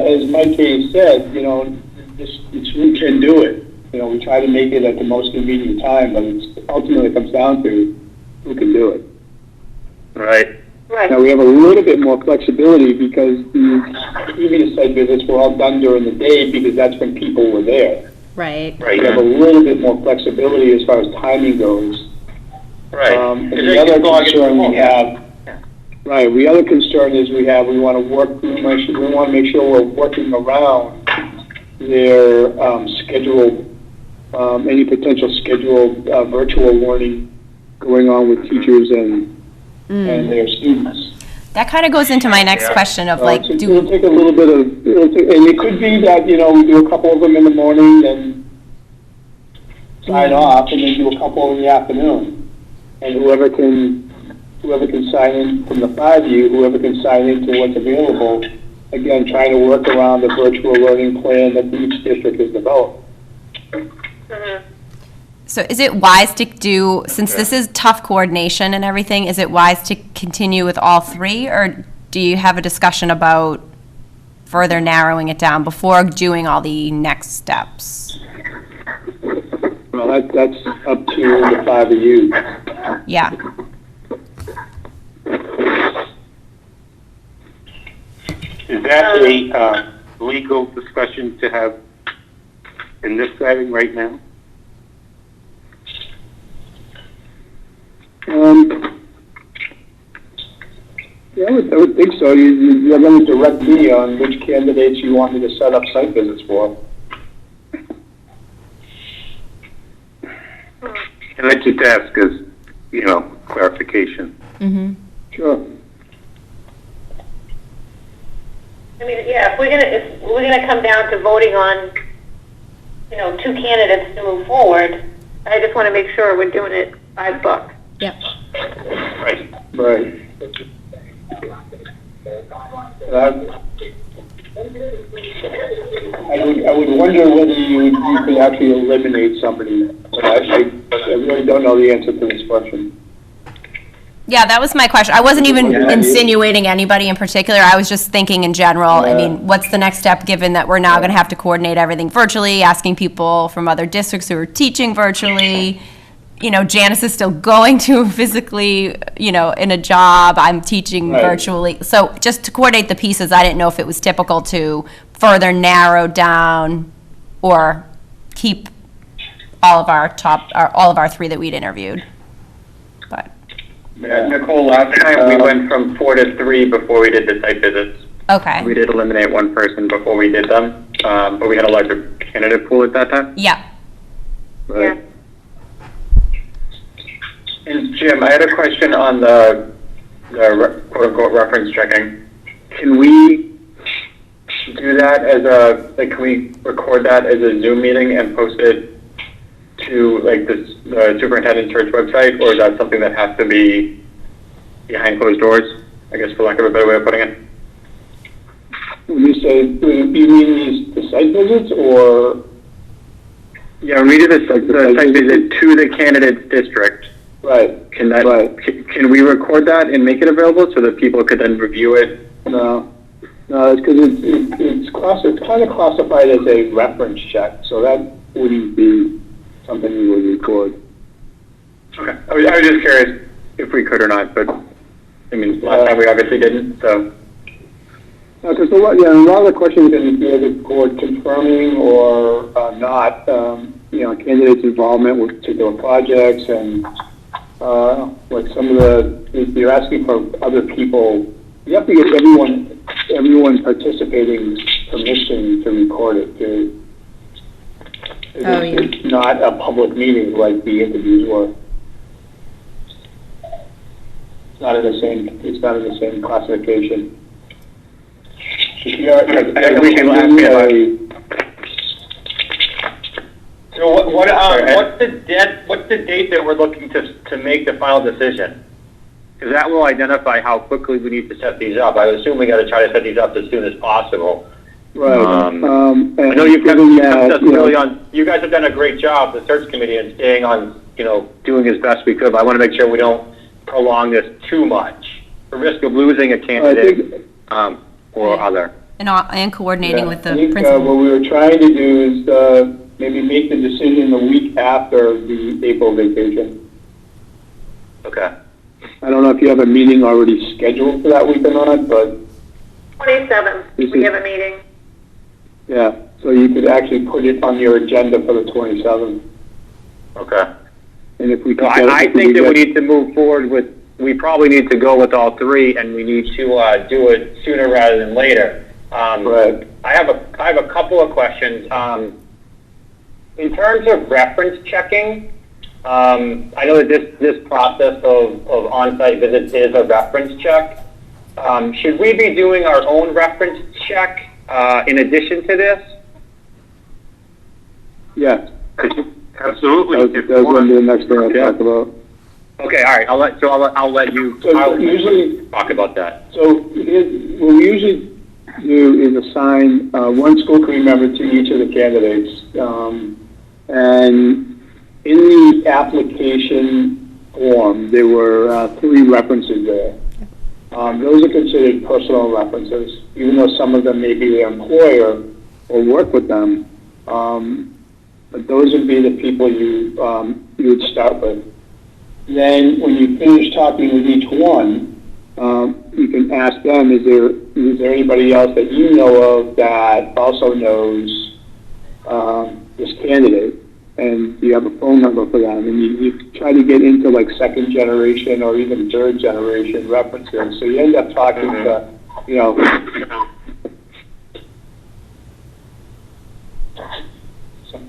as Mike Hayes said, you know, it's who can do it. You know, we try to make it at the most convenient time, but it's ultimately comes down to who can do it. Right. Right. Now, we have a little bit more flexibility because the previous site visits were all done during the day because that's when people were there. Right. Right. We have a little bit more flexibility as far as timing goes. Right. And the other concern we have, right, the other concern is we want to make sure we're working around their scheduled, any potential scheduled virtual learning going on with teachers and their students. That kind of goes into my next question of like, It'll take a little bit of, and it could be that, you know, we do a couple of them in the morning and sign off, and then do a couple in the afternoon. And whoever can sign in from the 5 of you, whoever can sign into what's available, again, trying to work around the virtual learning plan that each district has developed. so is it wise to do, since this is tough coordination and everything, is it wise to continue with all three? Or do you have a discussion about further narrowing it down before doing all the next steps? Well, that's up to the 5 of you. Yeah. Is that a legal discussion to have in this setting right now? Yeah, I would think so. You're going to direct me on which candidates you want me to set up site visits for. And I just ask as, you know, clarification. Mm-hmm. Sure. I mean, yeah, if we're gonna come down to voting on, you know, 2 candidates to move forward, I just want to make sure we're doing it by the book. Yep. Right. Right. I would wonder whether you could actually eliminate somebody, but I really don't know the answer to this question. Yeah, that was my question. I wasn't even insinuating anybody in particular. I was just thinking in general. I mean, what's the next step given that we're now going to have to coordinate everything virtually, asking people from other districts who are teaching virtually? You know, Janice is still going to physically, you know, in a job. I'm teaching virtually. So just to coordinate the pieces, I didn't know if it was typical to further narrow down or keep all of our 3 that we'd interviewed. But. Nicole, last time we went from 4 to 3 before we did the site visits. Okay. We did eliminate 1 person before we did them, but we had a larger candidate pool at that time. Yeah. Right. Yeah. And Jim, I had a question on the quote-unquote reference checking. Can we do that as can we record that as a Zoom meeting and post it to the superintendent search website, or is that something that has to be behind closed doors, I guess, for lack of a better way of putting it? When you say, you mean the site visits, or? Yeah, when we do the site visit to the candidate's district, right? Can we record that and make it available so that people could then review it? No, it's because it's kind of classified as a reference check, so that wouldn't be something we would record. Okay, I was just curious if we could or not, but I mean, last time we obviously didn't, so. No, because a lot of the questions can be either confirming or not, you know, candidates' involvement with particular projects, and like some of you're asking for other people. You have to give everyone participating permission to record it too. It's not a public meeting like the interviews were. It's not in the same classification. If you're, we can ask me about So what's the date that we're looking to make the final decision? Because that will identify how quickly we need to set these up. I assume we got to try to set these up as soon as possible. Right. I know you guys have done a great job, the search committee, in staying on, doing as best we could. But I want to make sure we don't prolong this too much, for risk of losing a candidate or other. And coordinating with the I think, principal. what we were trying to do is maybe make the decision the week after the April vacation. Okay. I don't know if you have a meeting already scheduled for that week or not, but 27th, we have a meeting. yeah, so you could actually put it on your agenda for the 27th. Okay. And if we could, I think that we need to move forward with. We probably need to go with all three, and we need to do it sooner rather than later. Right. I have a couple of questions. In terms of reference checking, I know that this process of on-site visits is a reference check. Should we be doing our own reference check in addition to this? Yeah. Absolutely. That was going to be the next thing I'll talk about. Okay, all right. I'll let you. So usually talk about that. So what we usually do is assign one school committee member to each of the candidates, and in the application form there were 3 references there. Those are considered personal references, even though some of them may be their employer or work with them. But those would be the people you would start with. Then, when you finish talking with each one, you can ask them, is there anybody else that you know of that also knows this candidate? And do you have a phone number for them? And you try to get into like second generation or even third generation references. So you end up talking to,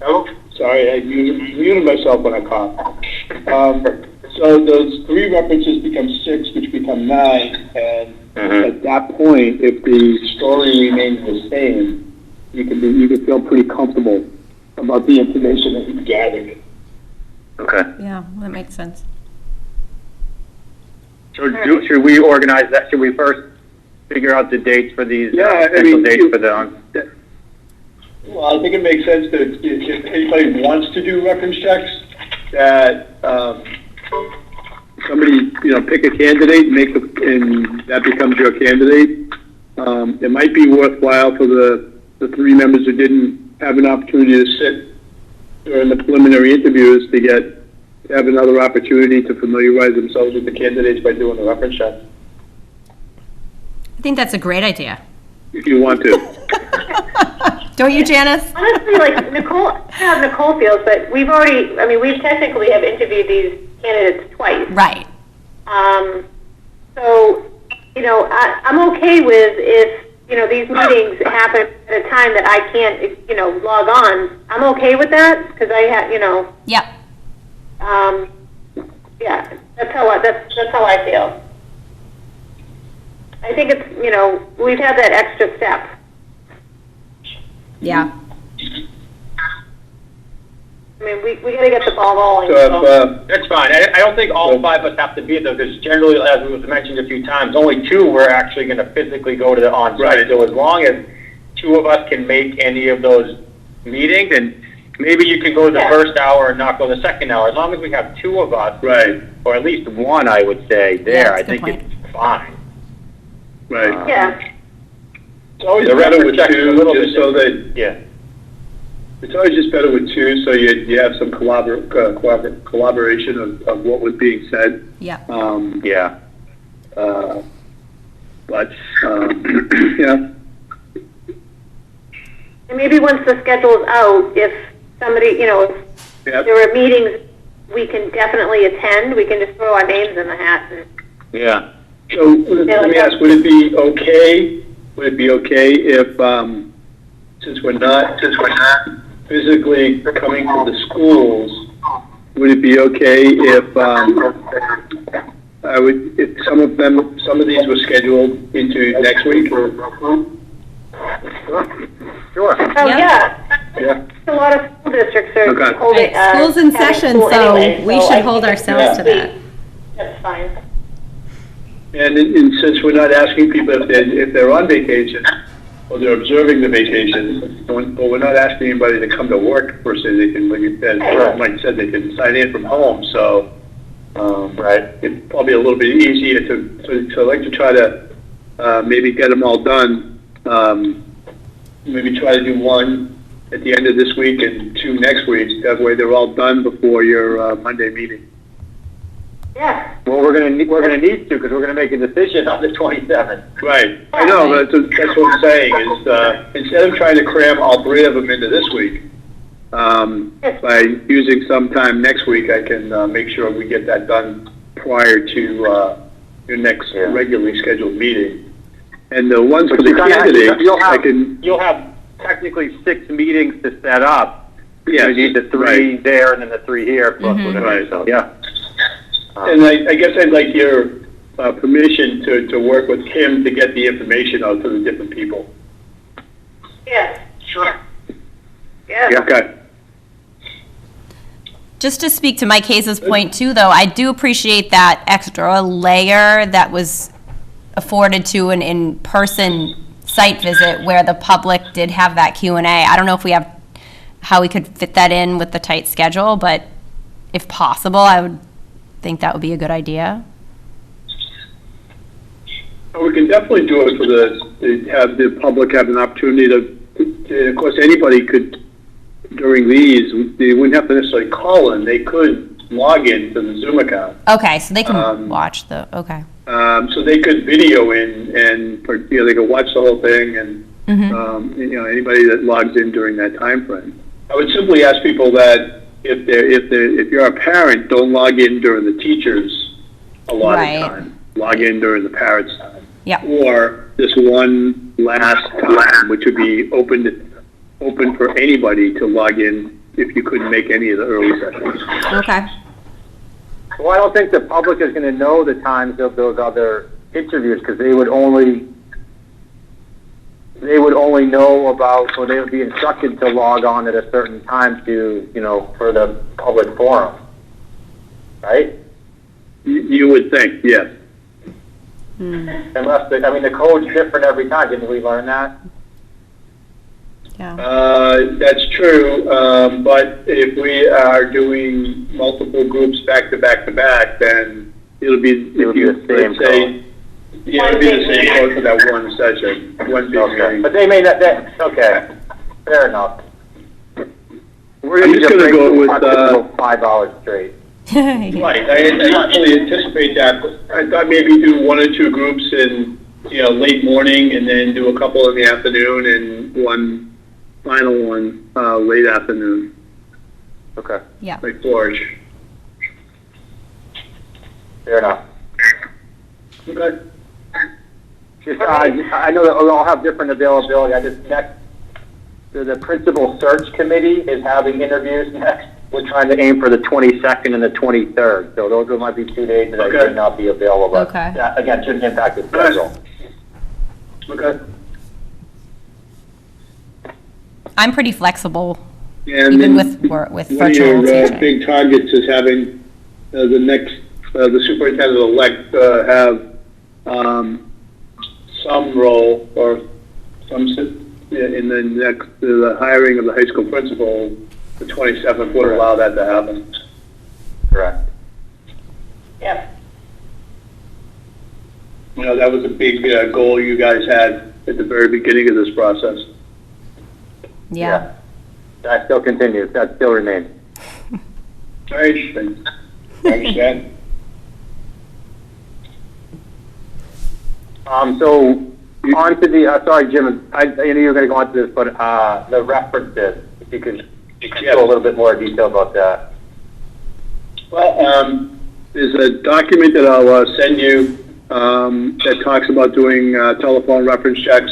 Oh, sorry, I muted myself when I coughed. So those 3 references become 6, which become 9, and at that point, if the story remains the same, you can feel pretty comfortable about the information that you've gathered. Okay. Yeah, that makes sense. So should we organize that? Should we first figure out the dates for these? Dates for the. Well, I think it makes sense that if anybody wants to do reference checks, that somebody pick a candidate, and that becomes your candidate. It might be worthwhile for the 3 members who didn't have an opportunity to sit during the preliminary interviews to have another opportunity to familiarize themselves with the candidates by doing a reference check. I think that's a great idea. If you want to. Don't you, Janice? Honestly, like Nicole, I don't know how Nicole feels, but we technically have interviewed these candidates twice. Right. So, I'm okay with if, these meetings happen at a time that I can't, log on. I'm okay with that because I have, Yep. yeah, that's how I feel. I think it's, we've had that extra step. Yeah. I mean, we got to get the ball rolling. That's fine. I don't think all 5 of us have to be there because generally, as was mentioned a few times, only 2 were actually going to physically go to the on-site. Right. So as long as 2 of us can make any of those meetings, and maybe you can go to the first hour and not go the second hour. As long as we have 2 of us, right, or at least 1, I would say there. I think it's fine. Right. Yeah. It's always better with 2, just so that. Yeah. It's always just better with 2, so you have some collaboration of what was being said. Yeah. Yeah. But yeah. And maybe once the schedule's out, if somebody, if there are meetings we can definitely attend, we can just throw our names in the hat. And, yeah. So let me ask: would it be okay? Would it be okay if, since we're not physically coming to the schools, would it be okay if if some of these were scheduled into next week? Sure. oh yeah. Yeah. A lot of school districts are holding. School's in having session, school so anyway, we should hold ourselves to that. That's fine. And since we're not asking people if they're on vacation, or they're observing the vacation, but we're not asking anybody to come to work per se. They can, like you said, Mike said, they can sign in from home, so, it's probably a little bit easier to I'd like to try to, maybe get them all done. Maybe try to do one at the end of this week and 2 next week. That way they're all done before your, Monday meeting. Yeah. Well, we're gonna need to, because we're gonna make a decision on the 27th. Right. I know, but that's what I'm saying, is, instead of trying to cram all 3 of them into this week, by using some time next week, I can, make sure we get that done prior to, your next regularly scheduled meeting. And the ones for the candidates, You'll have technically 6 meetings to set up. Yeah, you need the 3 there and then the 3 here, plus whatever, so, yeah. And I guess I'd like your permission to work with Kim to get the information out to the different people. Yes. Sure. Yes. Yeah. Okay. Just to speak to Mike Hayes' point too, though, I do appreciate that extra layer that was afforded to an in-person site visit where the public did have that Q&A. I don't know if we have how we could fit that in with the tight schedule, but if possible, I would think that would be a good idea. Well, we can definitely do it to have the public have an opportunity to, of course, anybody could, during these, they wouldn't have to necessarily call in, they could log in to the Zoom account. Okay, so they can watch the, okay. So they could video in and, they could watch the whole thing and, anybody that logs in during that time frame. I would simply ask people that if you're a parent, don't log in during the teachers' allotted time. Log in during the parents' time. Yeah. Or this one last time, which would be open for anybody to log in if you couldn't make any of the early sessions. Okay. Well, I don't think the public is gonna know the times of those other interviews, because they would only know about, or they would be instructed to log on at a certain time to, for the public forum, right? You would think, yes. Unless, the code's different every time, didn't we learn that? Yeah. That's true, but if we are doing multiple groups back to back to back, then it'll be the same code. Yeah, it'll be the same code for that one session, one big meeting. But they may not, okay, fair enough. We're I'm just gonna go with, 5 hours straight. Right, I didn't fully anticipate that, but I thought maybe do 1 or 2 groups in, late morning, and then do a couple in the afternoon, and one final one, late afternoon. Okay. Yeah. Like 4-ish. Fair enough. Okay. Just, I know that we'll all have different availability. The principal search committee is having interviews next. We're trying to aim for the 22nd and the 23rd. So those might be 2 days that I could not be available. Okay. That, again, shouldn't impact the schedule. Okay. I'm pretty flexible, And even then with one virtual of your teaching. big targets is having the next, the superintendent-elect have some role or some, in the next, the hiring of the high school principal, the 27th would allow that to happen. Correct. Yep. That was a big goal you guys had at the very beginning of this process. Yeah. That still continues. That still remains. All right, I understand. So on to the, sorry, Jim, I know you were going to go on to this, but the references, if you could go a little bit more detail about that. Well, there's a document that I'll send you that talks about doing telephone reference checks,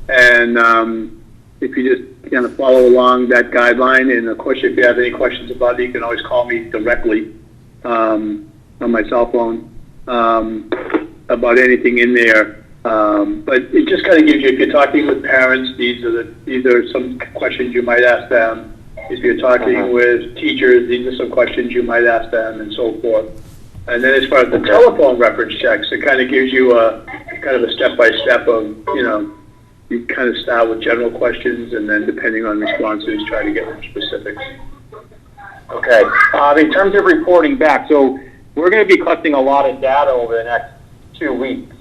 and if you just kind of follow along that guideline, and of course, if you have any questions about it, you can always call me directly on my cell phone about anything in there. But it just kind of gives you, if you're talking with parents, these are some questions you might ask them. If you're talking with teachers, these are some questions you might ask them, and so forth. And then as far as the telephone reference checks, it kind of gives you a kind of a step-by-step of, you kind of start with general questions, and then depending on responses, try to get more specifics. Okay. In terms of reporting back, so we're going to be collecting a lot of data over the next 2 weeks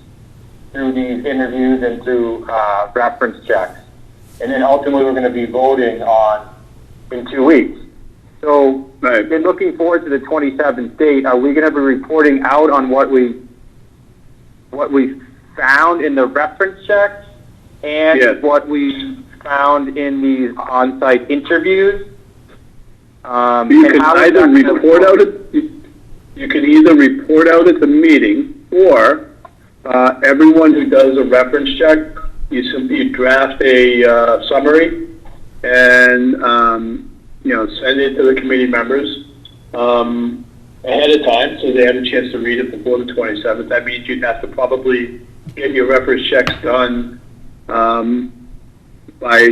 through these interviews and through reference checks. And then ultimately we're going to be voting on in 2 weeks. So Right. been looking forward to the 27th date. Are we going to be reporting out on what we found in the reference checks and Yes. what we found in these on-site interviews? You And can how is either that gonna report work? out you can either report out at the meeting, or everyone who does a reference check, you draft a summary and send it to the committee members ahead of time, so they have a chance to read it before the 27th. That means you'd have to probably get your reference checks done by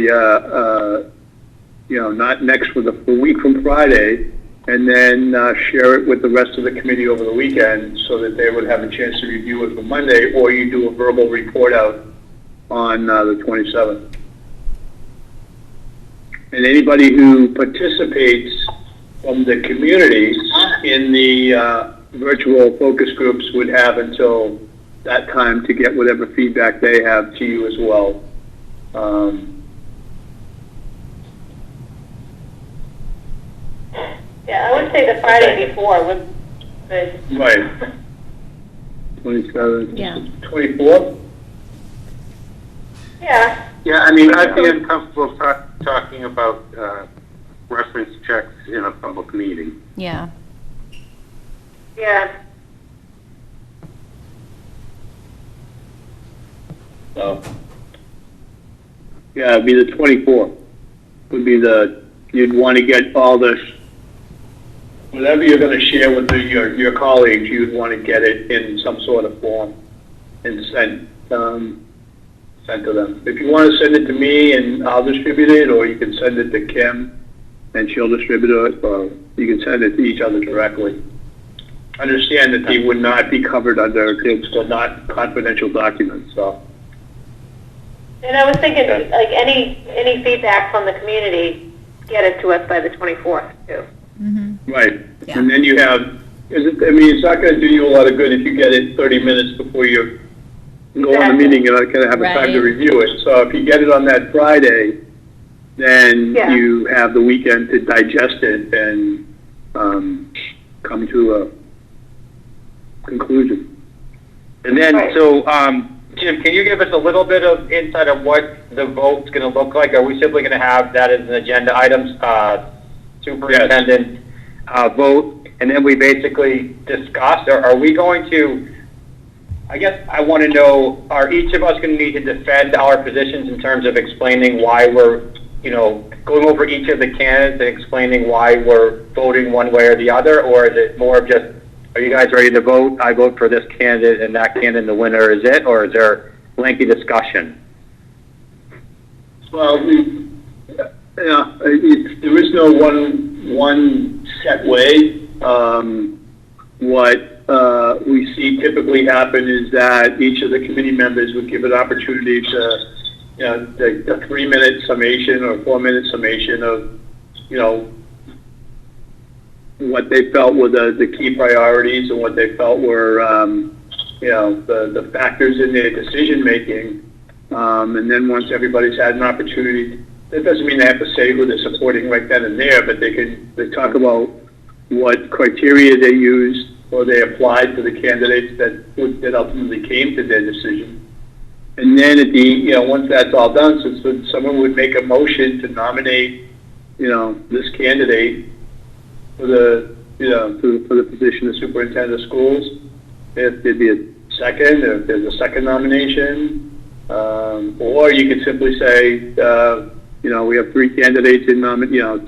not next with a week from Friday, and then share it with the rest of the committee over the weekend so that they would have a chance to review it for Monday, or you do a verbal report out on the 27th. And anybody who participates from the community in the virtual focus groups would have until that time to get whatever feedback they have to you as well. Yeah, I would say the Friday before would, Right. 27th. Yeah. 24th? yeah. Yeah, I mean, I'd be uncomfortable talking about reference checks in a public meeting. Yeah. Yeah. So, yeah, it'd be the 24th. Would be you'd want to get all this, whatever you're going to share with your colleagues, you'd want to get it in some sort of form and sent to them. If you want to send it to me and I'll distribute it, or you can send it to Kim and she'll distribute it, or you can send it to each other directly. Understand that they would not be covered under, they're not confidential documents, so. And I was thinking, like, any feedback from the community, get it to us by the 24th, too. Right, Yeah. and then you have, it's not gonna do you a lot of good if you get it 30 minutes before you go on the meeting, you're not gonna have time to Right. review it. So if you get it on that Friday, then Yeah. you have the weekend to digest it and come to a conclusion. And then, Right. so, Jim, can you give us a little bit of insight of what the vote's going to look like? Are we simply going to have that as an agenda item, superintendent vote, and then we basically discuss? Or are we going to, I guess I want to know, are each of us going to need to defend our positions in terms of explaining why we're, going over each of the candidates and explaining why we're voting one way or the other? Or is it more of just, are you guys ready to vote? I vote for this candidate and that candidate, the winner is it? Or is there lengthy discussion? Well, there is no one set way. What we see typically happen is that each of the committee members would give an opportunity to, the 3-minute summation or 4-minute summation of, what they felt were the key priorities and what they felt were, the factors in their decision making. And then once everybody's had an opportunity, that doesn't mean they have to say who they're supporting right then and there, but they talk about what criteria they used or they applied to the candidates that ultimately came to their decision. And then at the, once that's all done, so someone would make a motion to nominate, this candidate for the, for the position of superintendent of schools. If there'd be a second, or if there's a second nomination, or you could simply say, we have 3 candidates in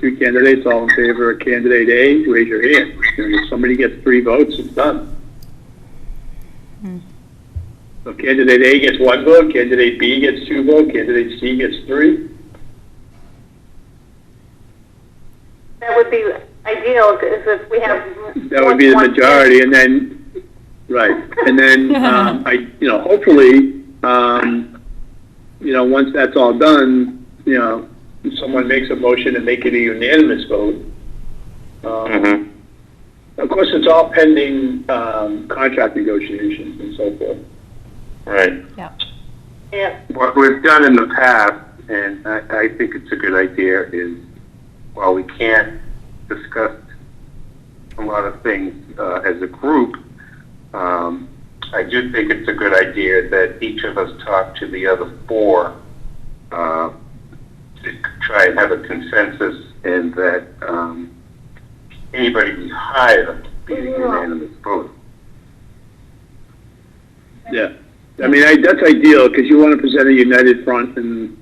3 candidates, all in favor of candidate A, raise your hand. If somebody gets 3 votes, it's done. So candidate A gets 1 vote, candidate B gets 2 votes, candidate C gets 3. That would be ideal, because if we have... That would be the majority, and then, right, and then, hopefully, once that's all done, someone makes a motion and make it a unanimous vote. Of course, it's all pending contract negotiations and so forth. Right. Yeah. Yeah. What we've done in the past, and I think it's a good idea, is while we can't discuss a lot of things as a group, I do think it's a good idea that each of us talk to the other four to try and have a consensus, and that anybody we hire be a unanimous vote. Yeah. I mean, that's ideal because you want to present a united front, and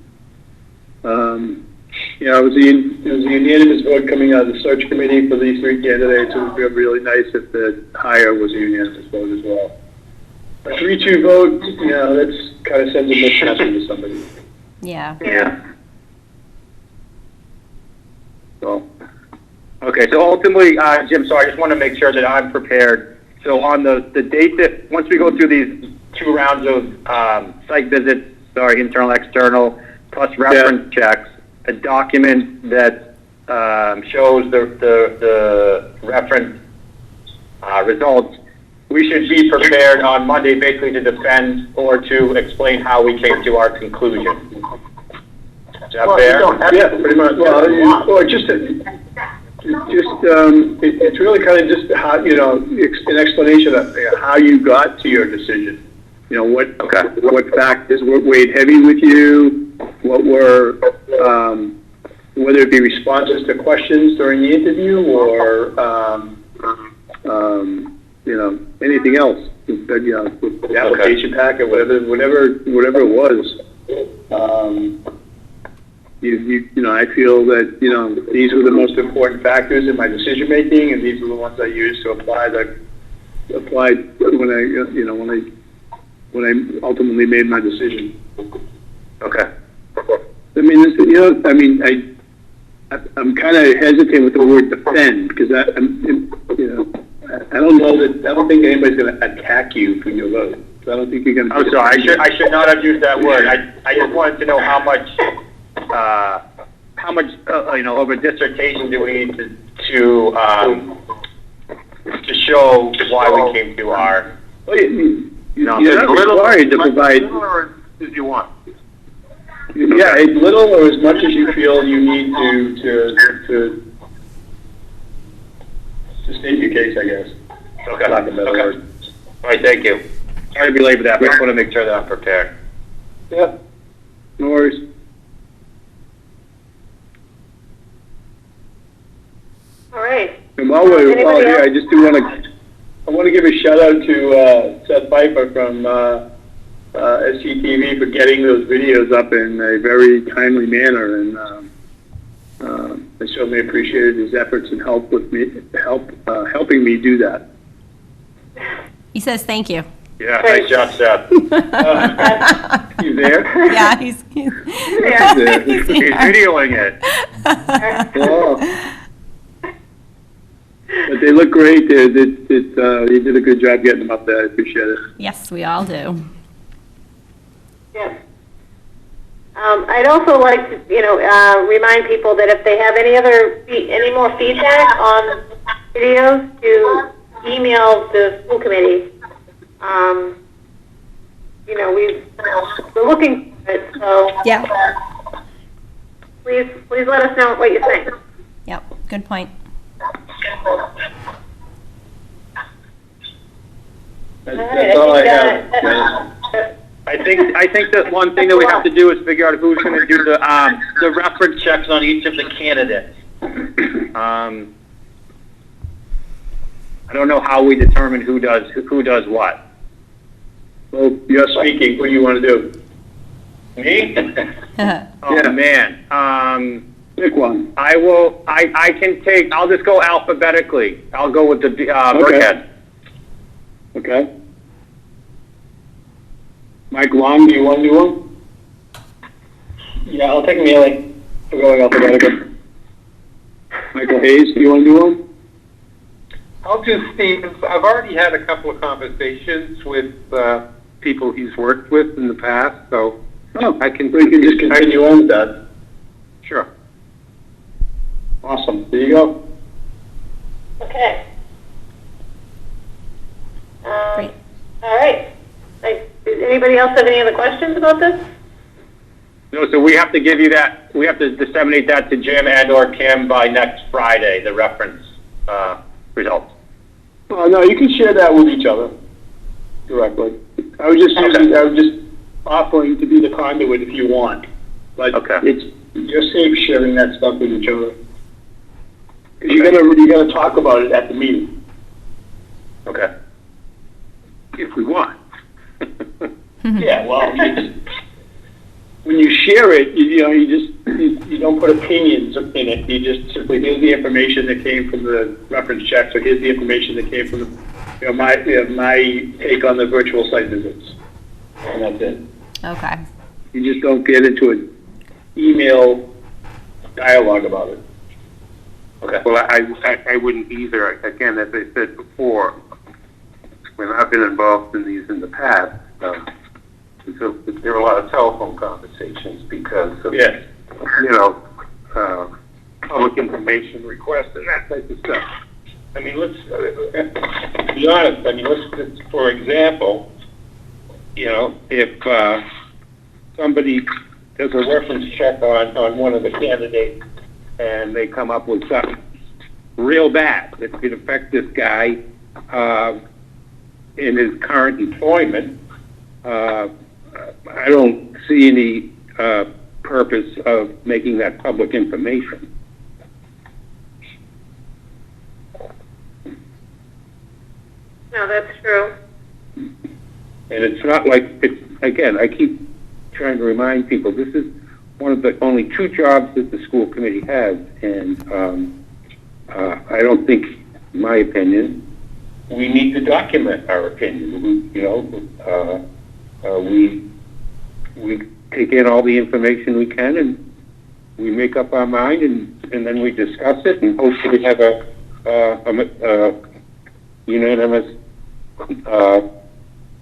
it was a unanimous vote coming out of the search committee for these three candidates. It would be really nice if the hire was a unanimous vote as well. A 3-2 vote, that's kind of sends a mixed message to somebody. Yeah. Yeah. So, Okay, so ultimately, Jim, so I just want to make sure that I'm prepared. So on the date that, once we go through these 2 rounds of site visits, internal, external, plus reference checks, a document that shows the reference results, we should be prepared on Monday basically to defend or to explain how we came to our conclusion. Is that fair? yeah, pretty much. Well, it's really kind of just how, an explanation of how you got to your decision. What factors weighed heavy with you, what were, whether it be responses to questions during the interview or, anything else, the application packet, whatever it was. I feel that, these were the most important factors in my decision making, and these are the ones I used to applied when I ultimately made my decision. Okay. I mean, I'm kind of hesitant with the word defend because I don't think anybody's going to attack you for your vote. So I don't think you're going to. I'm sorry. I should not have used that word. I just wanted to know how much of a dissertation do we need to show why we came to our. Well, you're not required to provide. If you want. Yeah, as little or as much as you feel you need to state your case, I guess. Okay. Lack of a better word. All right, thank you. Sorry to belabor that, but I just want to make sure that I'm prepared. Yeah. No worries. All right. And while we're Anybody here, else? I just I want to give a shout out to Seth Pfeiffer from SCTV for getting those videos up in a very timely manner, and I certainly appreciated his efforts and helping me do that. He says thank you. Yeah, nice job, Seth. You there? Yeah, he's there. He's videoing it. Oh. But they look great. You did a good job getting them up there. I appreciate it. Yes, we all do. Yes. I'd also like to, remind people that if they have any more feedback on videos, to email the school committee. We're looking for it, so Yeah. please let us know what you think. Yep. Good point. That's all I have. I think that one thing that we have to do is figure out who's going to do the reference checks on each of the candidates. I don't know how we determine who does what. Well, you're speaking. What do you want to do? Me? Oh Yeah. man. Pick one. I'll just go alphabetically. I'll go with the Burkhead. Okay. Mike Long, do you want to do one? Yeah, I'll take Mealy. We're going alphabetical. Michael Hayes, do you want to do one? I'll do Stevens. I've already had a couple of conversations with people he's worked with in the past, so Oh, we can just continue on with that. Sure. Awesome. There you go. Okay. Great. All right. Does anybody else have any other questions about this? No, so we have to give you that, we have to disseminate that to Jim and or Kim by next Friday, the reference, results. No, you can share that with each other directly. I was just offering to be the conduit if you want. But you're safe sharing that stuff with each other. 'Cause you're gonna talk about it at the meeting. Okay. If we want. Yeah, well, when you share it, you don't put opinions in it. You just simply, here's the information that came from the reference checks, or here's the information that came from my take on the virtual site visits, and that's it. Okay. You just don't get into an email dialogue about it. Okay. Well, I wouldn't either. Again, as I said before, when I've been involved in these in the past, so there are a lot of telephone conversations because of, public information requests and that type of stuff. I mean, let's be honest. I mean, let's for example, if somebody does a reference check on one of the candidates and they come up with something real bad that could affect this guy in his current employment, I don't see any purpose of making that public information. No, that's true. And it's not like, again, I keep trying to remind people, this is one of the only 2 jobs that the school committee has, and I don't think, in my opinion, we need to document our opinion. We take in all the information we can, and we make up our mind, and then we discuss it, and hopefully have a unanimous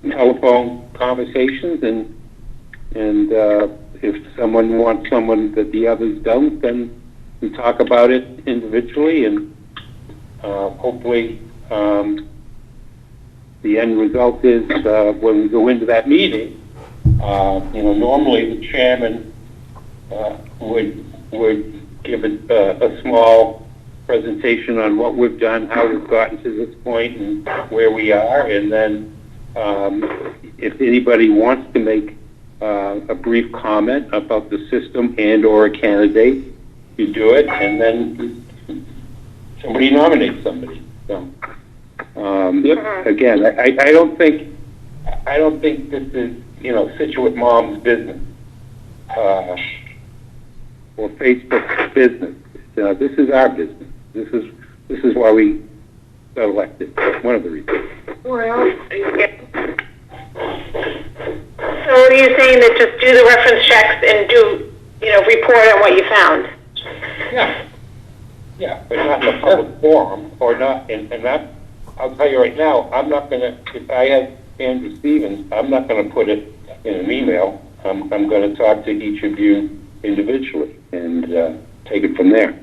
telephone conversations, and if someone wants someone that the others don't, then we talk about it individually, and hopefully the end result is when we go into that meeting, normally the chairman would give a small presentation on what we've done, how we've gotten to this point, and where we are, and then if anybody wants to make a brief comment about the system and or a candidate, you do it, and then somebody nominates somebody. So, again, I don't think this is Scituate Mom's business or Facebook's business. This is our business. This is why we got elected. One of the reasons. Well, yeah. So you're saying that just do the reference checks and do, report on what you found? Yeah, but not in a public forum, or not, and that, I'll tell you right now, I'm not gonna, if I have Andrew Stevens, I'm not gonna put it in an email. I'm gonna talk to each of you individually and take it from there.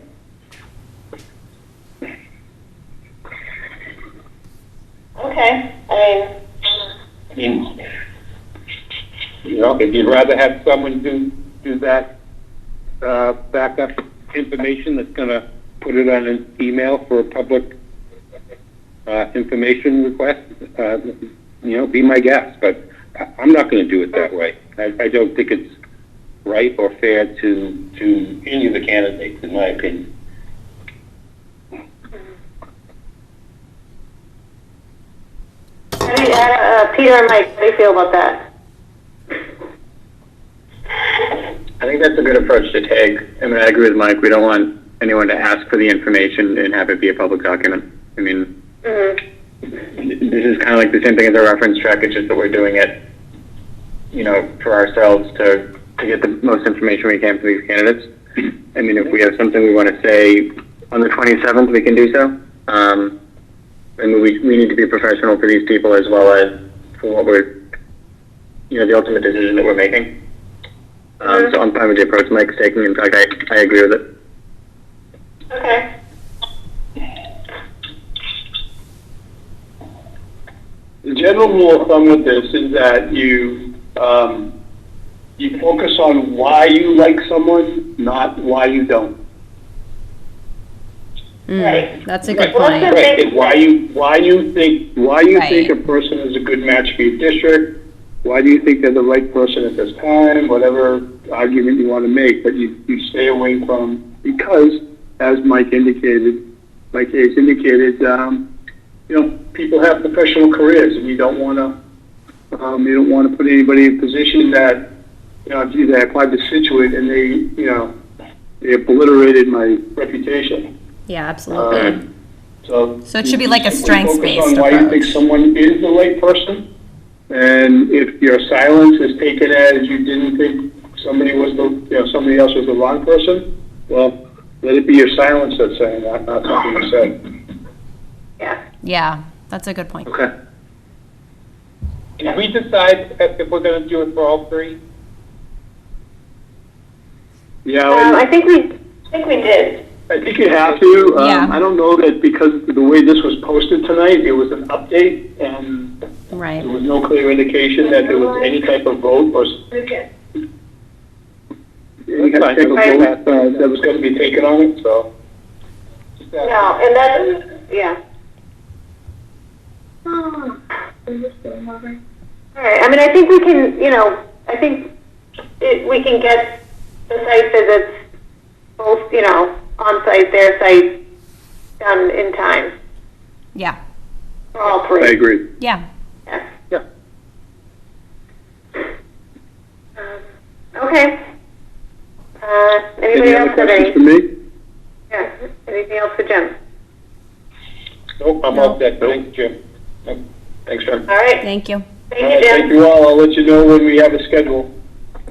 Okay, I mean, if you'd rather have someone do that backup information that's going to put it on an email for a public information request, be my guest. But I'm not going to do it that way. I don't think it's right or fair to any of the candidates, in my opinion. Peter and Mike, how do you feel about that? I think that's a good approach to take. I mean, I agree with Mike. We don't want anyone to ask for the information and have it be a public document. I mean, this is kind of like the same thing as a reference check. It's just that we're doing it, for ourselves to get the most information we can for these candidates. I mean, if we have something we want to say on the 27th, we can do so. I mean, we need to be professional for these people as well as for what we're, the ultimate decision that we're making. So I'm fine with the approach Mike's taking. In fact, I agree with it. Okay. The general rule of thumb with this is that you focus on why you like someone, not why you don't. Right. That's a good Well, point. that's Right. It's why you think Right. a person is a good match for your district. Why do you think they're the right person at this time? Whatever argument you want to make, but you stay away from, because as Mike Hayes indicated, people have professional careers, and you don't want to put anybody in a position that, geez, I applied to Scituate and they obliterated my reputation. Yeah, absolutely. So it should be like a simply strengths-based focus on why you think approach. someone is the right person, and if your silence is taken as you didn't think somebody else was the wrong person, well, let it be your silence that's saying that, not something you said. Yeah. Yeah, that's a good point. Okay. Can we decide if we're gonna do it for all three? Yeah, I think we did. I think you have to. Yeah. I don't know that because of the way this was posted tonight, it was an update, and Right. there was no clear indication that there was any type of vote or any type of vote that was going to be taken on it, so. No, and that's, yeah. All right, I mean, I think we can, we can get the site visits, both, on-site, their site, done in time Yeah. for all three. I agree. Yeah. Yes. Yeah. Okay. Anybody Any else other have questions any? for me? Yeah, anything else for Jim? Nope, I'm all set. Thanks, Jim. Thanks, Jim. All right, Thank you. thank All you, right, Jim. thank you all. I'll let you know when we have a schedule.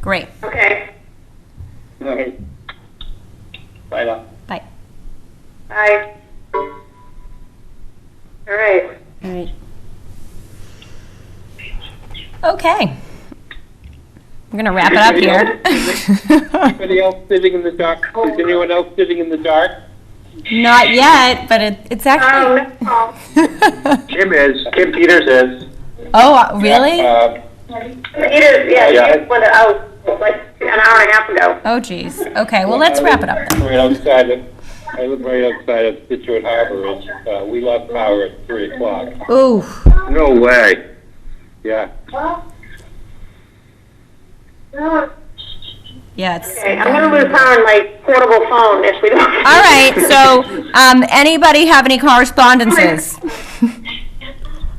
Great. Okay, All right. Bye now. Bye. bye. All right. All right. Okay. We're gonna wrap it up here. Anybody else sitting in the dark? Is anyone else sitting in the dark? Not yet, but it's actually. Oh, Kim Peters is. Oh, really? Peter, yeah, he went out like an hour and a half ago. Oh, geez. Okay, well, let's wrap it up then. I live right outside of Scituate Harbor, and we lost power at 3 o'clock. Ooh. No way. Yeah. Yeah, it's. Okay, I'm gonna lose power on my portable phone if we don't. All right, so, anybody have any correspondences?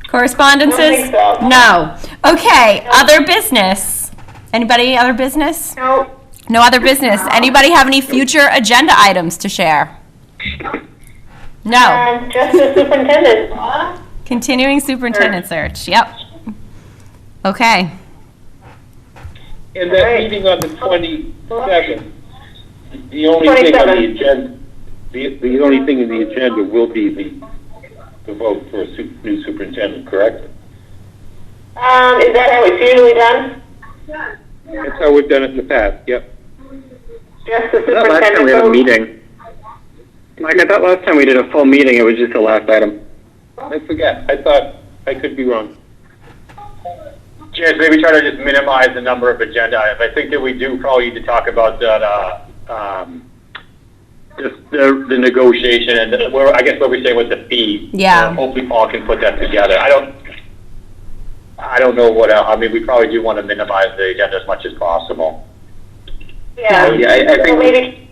Correspondences? I don't think so. No. Okay, other business? Anybody other business? No. No other business. Anybody have any future agenda items to share? No. Just the superintendent. Continuing superintendent search, yep. Okay. And that Right. meeting on the 27th, the only thing on the 27th. agenda, the only thing in the agenda will be the vote for a new superintendent, correct? Is that how it's usually done? That's how we've done it in the past, yep. Just the I thought last time superintendent we had a vote? meeting. Mike, I thought last time we did a full meeting, it was just the last item. I forget, I thought, I could be wrong. James, maybe try to just minimize the number of agenda items. I think that we do probably need to talk about that, just the negotiation and where, I guess what we say with the fee. Yeah. Hopefully Paul can put that together. I don't know what else, I mean, we probably do want to minimize the agenda as much as possible. Yeah. Yeah, I think- Well, maybe,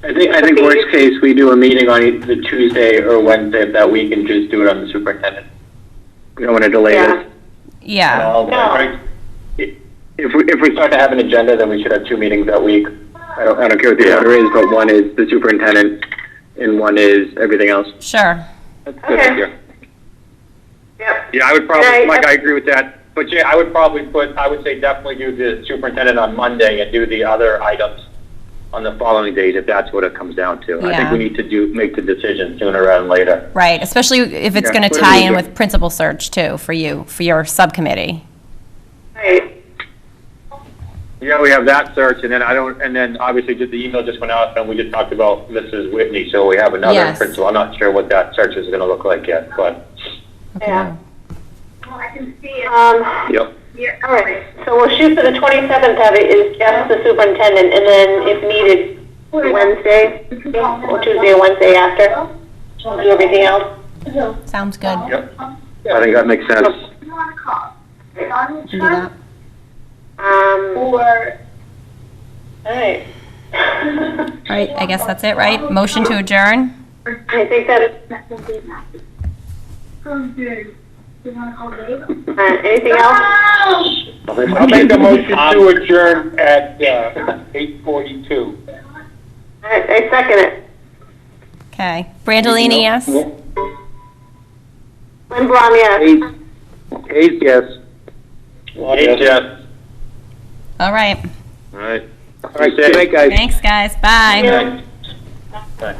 I think worst case, we do a meeting on either Tuesday or Wednesday of that week and just do it on the superintendent. We don't want to delay Yeah. this. Yeah. All right. If we start to have an agenda, then we should have 2 meetings that week. I don't care what the order is, but one is the superintendent and one is everything else. Sure. That's a good Okay. idea. yep. Yeah, I would probably, Right. Mike, I agree with that. But Jay, I would say definitely do the superintendent on Monday and do the other items on the following days, if that's what it comes down to. I think Yeah. we need to make the decision sooner rather than later. Right, especially if it's Yeah, gonna whatever tie you in do. with principal search too, for your subcommittee. Right. Yeah, we have that search, and then and then obviously the email just went out, and we just talked about Mrs. Whitney, so we have another Yes. principal. I'm not sure what that search is gonna look like yet, but, Yeah. yep. All right, so we'll shoot for the 27th, have it, is just the superintendent, and then if needed, Wednesday, or Tuesday or Wednesday after. We'll do everything else. Sounds good. Yep. I think that makes sense. Can do that. All right. All right, I guess that's it, right? Motion to adjourn? I think that is, anything else? I'll make a motion to adjourn at 8:42. All right, I second it. Okay. Brandolini, yes? Lynn Blom, yes. Hayes, yes. Yes. All right. All right. All right, good night, guys. Thanks, guys. Bye. Yeah. Bye.